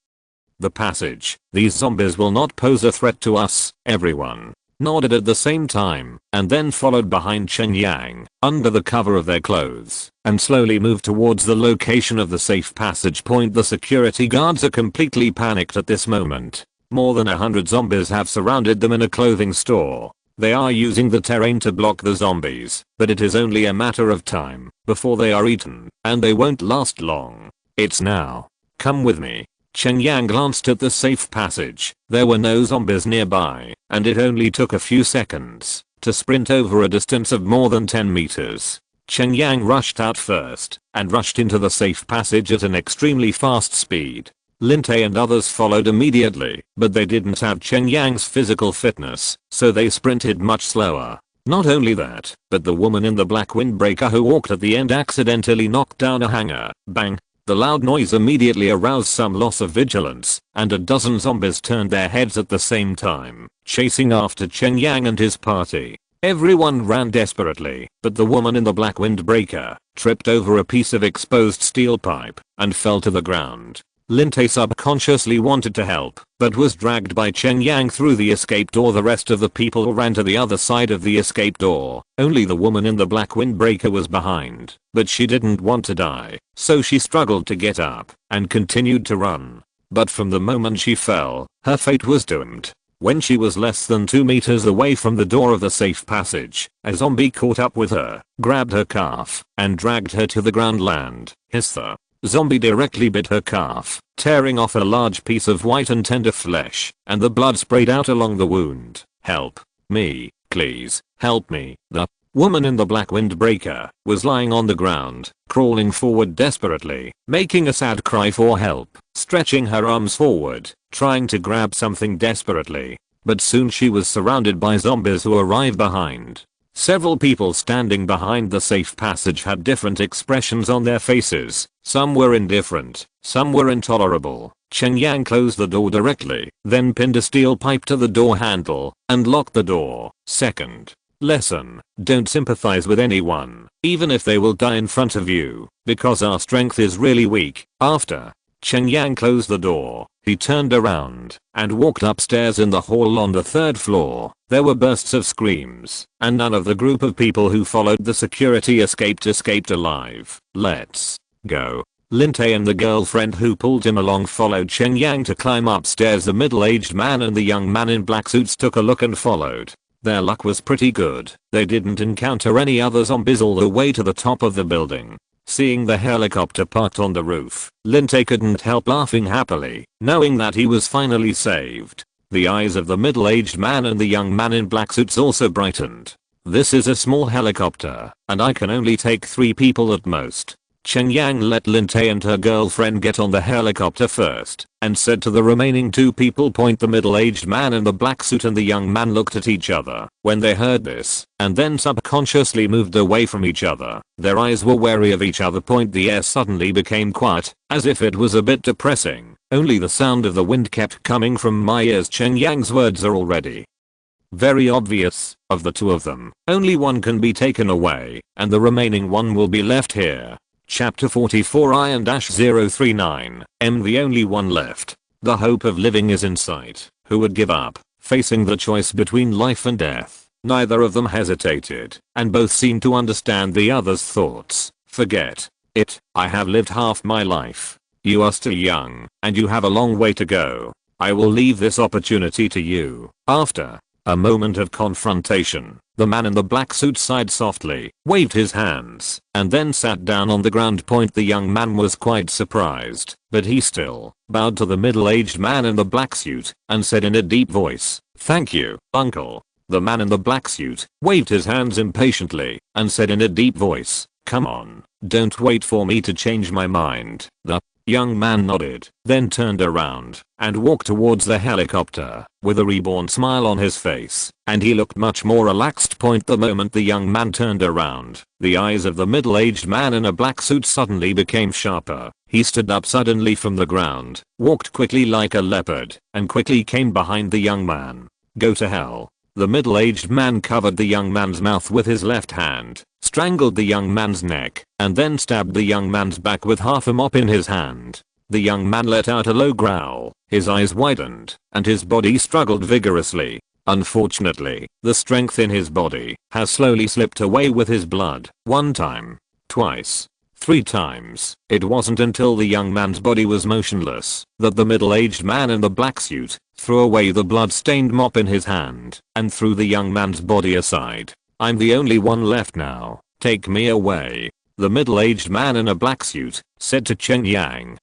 the passage, these zombies will not pose a threat to us. Everyone nodded at the same time and then followed behind Cheng Yang under the cover of their clothes and slowly moved towards the location of the safe passage. The security guards are completely panicked at this moment. More than 100 zombies have surrounded them in a clothing store. They are using the terrain to block the zombies, but it is only a matter of time before they are eaten, and they won't last long. It's now. Come with me. Cheng Yang glanced at the safe passage. There were no zombies nearby, and it only took a few seconds to sprint over a distance of more than 10 meters. Cheng Yang rushed out first and rushed into the safe passage at an extremely fast speed. Linte and others followed immediately, but they didn't have Cheng Yang's physical fitness, so they sprinted much slower. Not only that, but the woman in the black windbreaker who walked at the end accidentally knocked down a hanger. Bang! The loud noise immediately aroused some loss of vigilance, and a dozen zombies turned their heads at the same time, chasing after Cheng Yang and his party. Everyone ran desperately, but the woman in the black windbreaker tripped over a piece of exposed steel pipe and fell to the ground. Linte subconsciously wanted to help, but was dragged by Cheng Yang through the escape door. The rest of the people ran to the other side of the escape door. Only the woman in the black windbreaker was behind, but she didn't want to die, so she struggled to get up and continued to run. But from the moment she fell, her fate was doomed. When she was less than 2 meters away from the door of the safe passage, a zombie caught up with her, grabbed her calf, and dragged her to the ground. Hiss. The zombie directly bit her calf, tearing off a large piece of white and tender flesh, and the blood sprayed out along the wound. Help me, please, help me. The woman in the black windbreaker was lying on the ground, crawling forward desperately, making a sad cry for help, stretching her arms forward, trying to grab something desperately. But soon she was surrounded by zombies who arrived behind. Several people standing behind the safe passage had different expressions on their faces. Some were indifferent, some were intolerable. Cheng Yang closed the door directly, then pinned a steel pipe to the door handle, and locked the door. Second lesson: don't sympathize with anyone, even if they will die in front of you, because our strength is really weak. After Cheng Yang closed the door, he turned around and walked upstairs. In the hall on the third floor, there were bursts of screams, and none of the group of people who followed the security escaped alive. Let's go. Linte and the girlfriend who pulled him along followed Cheng Yang to climb upstairs. The middle-aged man and the young man in black suits took a look and followed. Their luck was pretty good. They didn't encounter any other zombies all the way to the top of the building. Seeing the helicopter parked on the roof, Linte couldn't help laughing happily, knowing that he was finally saved. The eyes of the middle-aged man and the young man in black suits also brightened. This is a small helicopter, and I can only take 3 people at most. Cheng Yang let Linte and her girlfriend get on the helicopter first, and said to the remaining 2 people, point. The middle-aged man in the black suit and the young man looked at each other when they heard this, and then subconsciously moved away from each other. Their eyes were wary of each other. Point. The air suddenly became quiet, as if it was a bit depressing. Only the sound of the wind kept coming from my ears. Cheng Yang's words are already very obvious. Of the 2 of them, only one can be taken away, and the remaining one will be left here. Chapter 44 Iron-039 M. The only one left. The hope of living is in sight. Who would give up, facing the choice between life and death? Neither of them hesitated, and both seemed to understand the other's thoughts. Forget it. I have lived half my life. You are still young, and you have a long way to go. I will leave this opportunity to you. After a moment of confrontation, the man in the black suit sighed softly, waved his hands, and then sat down on the ground. Point. The young man was quite surprised, but he still bowed to the middle-aged man in the black suit and said in a deep voice, "Thank you, uncle." The man in the black suit waved his hands impatiently and said in a deep voice, "Come on, don't wait for me to change my mind." The young man nodded, then turned around and walked towards the helicopter with a reborn smile on his face, and he looked much more relaxed. Point. The moment the young man turned around, the eyes of the middle-aged man in a black suit suddenly became sharper. He stood up suddenly from the ground, walked quickly like a leopard, and quickly came behind the young man. "Go to hell." The middle-aged man covered the young man's mouth with his left hand, strangled the young man's neck, and then stabbed the young man's back with half a mop in his hand. The young man let out a low growl, his eyes widened, and his body struggled vigorously. Unfortunately, the strength in his body has slowly slipped away with his blood. 1 time, twice, 3 times. It wasn't until the young man's body was motionless that the middle-aged man in the black suit threw away the blood-stained mop in his hand and threw the young man's body aside. "I'm the only one left now. Take me away," the middle-aged man in a black suit said to Cheng Yang.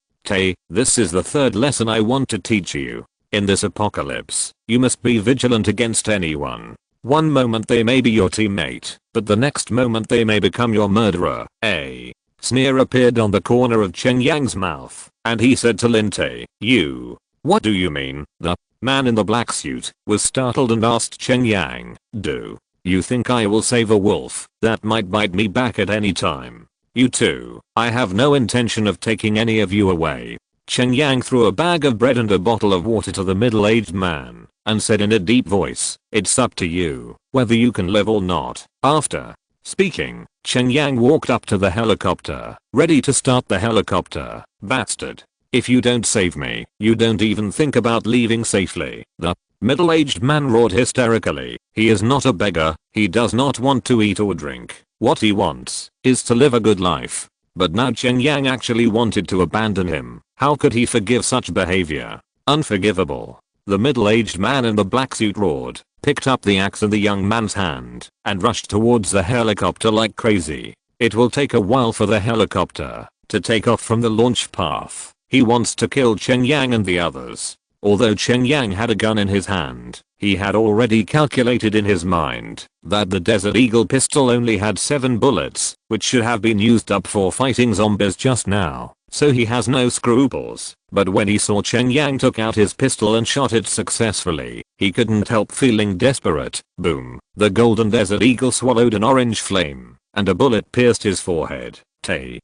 This is the 3rd lesson I want to teach you. In this apocalypse, you must be vigilant against anyone. One moment they may be your teammate, but the next moment they may become your murderer. A sneer appeared on the corner of Cheng Yang's mouth, and he said to Linte, "You, what do you mean?" The man in the black suit was startled and asked Cheng Yang, "Do you think I will save a wolf that might bite me back at any time?" "You too. I have no intention of taking any of you away." Cheng Yang threw a bag of bread and a bottle of water to the middle-aged man and said in a deep voice, "It's up to you whether you can live or not." After speaking, Cheng Yang walked up to the helicopter, ready to start the helicopter. "Bastard. If you don't save me, you don't even think about leaving safely." The middle-aged man roared hysterically. He is not a beggar. He does not want to eat or drink. What he wants is to live a good life. But now Cheng Yang actually wanted to abandon him. How could he forgive such behavior? Unforgivable. The middle-aged man in the black suit roared, picked up the axe in the young man's hand, and rushed towards the helicopter like crazy. It will take a while for the helicopter to take off from the launch path. He wants to kill Cheng Yang and the others. Although Cheng Yang had a gun in his hand, he had already calculated in his mind that the Desert Eagle pistol only had 7 bullets, which should have been used up for fighting zombies just now, so he has no scruples. But when he saw Cheng Yang took out his pistol and shot it successfully, he couldn't help feeling desperate. Boom. The golden Desert Eagle swallowed an orange flame, and a bullet pierced his forehead. Tay.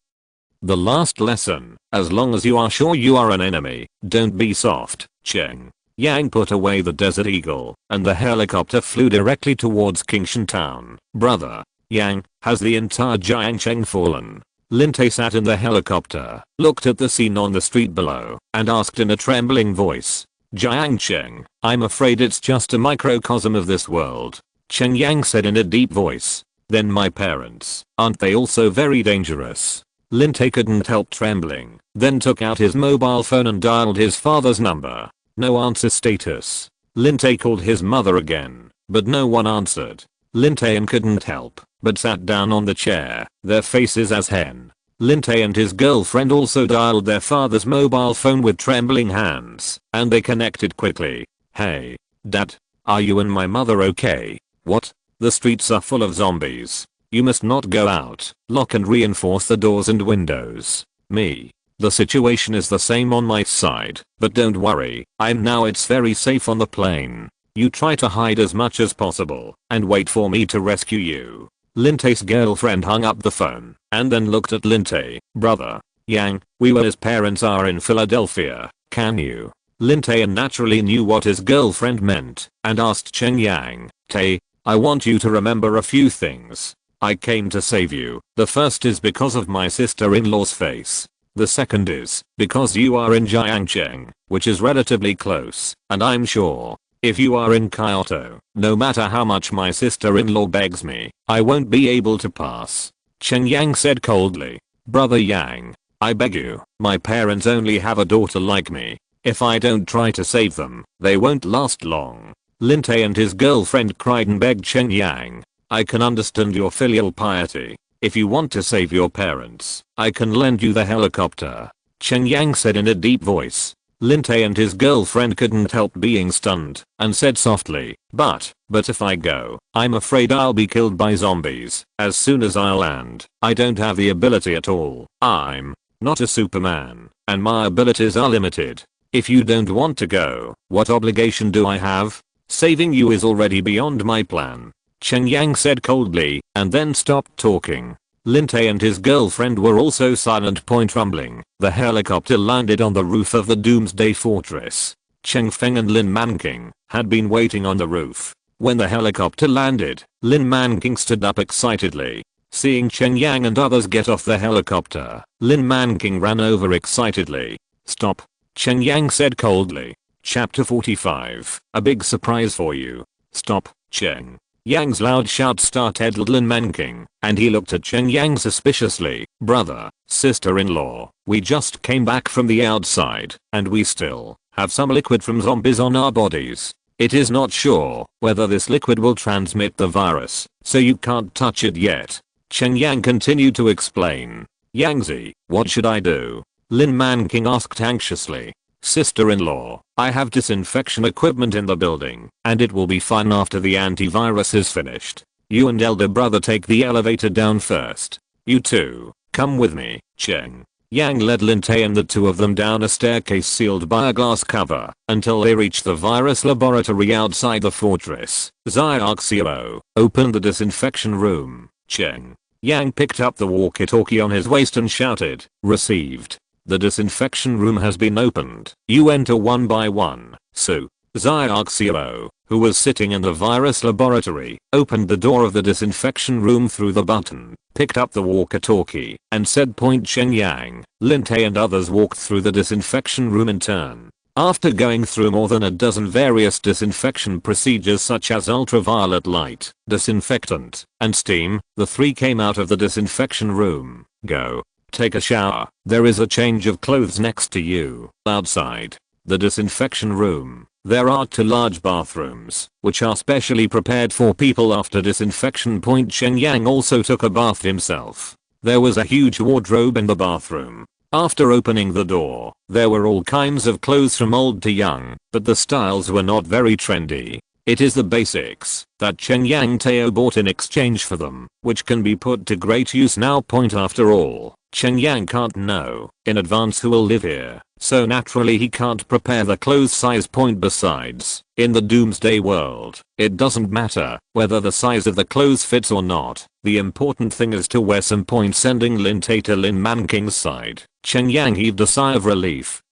The last lesson: as long as you are sure you are an enemy, don't be soft. Cheng Yang put away the Desert Eagle, and the helicopter flew directly towards Kingshan Town. Brother Yang, has the entire Jiangcheng fallen? Lin Tay sat in the helicopter, looked at the scene on the street below, and asked in a trembling voice. Jiangcheng, I'm afraid it's just a microcosm of this world. Cheng Yang said in a deep voice. Then my parents, aren't they also very dangerous? Lin Tay couldn't help trembling, then took out his mobile phone and dialed his father's number. No answer status. Lin Tay called his mother again, but no one answered. Lin Tay couldn't help but sat down on the chair, their faces as hen. Lin Tay and his girlfriend also dialed their father's mobile phone with trembling hands, and they connected quickly. Hey, Dad, are you and my mother okay? What? The streets are full of zombies. You must not go out. Lock and reinforce the doors and windows. Me. The situation is the same on my side, but don't worry, it's very safe on the plane. You try to hide as much as possible, and wait for me to rescue you. Lin Tay's girlfriend hung up the phone, and then looked at Lin Tay. Brother Yang, his parents are in Philadelphia, can you? Lin Tay naturally knew what his girlfriend meant, and asked Cheng Yang. Tay, I want you to remember a few things. I came to save you. The first is because of my sister-in-law's face. The second is because you are in Jiangcheng, which is relatively close, and I'm sure if you are in Kyoto, no matter how much my sister-in-law begs me, I won't be able to pass. Cheng Yang said coldly. Brother Yang, I beg you, my parents only have a daughter like me. If I don't try to save them, they won't last long. Lin Tay and his girlfriend cried and begged Cheng Yang. I can understand your filial piety. If you want to save your parents, I can lend you the helicopter. Cheng Yang said in a deep voice. Lin Tay and his girlfriend couldn't help being stunned, and said softly, but if I go, I'm afraid I'll be killed by zombies as soon as I land. I don't have the ability at all. I'm not a Superman, and my abilities are limited. If you don't want to go, what obligation do I have? Saving you is already beyond my plan. Cheng Yang said coldly, and then stopped talking. Lin Tay and his girlfriend were also silent. Rumbling. The helicopter landed on the roof of the Doomsday Fortress. Cheng Feng and Lin Manking had been waiting on the roof. When the helicopter landed, Lin Manking stood up excitedly. Seeing Cheng Yang and others get off the helicopter, Lin Manking ran over excitedly. Stop. Cheng Yang said coldly. Chapter 45. A big surprise for you. Stop, Cheng Yang's loud shout startled Lin Manking, and he looked at Cheng Yang suspiciously. Brother, sister-in-law, we just came back from the outside, and we still have some liquid from zombies on our bodies. It is not sure whether this liquid will transmit the virus, so you can't touch it yet. Cheng Yang continued to explain. Yangzi, what should I do? Lin Manking asked anxiously. Sister-in-law, I have disinfection equipment in the building, and it will be fine after the antivirus is finished. You and elder brother take the elevator down first. You two, come with me. Cheng Yang led Lin Tay and the two of them down a staircase sealed by a glass cover until they reached the virus laboratory outside the fortress. Xiaoxiao opened the disinfection room. Cheng Yang picked up the walkie-talkie on his waist and shouted, received. The disinfection room has been opened. You enter one by one. So, Xiaoxiao, who was sitting in the virus laboratory, opened the door of the disinfection room through the button, picked up the walkie-talkie, and said point Cheng Yang. Lin Tay and others walked through the disinfection room in turn. After going through more than a dozen various disinfection procedures such as ultraviolet light, disinfectant, and steam, the three came out of the disinfection room. Go. Take a shower. There is a change of clothes next to you. Outside the disinfection room, there are 2 large bathrooms, which are specially prepared for people after disinfection. Cheng Yang also took a bath himself. There was a huge wardrobe in the bathroom. After opening the door, there were all kinds of clothes from old to young, but the styles were not very trendy. It is the basics that Cheng Yang Teo bought in exchange for them, which can be put to great use now. After all, Cheng Yang can't know in advance who will live here, so naturally he can't prepare the clothes size. Besides, in the Doomsday world, it doesn't matter whether the size of the clothes fits or not. The important thing is to wear some. Sending Lin Tay to Lin Man King's side, Cheng Yang heaved a sigh of relief.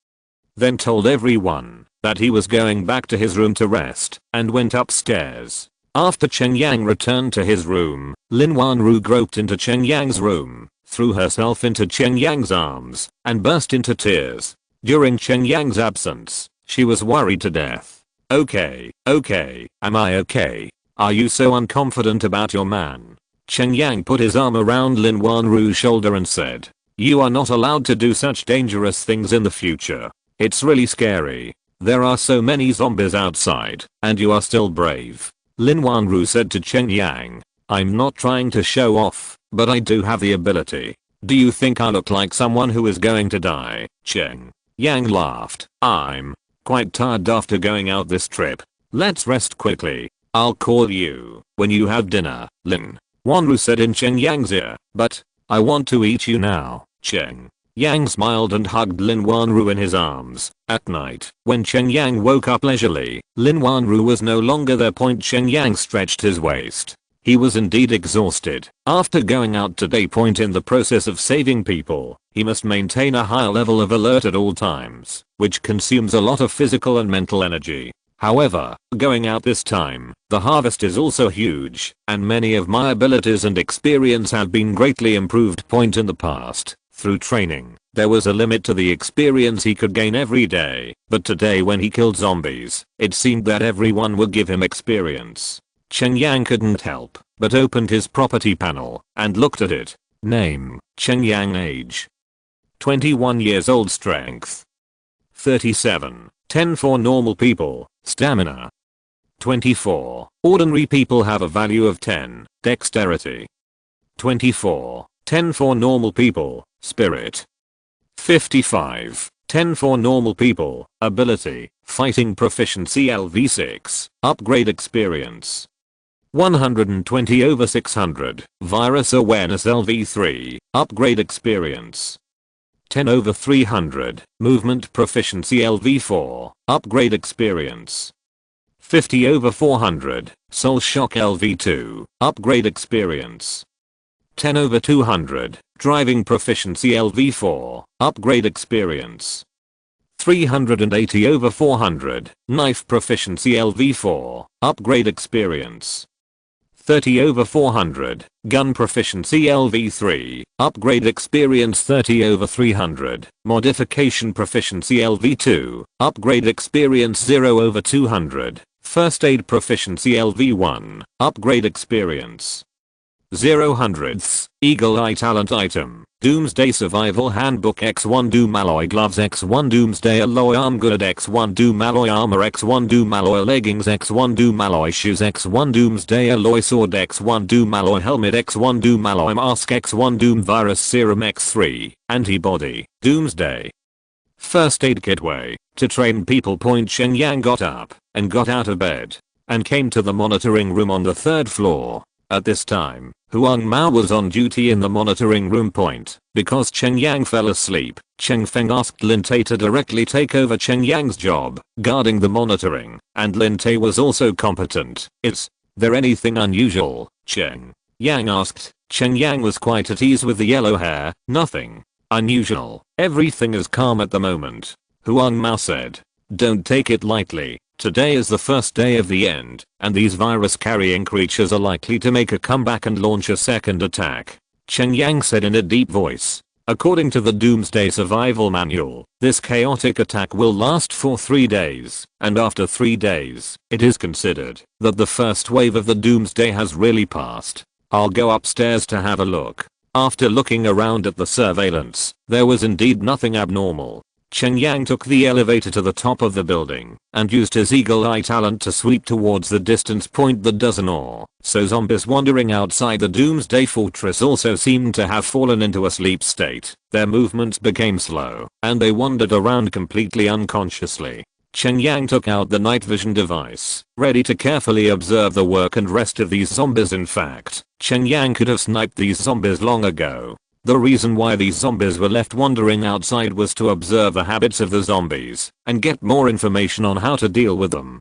Then told everyone that he was going back to his room to rest, and went upstairs. After Cheng Yang returned to his room, Lin Wanru groped into Cheng Yang's room, threw herself into Cheng Yang's arms, and burst into tears. During Cheng Yang's absence, she was worried to death. Okay, am I okay? Are you so unconfident about your man? Cheng Yang put his arm around Lin Wanru's shoulder and said, "You are not allowed to do such dangerous things in the future. It's really scary. There are so many zombies outside, and you are still brave." Lin Wanru said to Cheng Yang, "I'm not trying to show off, but I do have the ability. Do you think I look like someone who is going to die?" Cheng Yang laughed. "I'm quite tired after going out this trip. Let's rest quickly. I'll call you when you have dinner." Lin Wanru said in Cheng Yang's ear, "But I want to eat you now." Cheng Yang smiled and hugged Lin Wanru in his arms. At night, when Cheng Yang woke up leisurely, Lin Wanru was no longer there. Cheng Yang stretched his waist. He was indeed exhausted. After going out today. In the process of saving people, he must maintain a high level of alert at all times, which consumes a lot of physical and mental energy. However, going out this time, the harvest is also huge, and many of my abilities and experience have been greatly improved. In the past, through training, there was a limit to the experience he could gain every day, but today when he killed zombies, it seemed that everyone would give him experience. Cheng Yang couldn't help but opened his property panel and looked at it. Name, Cheng Yang. Age, 21 years old. Strength, 37. 10 for normal people. Stamina, 24. Ordinary people have a value of 10. Dexterity, 24. 10 for normal people. Spirit, 55. 10 for normal people. Ability, fighting proficiency LV6. Upgrade experience, 120/600. Virus awareness LV3. Upgrade experience, 10/300. Movement proficiency LV4. Upgrade experience, 50/400. Soul shock LV2. Upgrade experience, 10/200. Driving proficiency LV4. Upgrade experience, 380/400. Knife proficiency LV4. Upgrade experience, 30/400. Gun proficiency LV3. Upgrade experience, 30/300. Modification proficiency LV2. Upgrade experience, 0/200. First aid proficiency LV1. Upgrade experience, 0/100. Eagle Eye talent item. Doomsday Survival Handbook X1 Doom Alloy Gloves X1 Doomsday Alloy Arm Good X1 Doom Alloy Armor X1 Doom Alloy Leggings X1 Doom Alloy Shoes X1 Doomsday Alloy Sword X1 Doom Alloy Helmet X1 Doom Alloy Mask X1 Doom Virus Serum X3 Antibody Doomsday First Aid Kit Way to train people. Cheng Yang got up and got out of bed and came to the monitoring room on the 3rd floor. At this time, Huang Mao was on duty in the monitoring room. Because Cheng Yang fell asleep, Cheng Feng asked Lin Tay to directly take over Cheng Yang's job, guarding the monitoring, and Lin Tay was also competent. "Is there anything unusual?" Cheng Yang asked. Cheng Yang was quite at ease with the yellow hair. "Nothing unusual. Everything is calm at the moment," Huang Mao said. "Don't take it lightly. Today is the first day of the end, and these virus-carrying creatures are likely to make a comeback and launch a second attack," Cheng Yang said in a deep voice. According to the Doomsday Survival Manual, this chaotic attack will last for 3 days, and after 3 days, it is considered that the first wave of the Doomsday has really passed. "I'll go upstairs to have a look." After looking around at the surveillance, there was indeed nothing abnormal. Cheng Yang took the elevator to the top of the building and used his eagle eye talent to sweep towards the distance point the dozen or so zombies wandering outside the Doomsday Fortress also seemed to have fallen into a sleep state. Their movements became slow and they wandered around completely unconsciously. Cheng Yang took out the night vision device, ready to carefully observe the work and rest of these zombies. In fact, Cheng Yang could have sniped these zombies long ago. The reason why these zombies were left wandering outside was to observe the habits of the zombies and get more information on how to deal with them.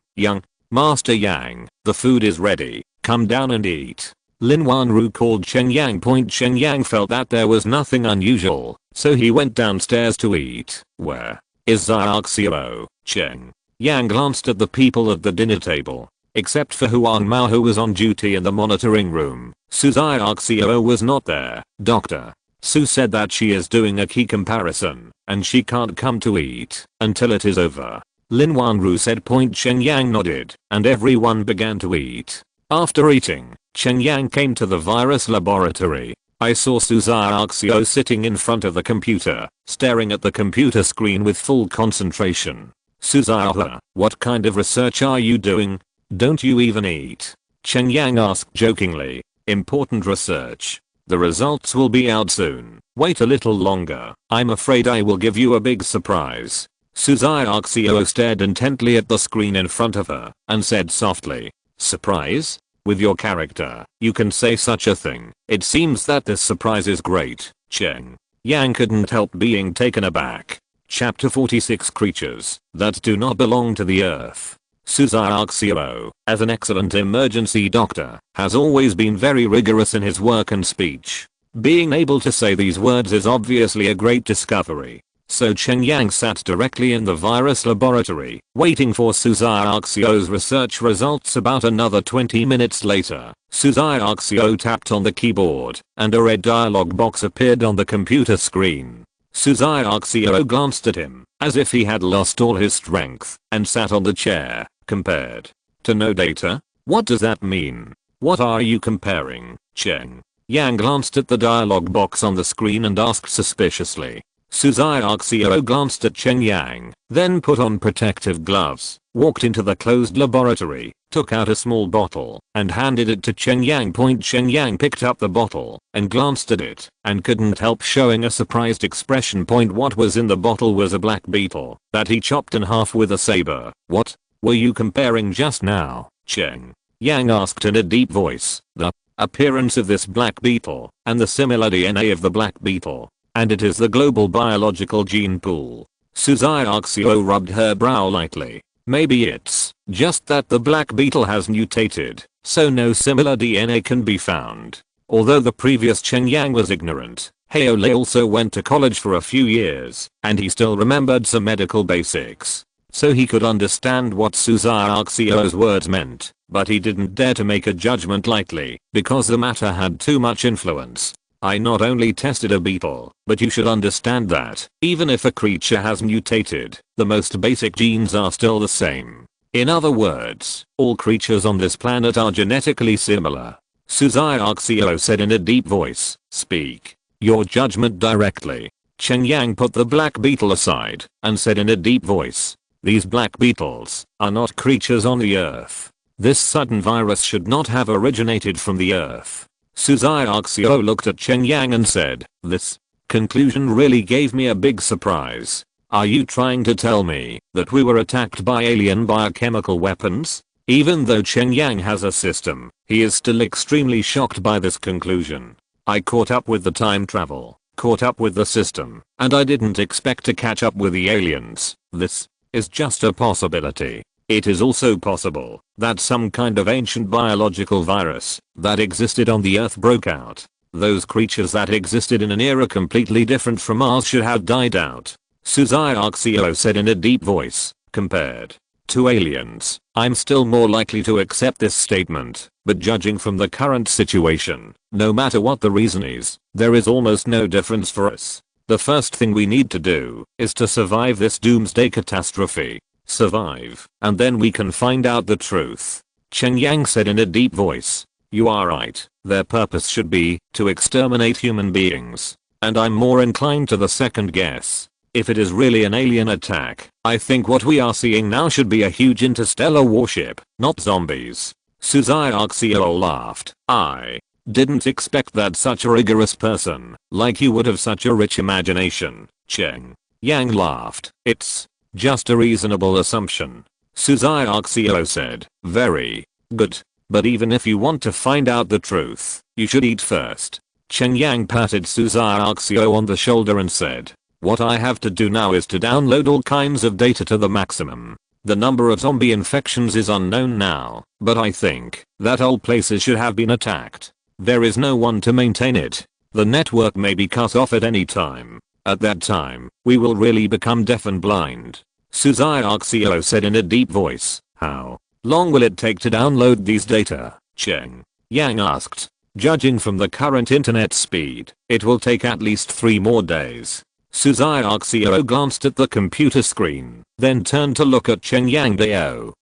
Master Yang, the food is ready, come down and eat. Lin Wanru called Cheng Yang. Cheng Yang felt that there was nothing unusual, so he went downstairs to eat. Where is Xiaoxiao? Cheng Yang glanced at the people at the dinner table. Except for Huang Mao, who was on duty in the monitoring room, Su Xiaoxiao was not there. Doctor Su said that she is doing a key comparison and she can't come to eat until it is over. Lin Wanru said. Cheng Yang nodded and everyone began to eat. After eating, Cheng Yang came to the virus laboratory. I saw Su Xiaoxiao sitting in front of the computer, staring at the computer screen with full concentration. Su Xiaoxiao, what kind of research are you doing? Don't you even eat? Cheng Yang asked jokingly. Important research. The results will be out soon. Wait a little longer. I'm afraid I will give you a big surprise. Su Xiaoxiao stared intently at the screen in front of her and said softly, surprise? With your character, you can say such a thing. It seems that this surprise is great. Cheng Yang couldn't help being taken aback. Chapter 46 Creatures that do not belong to the earth. Su Xiaoxiao, as an excellent emergency doctor, has always been very rigorous in his work and speech. Being able to say these words is obviously a great discovery. So Cheng Yang sat directly in the virus laboratory, waiting for Su Xiaoxiao's research results. About another 20 minutes later, Su Xiaoxiao tapped on the keyboard, and a red dialog box appeared on the computer screen. Su Xiaoxiao glanced at him, as if he had lost all his strength, and sat on the chair. Compared to no data? What does that mean? What are you comparing? Cheng Yang glanced at the dialog box on the screen and asked suspiciously. Su Xiaoxiao glanced at Cheng Yang, then put on protective gloves, walked into the closed laboratory, took out a small bottle, and handed it to Cheng Yang. Cheng Yang picked up the bottle and glanced at it and couldn't help showing a surprised expression. What was in the bottle was a black beetle that he chopped in half with a saber. What were you comparing just now? Cheng Yang asked in a deep voice. The appearance of this black beetle and the similar DNA of the black beetle. And it is the global biological gene pool. Su Xiaoxiao rubbed her brow lightly. Maybe it's just that the black beetle has mutated, so no similar DNA can be found. Although the previous Cheng Yang was ignorant, Haole also went to college for a few years, and he still remembered some medical basics. So he could understand what Su Xiaoxiao's words meant, but he didn't dare to make a judgment lightly, because the matter had too much influence. I not only tested a beetle, but you should understand that, even if a creature has mutated, the most basic genes are still the same. In other words, all creatures on this planet are genetically similar. Su Xiaoxiao said in a deep voice. Speak your judgment directly. Cheng Yang put the black beetle aside and said in a deep voice. These black beetles are not creatures on the earth. This sudden virus should not have originated from the earth. Su Xiaoxiao looked at Cheng Yang and said, this conclusion really gave me a big surprise. Are you trying to tell me that we were attacked by alien biochemical weapons? Even though Cheng Yang has a system, he is still extremely shocked by this conclusion. I caught up with the time travel, caught up with the system, and I didn't expect to catch up with the aliens. This is just a possibility. It is also possible that some kind of ancient biological virus that existed on the earth broke out. Those creatures that existed in an era completely different from ours should have died out. Su Xiaoxiao said in a deep voice. Compared to aliens, I'm still more likely to accept this statement, but judging from the current situation, no matter what the reason is, there is almost no difference for us. The first thing we need to do is to survive this doomsday catastrophe. Survive, and then we can find out the truth. Cheng Yang said in a deep voice. You are right, their purpose should be to exterminate human beings, and I'm more inclined to the second guess. If it is really an alien attack, I think what we are seeing now should be a huge interstellar warship, not zombies. Suzuki laughed. I didn't expect that such a rigorous person like you would have such a rich imagination. Cheng Yang laughed. It's just a reasonable assumption. Suzuki said. Very good. But even if you want to find out the truth, you should eat first. Cheng Yang patted Suzuki on the shoulder and said, what I have to do now is to download all kinds of data to the maximum. The number of zombie infections is unknown now, but I think that all places should have been attacked. There is no one to maintain it. The network may be cut off at any time. At that time, we will really become deaf and blind. Suzuki said in a deep voice. How long will it take to download these data? Cheng Yang asked. Judging from the current internet speed, it will take at least 3 more days. Suzuki glanced at the computer screen, then turned to look at Cheng Yang.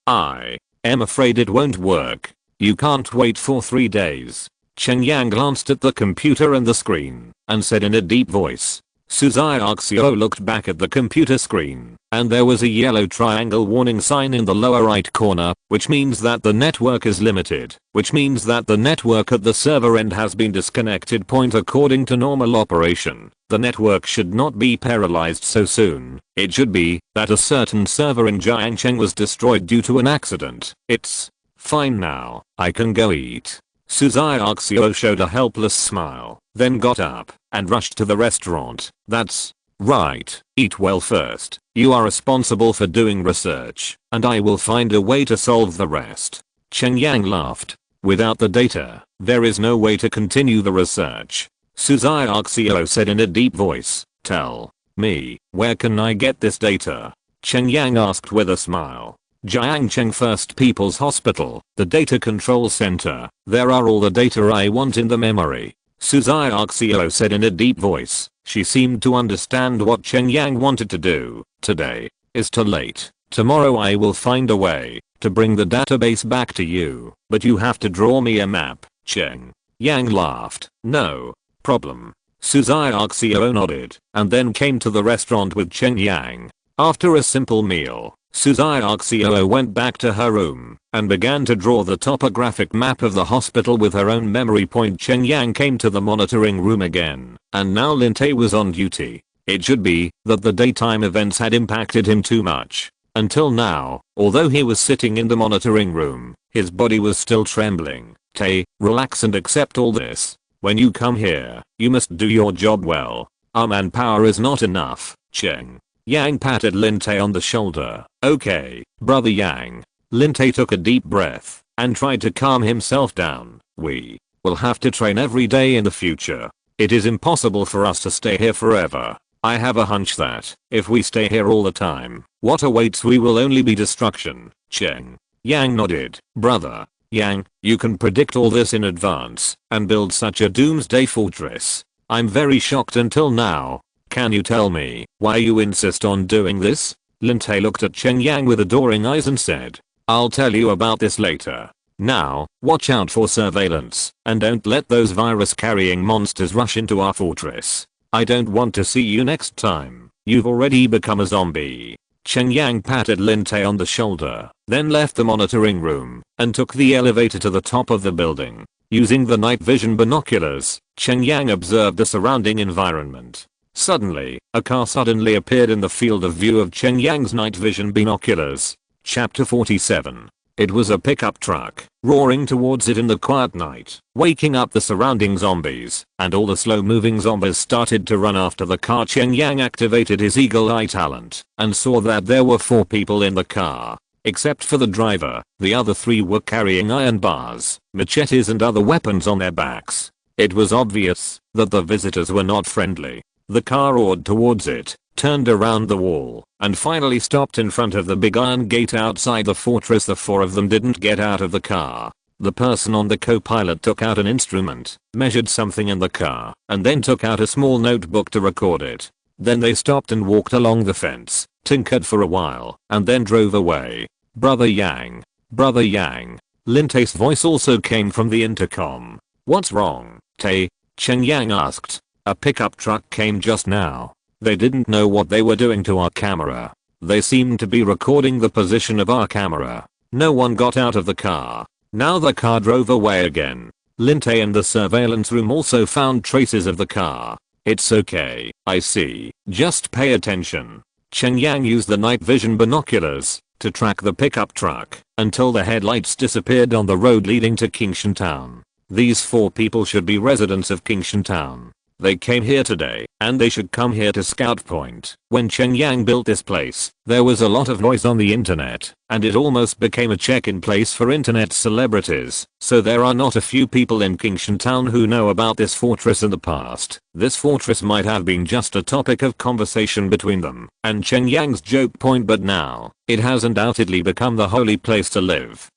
I am afraid it won't work. You can't wait for 3 days. Cheng Yang glanced at the computer and the screen, and said in a deep voice. Suzuki looked back at the computer screen, and there was a yellow triangle warning sign in the lower right corner, which means that the network is limited, which means that the network at the server end has been disconnected. According to normal operation, the network should not be paralyzed so soon. It should be that a certain server in Jiangcheng was destroyed due to an accident. It's fine now, I can go eat. Suzuki showed a helpless smile, then got up and rushed to the restaurant. That's right, eat well first. You are responsible for doing research, and I will find a way to solve the rest. Cheng Yang laughed. Without the data, there is no way to continue the research. Suzuki said in a deep voice. Tell me, where can I get this data? Cheng Yang asked with a smile. Jiangcheng First People's Hospital, the data control center. There are all the data I want in the memory. Suzuki said in a deep voice. She seemed to understand what Cheng Yang wanted to do. Today is too late. Tomorrow I will find a way to bring the database back to you, but you have to draw me a map. Cheng Yang laughed. No problem. Suzuki nodded, and then came to the restaurant with Cheng Yang. After a simple meal, Suzuki went back to her room and began to draw the topographic map of the hospital with her own memory point. Cheng Yang came to the monitoring room again, and now Lin-Tae was on duty. It should be that the daytime events had impacted him too much. Until now, although he was sitting in the monitoring room, his body was still trembling. Tae, relax and accept all this. When you come here, you must do your job well. Our manpower is not enough. Cheng Yang patted Lin-Tae on the shoulder. Okay, brother Yang. Lin-Tae took a deep breath and tried to calm himself down. We will have to train every day in the future. It is impossible for us to stay here forever. I have a hunch that if we stay here all the time, what awaits we will only be destruction. Cheng Yang nodded. Brother Yang, you can predict all this in advance and build such a doomsday fortress. I'm very shocked until now. Can you tell me why you insist on doing this? Lin-Tae looked at Cheng Yang with adoring eyes and said, I'll tell you about this later. Now, watch out for surveillance, and don't let those virus-carrying monsters rush into our fortress. I don't want to see you next time. You've already become a zombie. Cheng Yang patted Lin-Tae on the shoulder, then left the monitoring room, and took the elevator to the top of the building. Using the night vision binoculars, Cheng Yang observed the surrounding environment. Suddenly, a car suddenly appeared in the field of view of Cheng Yang's night vision binoculars. Chapter 47. It was a pickup truck, roaring towards it in the quiet night, waking up the surrounding zombies, and all the slow-moving zombies started to run after the car. Cheng Yang activated his eagle eye talent, and saw that there were 4 people in the car. Except for the driver, the other 3 were carrying iron bars, machetes and other weapons on their backs. It was obvious that the visitors were not friendly. The car roared towards it, turned around the wall, and finally stopped in front of the big iron gate outside the fortress. The 4 of them didn't get out of the car. The person on the co-pilot took out an instrument, measured something in the car, and then took out a small notebook to record it. Then they stopped and walked along the fence, tinkered for a while, and then drove away. Brother Yang. Brother Yang. Lin-Tae's voice also came from the intercom. What's wrong, Tae? Cheng Yang asked. A pickup truck came just now. They didn't know what they were doing to our camera. They seemed to be recording the position of our camera. No one got out of the car. Now the car drove away again. Linte and the surveillance room also found traces of the car. It's okay, I see. Just pay attention. Cheng Yang used the night vision binoculars to track the pickup truck until the headlights disappeared on the road leading to Kingshan Town. These 4 people should be residents of Kingshan Town. They came here today, and they should come here to Scout Point. When Cheng Yang built this place, there was a lot of noise on the internet, and it almost became a check-in place for internet celebrities, so there are not a few people in Kingshan Town who know about this fortress in the past. This fortress might have been just a topic of conversation between them and Cheng Yang's joke point, but now, it has undoubtedly become the holy place to live.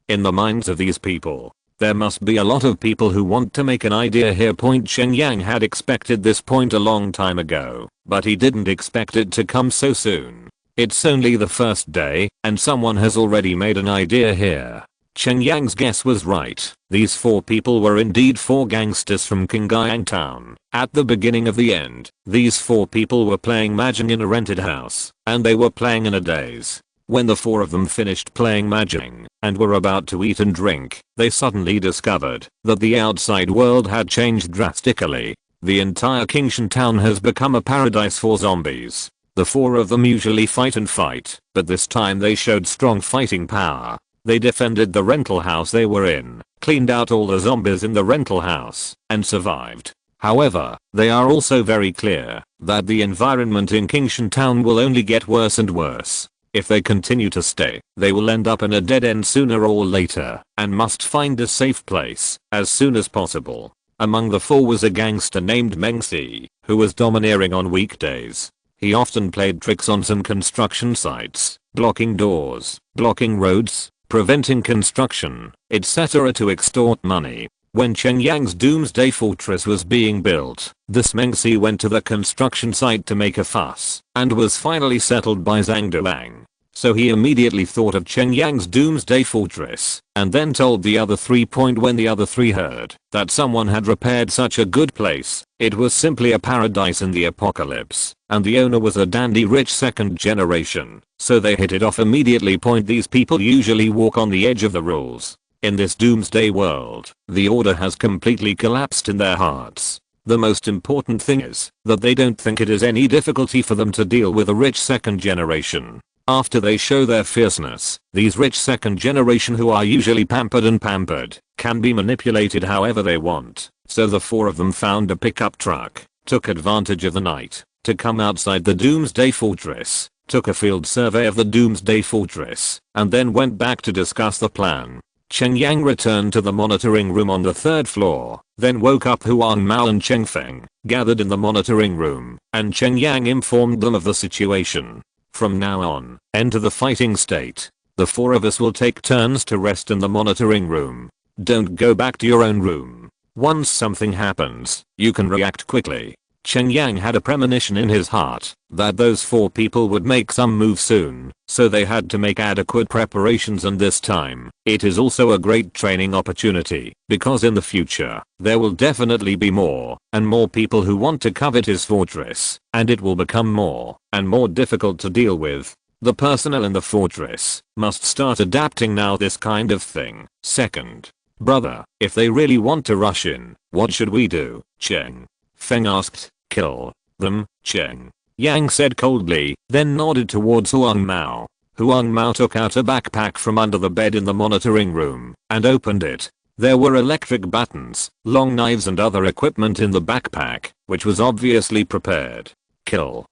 In the minds of these people, there must be a lot of people who want to make an idea here. Cheng Yang had expected this point a long time ago, but he didn't expect it to come so soon. It's only the first day, and someone has already made an idea here. Cheng Yang's guess was right. These 4 people were indeed 4 gangsters from Kingyang Town. At the beginning of the end, these 4 people were playing mahjong in a rented house, and they were playing in a daze. When the 4 of them finished playing mahjong and were about to eat and drink, they suddenly discovered that the outside world had changed drastically. The entire Kingshan Town has become a paradise for zombies. The 4 of them usually fight and fight, but this time they showed strong fighting power. They defended the rental house they were in, cleaned out all the zombies in the rental house, and survived. However, they are also very clear that the environment in Kingshan Town will only get worse and worse. If they continue to stay, they will end up in a dead end sooner or later, and must find a safe place as soon as possible. Among the 4 was a gangster named Meng Si, who was domineering on weekdays. He often played tricks on some construction sites, blocking doors, blocking roads, preventing construction, etc. to extort money. When Cheng Yang's Doomsday Fortress was being built, this Meng Si went to the construction site to make a fuss, and was finally settled by Zhang Duang. So he immediately thought of Cheng Yang's Doomsday Fortress, and then told the other 3. When the other 3 heard that someone had repaired such a good place, it was simply a paradise in the apocalypse, and the owner was a dandy rich 2nd generation, so they hit it off immediately. These people usually walk on the edge of the rules. In this doomsday world, the order has completely collapsed in their hearts. The most important thing is that they don't think it is any difficulty for them to deal with a rich 2nd generation. After they show their fierceness, these rich 2nd generation, who are usually pampered, can be manipulated however they want. So the 4 of them found a pickup truck, took advantage of the night to come outside the Doomsday Fortress, took a field survey of the Doomsday Fortress, and then went back to discuss the plan. Cheng Yang returned to the monitoring room on the 3rd floor, then woke up Huang Mao and Cheng Feng, gathered in the monitoring room, and Cheng Yang informed them of the situation. From now on, enter the fighting state. The 4 of us will take turns to rest in the monitoring room. Don't go back to your own room. Once something happens, you can react quickly. Cheng Yang had a premonition in his heart that those 4 people would make some move soon, so they had to make adequate preparations, and this time, it is also a great training opportunity, because in the future, there will definitely be more and more people who want to covet his fortress, and it will become more and more difficult to deal with. The personnel in the fortress must start adapting now this kind of thing. Second, brother, if they really want to rush in, what should we do? Cheng Feng asked. Kill them, Cheng Yang said coldly, then nodded towards Huang Mao. Huang Mao took out a backpack from under the bed in the monitoring room and opened it. There were electric buttons, long knives and other equipment in the backpack, which was obviously prepared. Kill.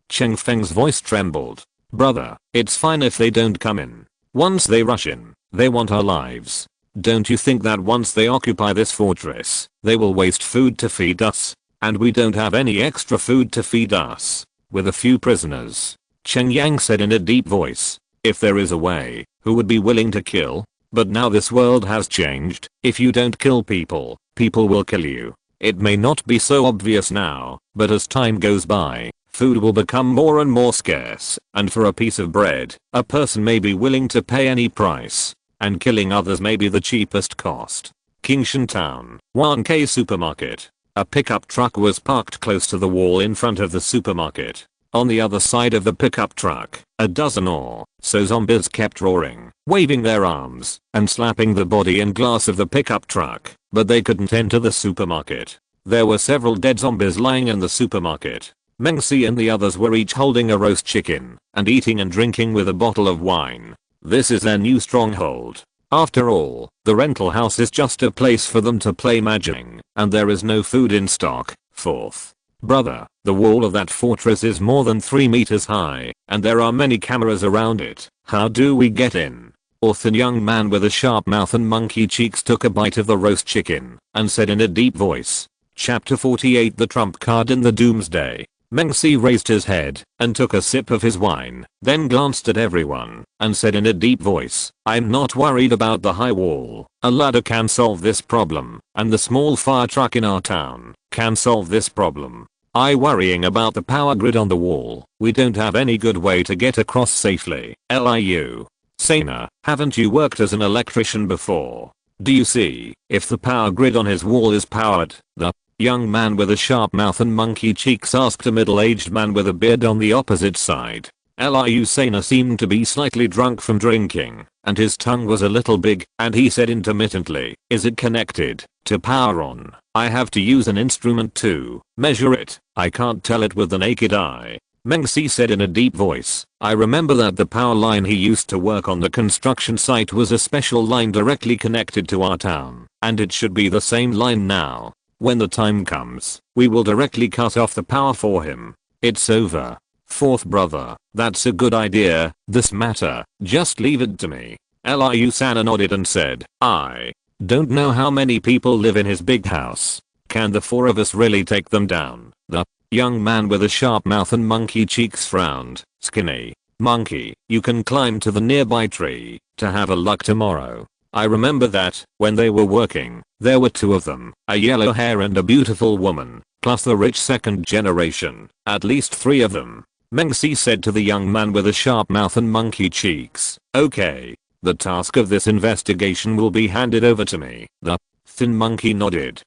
Cheng Feng's voice trembled. Brother, it's fine if they don't come in. Once they rush in, they want our lives. Don't you think that once they occupy this fortress, they will waste food to feed us? And we don't have any extra food to feed us. With a few prisoners. Cheng Yang said in a deep voice. If there is a way, who would be willing to kill? But now this world has changed. If you don't kill people, people will kill you. It may not be so obvious now, but as time goes by, food will become more and more scarce, and for a piece of bread, a person may be willing to pay any price. And killing others may be the cheapest cost. Kingshan Town, 1K Supermarket. A pickup truck was parked close to the wall in front of the supermarket. On the other side of the pickup truck, a dozen or so zombies kept roaring, waving their arms, and slapping the body and glass of the pickup truck, but they couldn't enter the supermarket. There were several dead zombies lying in the supermarket. Mengsi and the others were each holding a roast chicken, and eating and drinking with a bottle of wine. This is their new stronghold. After all, the rental house is just a place for them to play mahjong, and there is no food in stock. Fourth. Brother, the wall of that fortress is more than 3 meters high, and there are many cameras around it. How do we get in? A thin young man with a sharp mouth and monkey cheeks took a bite of the roast chicken, and said in a deep voice. Chapter 48 The Trump Card in the Doomsday. Mengsi raised his head, and took a sip of his wine, then glanced at everyone, and said in a deep voice, I'm not worried about the high wall. A ladder can solve this problem, and the small fire truck in our town can solve this problem. I worrying about the power grid on the wall. We don't have any good way to get across safely. Liu. Sana, haven't you worked as an electrician before? Do you see if the power grid on his wall is powered? The young man with a sharp mouth and monkey cheeks asked a middle-aged man with a beard on the opposite side. Liu Sana seemed to be slightly drunk from drinking, and his tongue was a little big, and he said intermittently, is it connected to power on? I have to use an instrument to measure it. I can't tell it with the naked eye. Mengsi said in a deep voice, I remember that the power line he used to work on the construction site was a special line directly connected to our town, and it should be the same line now. When the time comes, we will directly cut off the power for him. It's over. Fourth brother, that's a good idea. This matter, just leave it to me. Liu Sana nodded and said, I don't know how many people live in his big house. Can the four of us really take them down? The young man with a sharp mouth and monkey cheeks frowned. Skinny monkey, you can climb to the nearby tree to have a look tomorrow. I remember that, when they were working, there were two of them, a yellow hair and a beautiful woman, plus the rich second generation, at least 3 of them. Mengsi said to the young man with a sharp mouth and monkey cheeks, okay. The task of this investigation will be handed over to me. The thin monkey nodded.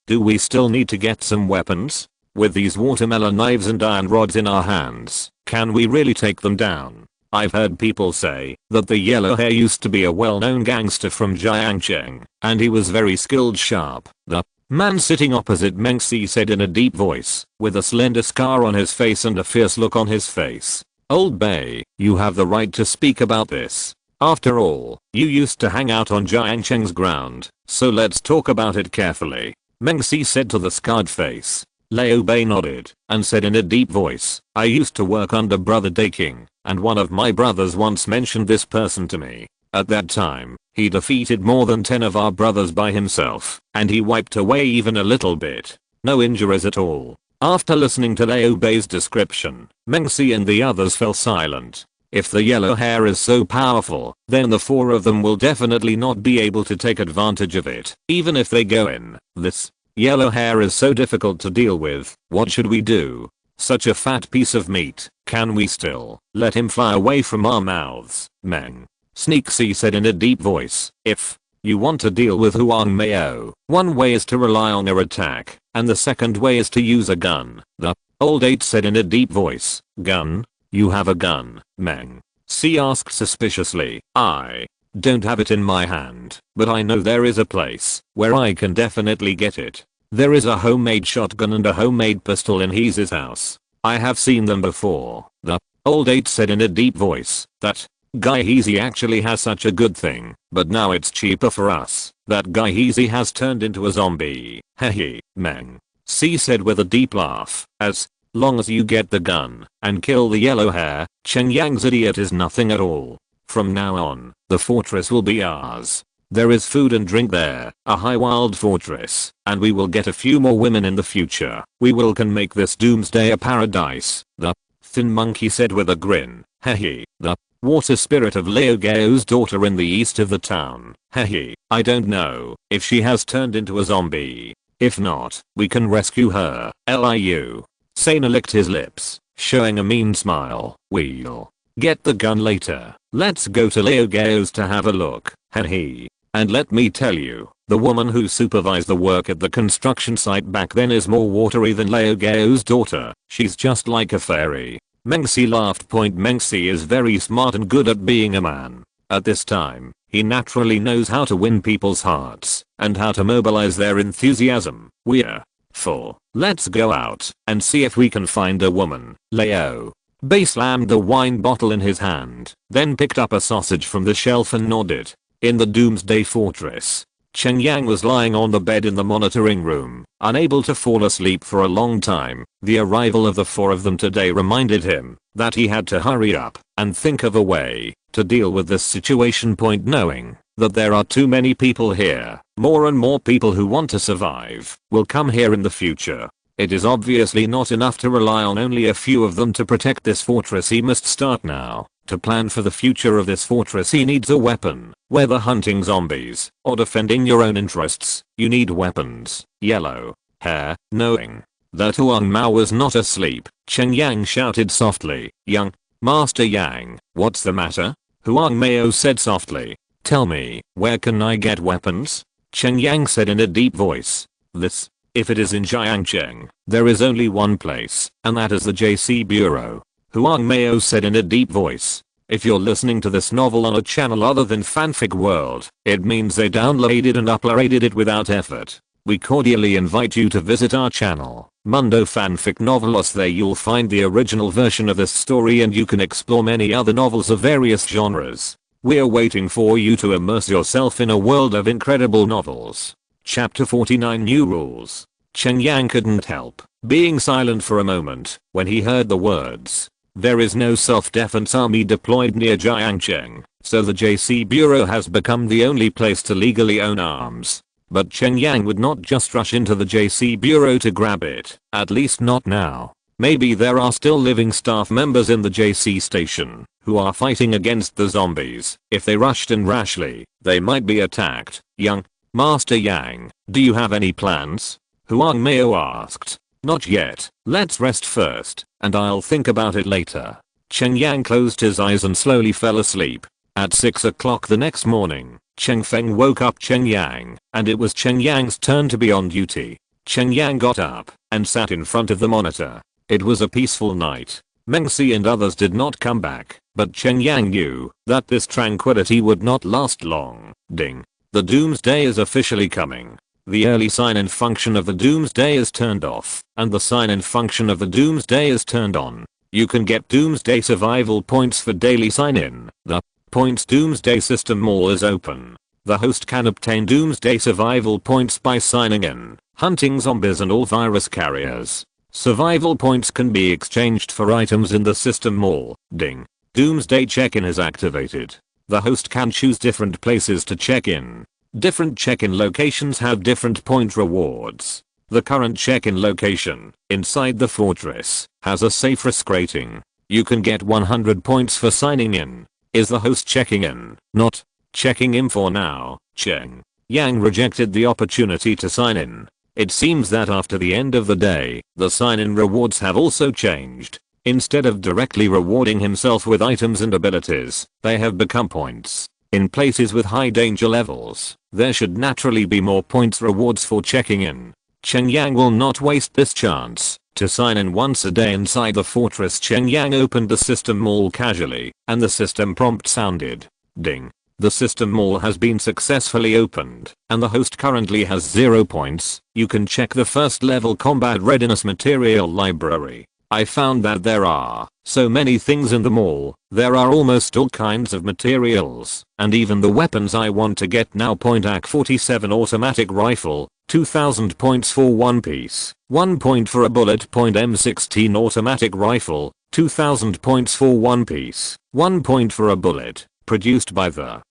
Do we still need to get some weapons? With these watermelon knives and iron rods in our hands, can we really take them down? I've heard people say that the yellow hair used to be a well-known gangster from Jiangcheng, and he was very skilled sharp. The man sitting opposite Mengsi said in a deep voice, with a slender scar on his face and a fierce look on his face. Old Bay, you have the right to speak about this. After all, you used to hang out on Jiangcheng's ground, so let's talk about it carefully. Mengsi said to the scarred face. Liu Bei nodded, and said in a deep voice, I used to work under Brother Daking, and one of my brothers once mentioned this person to me. At that time, he defeated more than 10 of our brothers by himself, and he wiped away even a little bit. No injuries at all. After listening to Liu Bei's description, Mengsi and the others fell silent. If the yellow hair is so powerful, then the 4 of them will definitely not be able to take advantage of it, even if they go in. This yellow hair is so difficult to deal with. What should we do? Such a fat piece of meat. Can we still let him fly away from our mouths? Meng Sneaksy said in a deep voice, if you want to deal with Huang Mao, one way is to rely on their attack, and the second way is to use a gun. The old 8 said in a deep voice, gun? You have a gun, Meng C asked suspiciously. I don't have it in my hand, but I know there is a place where I can definitely get it. There is a homemade shotgun and a homemade pistol in his house. I have seen them before. The old 8 said in a deep voice, that guy Heezy actually has such a good thing, but now it's cheaper for us. That guy Heezy has turned into a zombie. Hehe, Meng C said with a deep laugh, as long as you get the gun and kill the yellow hair, Cheng Yang's idiot is nothing at all. From now on, the fortress will be ours. There is food and drink there, a high wild fortress, and we will get a few more women in the future. We can make this doomsday a paradise. The thin monkey said with a grin. Hehe, the water spirit of Liu Gao's daughter in the east of the town. Hehe, I don't know if she has turned into a zombie. If not, we can rescue her. Liu Sana licked his lips, showing a mean smile. We'll get the gun later. Let's go to Liu Gao's to have a look. Hehe. And let me tell you, The woman who supervised the work at the construction site back then is more watery than Leo Gao's daughter. She's just like a fairy. Mengsi laughed. Mengsi is very smart and good at being a man. At this time, he naturally knows how to win people's hearts and how to mobilize their enthusiasm. We're full. Let's go out and see if we can find a woman. Leo Bay slammed the wine bottle in his hand, then picked up a sausage from the shelf and nodded. In the Doomsday Fortress, Cheng Yang was lying on the bed in the monitoring room, unable to fall asleep for a long time. The arrival of the four of them today reminded him that he had to hurry up and think of a way to deal with this situation. Knowing that there are too many people here, more and more people who want to survive will come here in the future. It is obviously not enough to rely on only a few of them to protect this fortress. He must start now. To plan for the future of this fortress he needs a weapon. Whether hunting zombies or defending your own interests, you need weapons. Yellow hair. Knowing that Huang Mao was not asleep, Cheng Yang shouted softly, "Young Master Yang, what's the matter?" Huang Mao said softly, "Tell me, where can I get weapons?" Cheng Yang said in a deep voice, If it is in Jiangcheng, there is only one place, and that is the JC Bureau." Huang Mao said in a deep voice, "If you're listening to this novel on a channel other than Fanfic World, it means they downloaded and uploaded it without effort. We cordially invite you to visit our channel, Mundo Fanfic Novelos. There you'll find the original version of this story and you can explore many other novels of various genres. We're waiting for you to immerse yourself in a world of incredible novels." Chapter 49 New Rules. Cheng Yang couldn't help being silent for a moment when he heard the words. There is no self-defense army deployed near Jiangcheng, so the JC Bureau has become the only place to legally own arms. But Cheng Yang would not just rush into the JC Bureau to grab it, at least not now. Maybe there are still living staff members in the JC station who are fighting against the zombies. If they rushed in rashly, they might be attacked. "Young Master Yang, do you have any plans?" Huang Mao asked. "Not yet. Let's rest first, and I'll think about it later." Cheng Yang closed his eyes and slowly fell asleep. At 6 o'clock the next morning, Cheng Feng woke up Cheng Yang, and it was Cheng Yang's turn to be on duty. Cheng Yang got up and sat in front of the monitor. It was a peaceful night. Mengsi and others did not come back, but Cheng Yang knew that this tranquility would not last long. Ding. The Doomsday is officially coming. The early sign and function of the Doomsday is turned off, and the sign and function of the Doomsday is turned on. You can get Doomsday survival points for daily sign-in. The Points Doomsday System Mall is open. The host can obtain Doomsday survival points by signing in, hunting zombies and all virus carriers. Survival points can be exchanged for items in the System Mall. Ding. Doomsday check-in is activated. The host can choose different places to check in. Different check-in locations have different point rewards. The current check-in location, inside the fortress, has a safe risk rating. You can get 100 points for signing in. Is the host checking in? Not checking in for now. Cheng Yang rejected the opportunity to sign in. It seems that after the end of the day, the sign-in rewards have also changed. Instead of directly rewarding himself with items and abilities, they have become points. In places with high danger levels, there should naturally be more points rewards for checking in. Cheng Yang will not waste this chance to sign in once a day inside the fortress. Cheng Yang opened the system mall casually, and the system prompt sounded. Ding. The system mall has been successfully opened, and the host currently has 0 points. You can check the first level combat readiness material library. I found that there are so many things in the mall. There are almost all kinds of materials, and even the weapons I want to get now. AK-47 automatic rifle, 2000 points for one piece, 1 point for a bullet. M16 automatic rifle, 2000 points for one piece, 1 point for a bullet, produced by the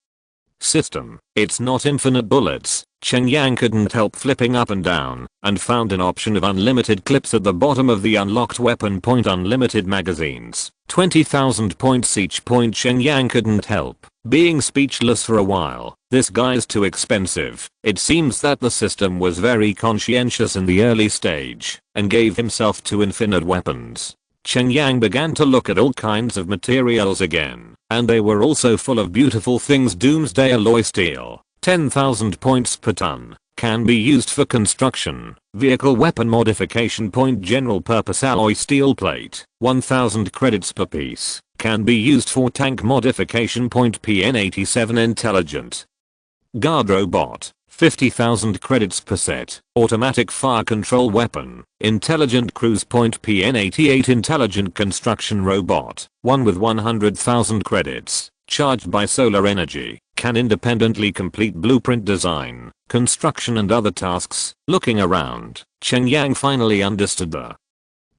system. It's not infinite bullets. Cheng Yang couldn't help flipping up and down, and found an option of unlimited clips at the bottom of the unlocked weapon. Unlimited magazines, 20,000 points each. Cheng Yang couldn't help being speechless for a while. This guy's too expensive. It seems that the system was very conscientious in the early stage, and gave himself 2 infinite weapons. Cheng Yang began to look at all kinds of materials again, and they were also full of beautiful things. Doomsday alloy steel, 10,000 points per ton. Can be used for construction, vehicle weapon modification. Point general purpose alloy steel plate, 1000 credits per piece. Can be used for tank modification. Point PN87 intelligent guard robot, 50,000 credits per set. Automatic fire control weapon, intelligent cruise. Point PN88 intelligent construction robot, one with 100,000 credits. Charged by solar energy, can independently complete blueprint design, construction and other tasks. Looking around, Cheng Yang finally understood the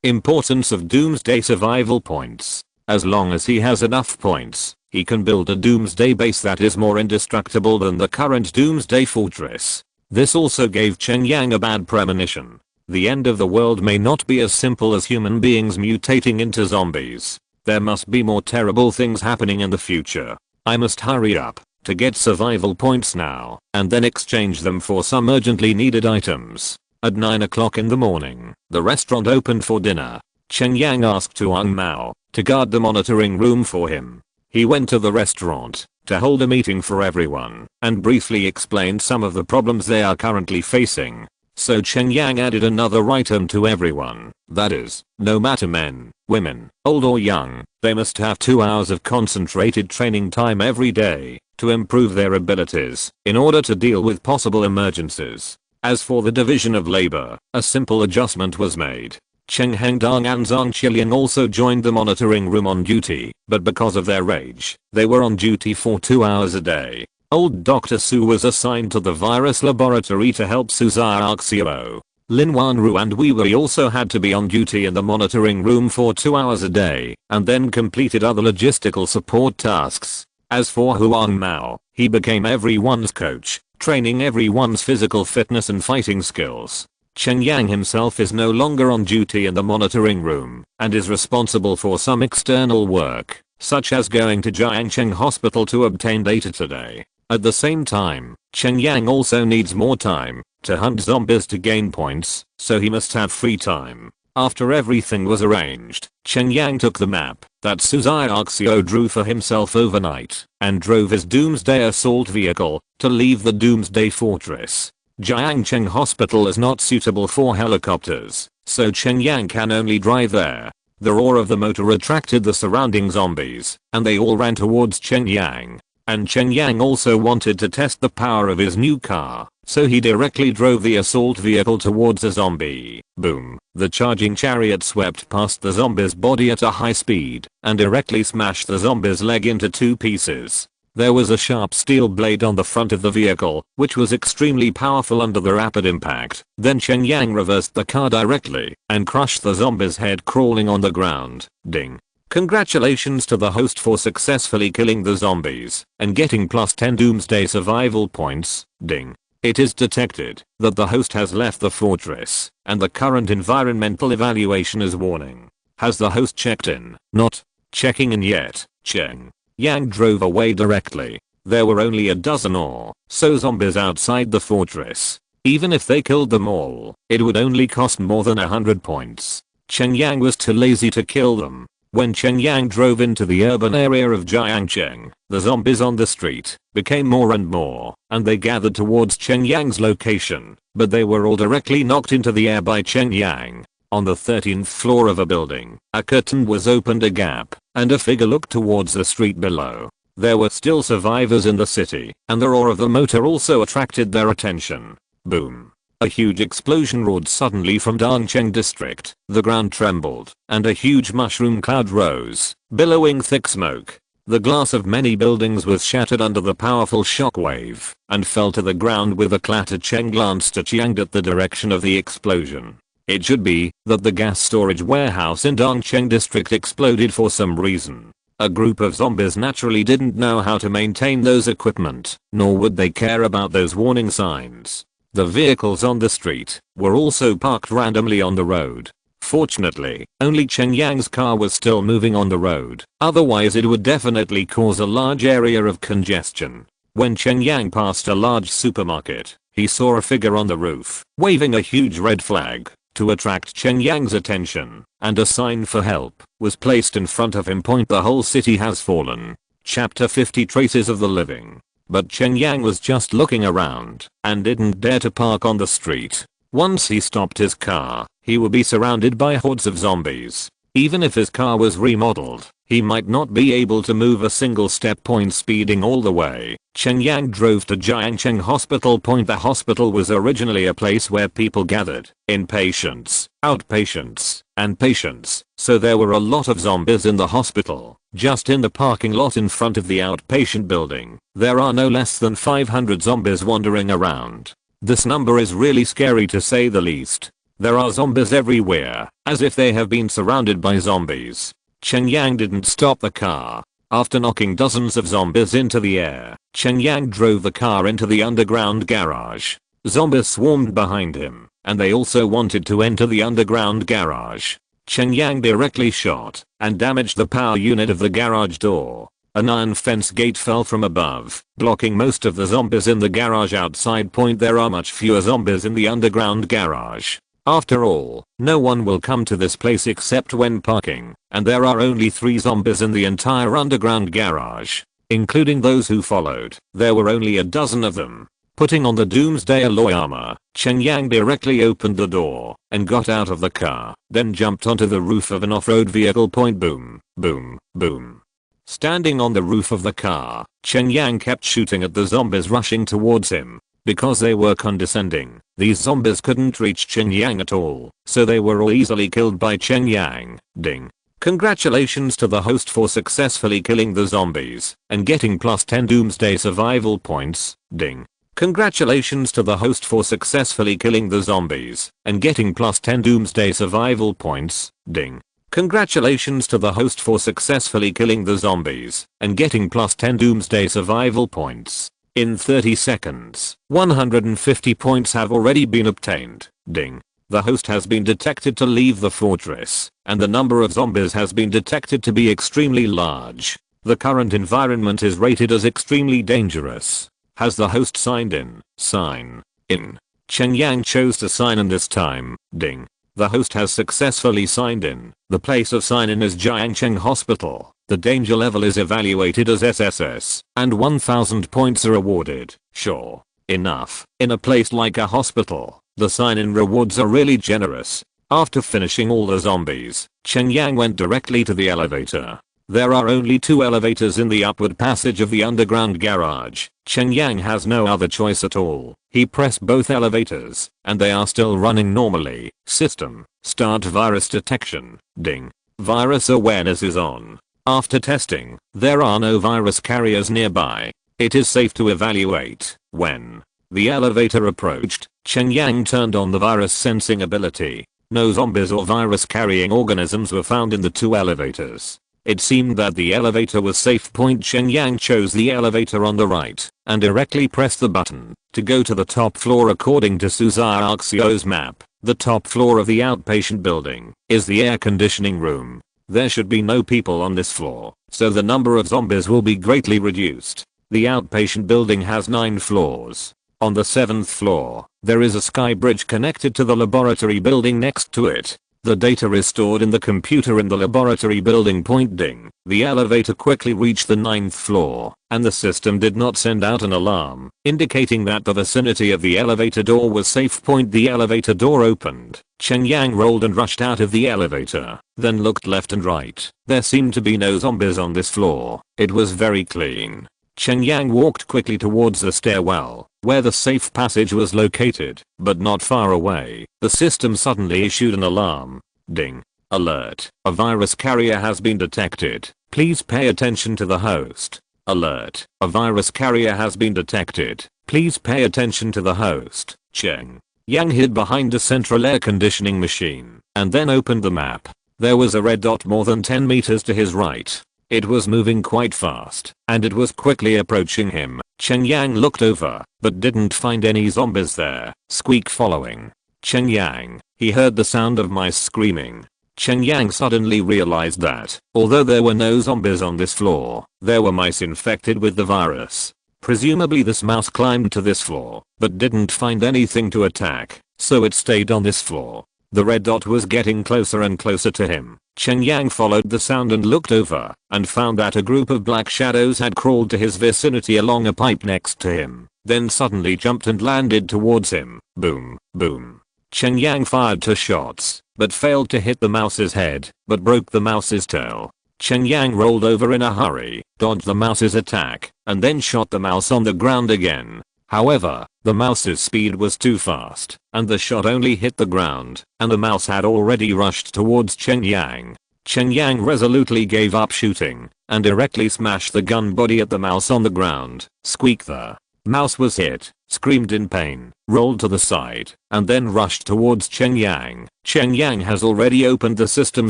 importance of Doomsday survival points. As long as he has enough points, he can build a Doomsday base that is more indestructible than the current Doomsday Fortress. This also gave Cheng Yang a bad premonition. The end of the world may not be as simple as human beings mutating into zombies. There must be more terrible things happening in the future. I must hurry up to get survival points now and then exchange them for some urgently needed items. At 9 o'clock in the morning, the restaurant opened for dinner. Cheng Yang asked Tuang Mao to guard the monitoring room for him. He went to the restaurant to hold a meeting for everyone and briefly explained some of the problems they are currently facing. So Cheng Yang added another item to everyone, that is, no matter men, women, old or young, they must have 2 hours of concentrated training time every day to improve their abilities in order to deal with possible emergencies. As for the division of labor, a simple adjustment was made. Cheng Hengdang and Zhang Qiliang also joined the monitoring room on duty, but because of their age, they were on duty for 2 hours a day. Old Dr. Su was assigned to the virus laboratory to help Suzai Arxio. Lin Wanru and Wei Wei also had to be on duty in the monitoring room for 2 hours a day, and then completed other logistical support tasks. As for Huang Mao, he became everyone's coach, training everyone's physical fitness and fighting skills. Cheng Yang himself is no longer on duty in the monitoring room, and is responsible for some external work, such as going to Jiangcheng Hospital to obtain data today. At the same time, Cheng Yang also needs more time to hunt zombies to gain points, so he must have free time. After everything was arranged, Cheng Yang took the map that Suzai Arxio drew for himself overnight and drove his Doomsday assault vehicle to leave the Doomsday Fortress. Jiangcheng Hospital is not suitable for helicopters, so Cheng Yang can only drive there. The roar of the motor attracted the surrounding zombies, and they all ran towards Cheng Yang. And Cheng Yang also wanted to test the power of his new car, so he directly drove the assault vehicle towards a zombie. Boom. The charging chariot swept past the zombie's body at a high speed and directly smashed the zombie's leg into 2 pieces. There was a sharp steel blade on the front of the vehicle, which was extremely powerful under the rapid impact. Then Cheng Yang reversed the car directly and crushed the zombie's head crawling on the ground. Ding. Congratulations to the host for successfully killing the zombies and getting plus 10 Doomsday survival points. Ding. It is detected that the host has left the fortress and the current environmental evaluation is warning. Has the host checked in? Not checking in yet. Cheng Yang drove away directly. There were only a dozen or so zombies outside the fortress. Even if they killed them all, it would only cost more than 100 points. Cheng Yang was too lazy to kill them. When Cheng Yang drove into the urban area of Jiangcheng, the zombies on the street became more and more, and they gathered towards Cheng Yang's location, but they were all directly knocked into the air by Cheng Yang. On the 13th floor of a building, a curtain was opened a gap, and a figure looked towards the street below. There were still survivors in the city, and the roar of the motor also attracted their attention. Boom. A huge explosion roared suddenly from Dongcheng district. The ground trembled, and a huge mushroom cloud rose, billowing thick smoke. The glass of many buildings was shattered under the powerful shockwave, and fell to the ground with a clatter. Cheng glanced at Yang at the direction of the explosion. It should be that the gas storage warehouse in Dongcheng district exploded for some reason. A group of zombies naturally didn't know how to maintain those equipment, nor would they care about those warning signs. The vehicles on the street were also parked randomly on the road. Fortunately, only Cheng Yang's car was still moving on the road, otherwise it would definitely cause a large area of congestion. When Cheng Yang passed a large supermarket, he saw a figure on the roof, waving a huge red flag to attract Cheng Yang's attention, and a sign for help was placed in front of him. The whole city has fallen. Chapter 50 Traces of the Living. but Cheng Yang was just looking around and didn't dare to park on the street. Once he stopped his car, he would be surrounded by hordes of zombies. Even if his car was remodeled, he might not be able to move a single step. Speeding all the way, Cheng Yang drove to Jiangcheng Hospital. The hospital was originally a place where people gathered, inpatients, outpatients, and patients, so there were a lot of zombies in the hospital. Just in the parking lot in front of the outpatient building, there are no less than 500 zombies wandering around. This number is really scary to say the least. There are zombies everywhere, as if they have been surrounded by zombies. Cheng Yang didn't stop the car. After knocking dozens of zombies into the air, Cheng Yang drove the car into the underground garage. Zombies swarmed behind him, and they also wanted to enter the underground garage. Cheng Yang directly shot and damaged the power unit of the garage door. An iron fence gate fell from above, blocking most of the zombies in the garage outside. There are much fewer zombies in the underground garage. After all, no one will come to this place except when parking, and there are only 3 zombies in the entire underground garage. Including those who followed, there were only a dozen of them. Putting on the Doomsday alloy armor, Cheng Yang directly opened the door and got out of the car, then jumped onto the roof of an off-road vehicle. Boom, boom, boom. Standing on the roof of the car, Cheng Yang kept shooting at the zombies rushing towards him. Because they were condescending, these zombies couldn't reach Cheng Yang at all, so they were all easily killed by Cheng Yang. Ding. Congratulations to the host for successfully killing the zombies and getting +10 Doomsday survival points. Ding. Congratulations to the host for successfully killing the zombies and getting +10 Doomsday survival points. Ding. Congratulations to the host for successfully killing the zombies and getting +10 Doomsday survival points. In 30 seconds, 150 points have already been obtained. Ding. The host has been detected to leave the fortress, and the number of zombies has been detected to be extremely large. The current environment is rated as extremely dangerous. Has the host signed in? Sign in. Cheng Yang chose to sign in this time. Ding. The host has successfully signed in. The place of sign-in is Jiangcheng Hospital. The danger level is evaluated as SSS, and 1000 points are awarded. Sure enough, in a place like a hospital, the sign-in rewards are really generous. After finishing all the zombies, Cheng Yang went directly to the elevator. There are only 2 elevators in the upward passage of the underground garage. Cheng Yang has no other choice at all. He pressed both elevators, and they are still running normally. System, start virus detection. Ding. Virus awareness is on. After testing, there are no virus carriers nearby. It is safe to evaluate. When the elevator approached, Cheng Yang turned on the virus sensing ability. No zombies or virus carrying organisms were found in the 2 elevators. It seemed that the elevator was safe. Cheng Yang chose the elevator on the right and directly pressed the button to go to the top floor. According to Suzai Arxio's map, the top floor of the outpatient building is the air conditioning room. There should be no people on this floor, so the number of zombies will be greatly reduced. The outpatient building has 9 floors. On the 7th floor, there is a sky bridge connected to the laboratory building next to it. The data is stored in the computer in the laboratory building. Ding. The elevator quickly reached the 9th floor, and the system did not send out an alarm, indicating that the vicinity of the elevator door was safe. The elevator door opened. Cheng Yang rolled and rushed out of the elevator, then looked left and right. There seemed to be no zombies on this floor. It was very clean. Cheng Yang walked quickly towards the stairwell, where the safe passage was located, but not far away. The system suddenly issued an alarm. Ding. Alert. A virus carrier has been detected. Please pay attention to the host. Alert. A virus carrier has been detected. Please pay attention to the host. Cheng Yang hid behind a central air conditioning machine, and then opened the map. There was a red dot more than 10 meters to his right. It was moving quite fast, and it was quickly approaching him. Cheng Yang looked over, but didn't find any zombies there. Squeak following Cheng Yang. He heard the sound of mice screaming. Cheng Yang suddenly realized that, although there were no zombies on this floor, there were mice infected with the virus. Presumably this mouse climbed to this floor, but didn't find anything to attack, so it stayed on this floor. The red dot was getting closer and closer to him. Cheng Yang followed the sound and looked over and found that a group of black shadows had crawled to his vicinity along a pipe next to him, then suddenly jumped and landed towards him. Boom, boom. Cheng Yang fired 2 shots, but failed to hit the mouse's head, but broke the mouse's tail. Cheng Yang rolled over in a hurry, dodged the mouse's attack, and then shot the mouse on the ground again. However, the mouse's speed was too fast, and the shot only hit the ground, and the mouse had already rushed towards Cheng Yang. Cheng Yang resolutely gave up shooting, and directly smashed the gun body at the mouse on the ground. Squeak. The mouse was hit, screamed in pain, rolled to the side, and then rushed towards Cheng Yang. Cheng Yang has already opened the system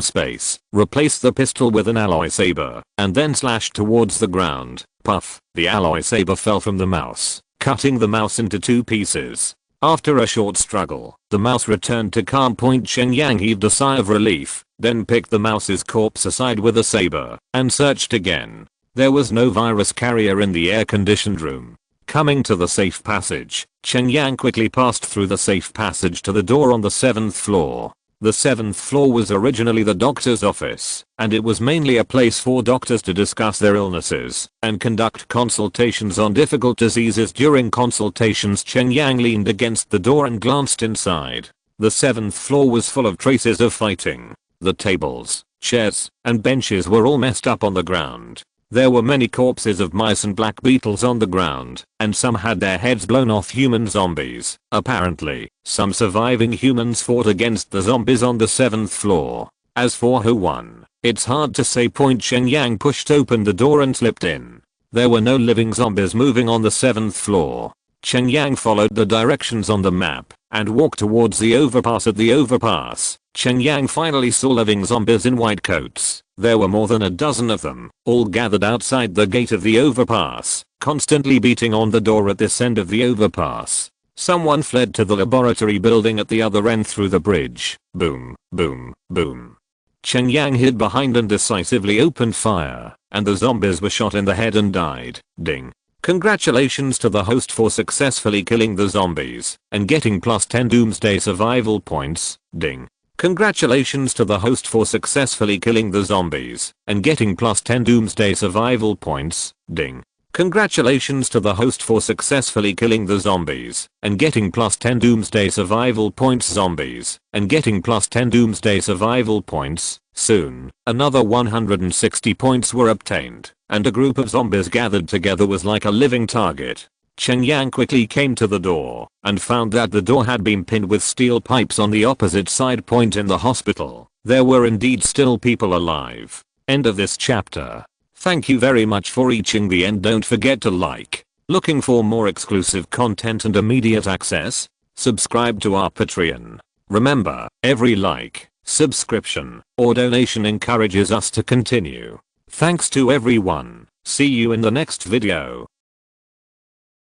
space, replaced the pistol with an alloy saber, and then slashed towards the ground. Puff. The alloy saber fell from the mouse, cutting the mouse into 2 pieces. After a short struggle, the mouse returned to calm point. Cheng Yang heaved a sigh of relief, then picked the mouse's corpse aside with a saber, and searched again. There was no virus carrier in the air-conditioned room. Coming to the safe passage, Cheng Yang quickly passed through the safe passage to the door on the 7th floor. The 7th floor was originally the doctor's office, and it was mainly a place for doctors to discuss their illnesses and conduct consultations on difficult diseases. During consultations, Cheng Yang leaned against the door and glanced inside. The 7th floor was full of traces of fighting. The tables, chairs, and benches were all messed up on the ground. There were many corpses of mice and black beetles on the ground, and some had their heads blown off. Human zombies. Apparently, some surviving humans fought against the zombies on the 7th floor. As for who won, it's hard to say. Cheng Yang pushed open the door and slipped in. There were no living zombies moving on the 7th floor. Cheng Yang followed the directions on the map and walked towards the overpass. At the overpass, Cheng Yang finally saw living zombies in white coats. There were more than a dozen of them, all gathered outside the gate of the overpass, constantly beating on the door at this end of the overpass. Someone fled to the laboratory building at the other end through the bridge. Boom, boom, boom. Cheng Yang hid behind and decisively opened fire, and the zombies were shot in the head and died. Ding. Congratulations to the host for successfully killing the zombies and getting +10 Doomsday survival points. Ding. Congratulations to the host for successfully killing the zombies and getting +10 Doomsday survival points. Ding. Congratulations to the host for successfully killing the zombies and getting +10 Doomsday survival points. Zombies and getting +10 Doomsday survival points. Soon, another 160 points were obtained, and a group of zombies gathered together was like a living target. Cheng Yang quickly came to the door and found that the door had been pinned with steel pipes on the opposite side. In the hospital, there were indeed still people alive. End of this chapter. Thank you very much for reaching the end. Don't forget to like. Looking for more exclusive content and immediate access? Subscribe to our Patreon. Remember, every like, subscription, or donation encourages us to continue. Thanks to everyone. See you in the next video.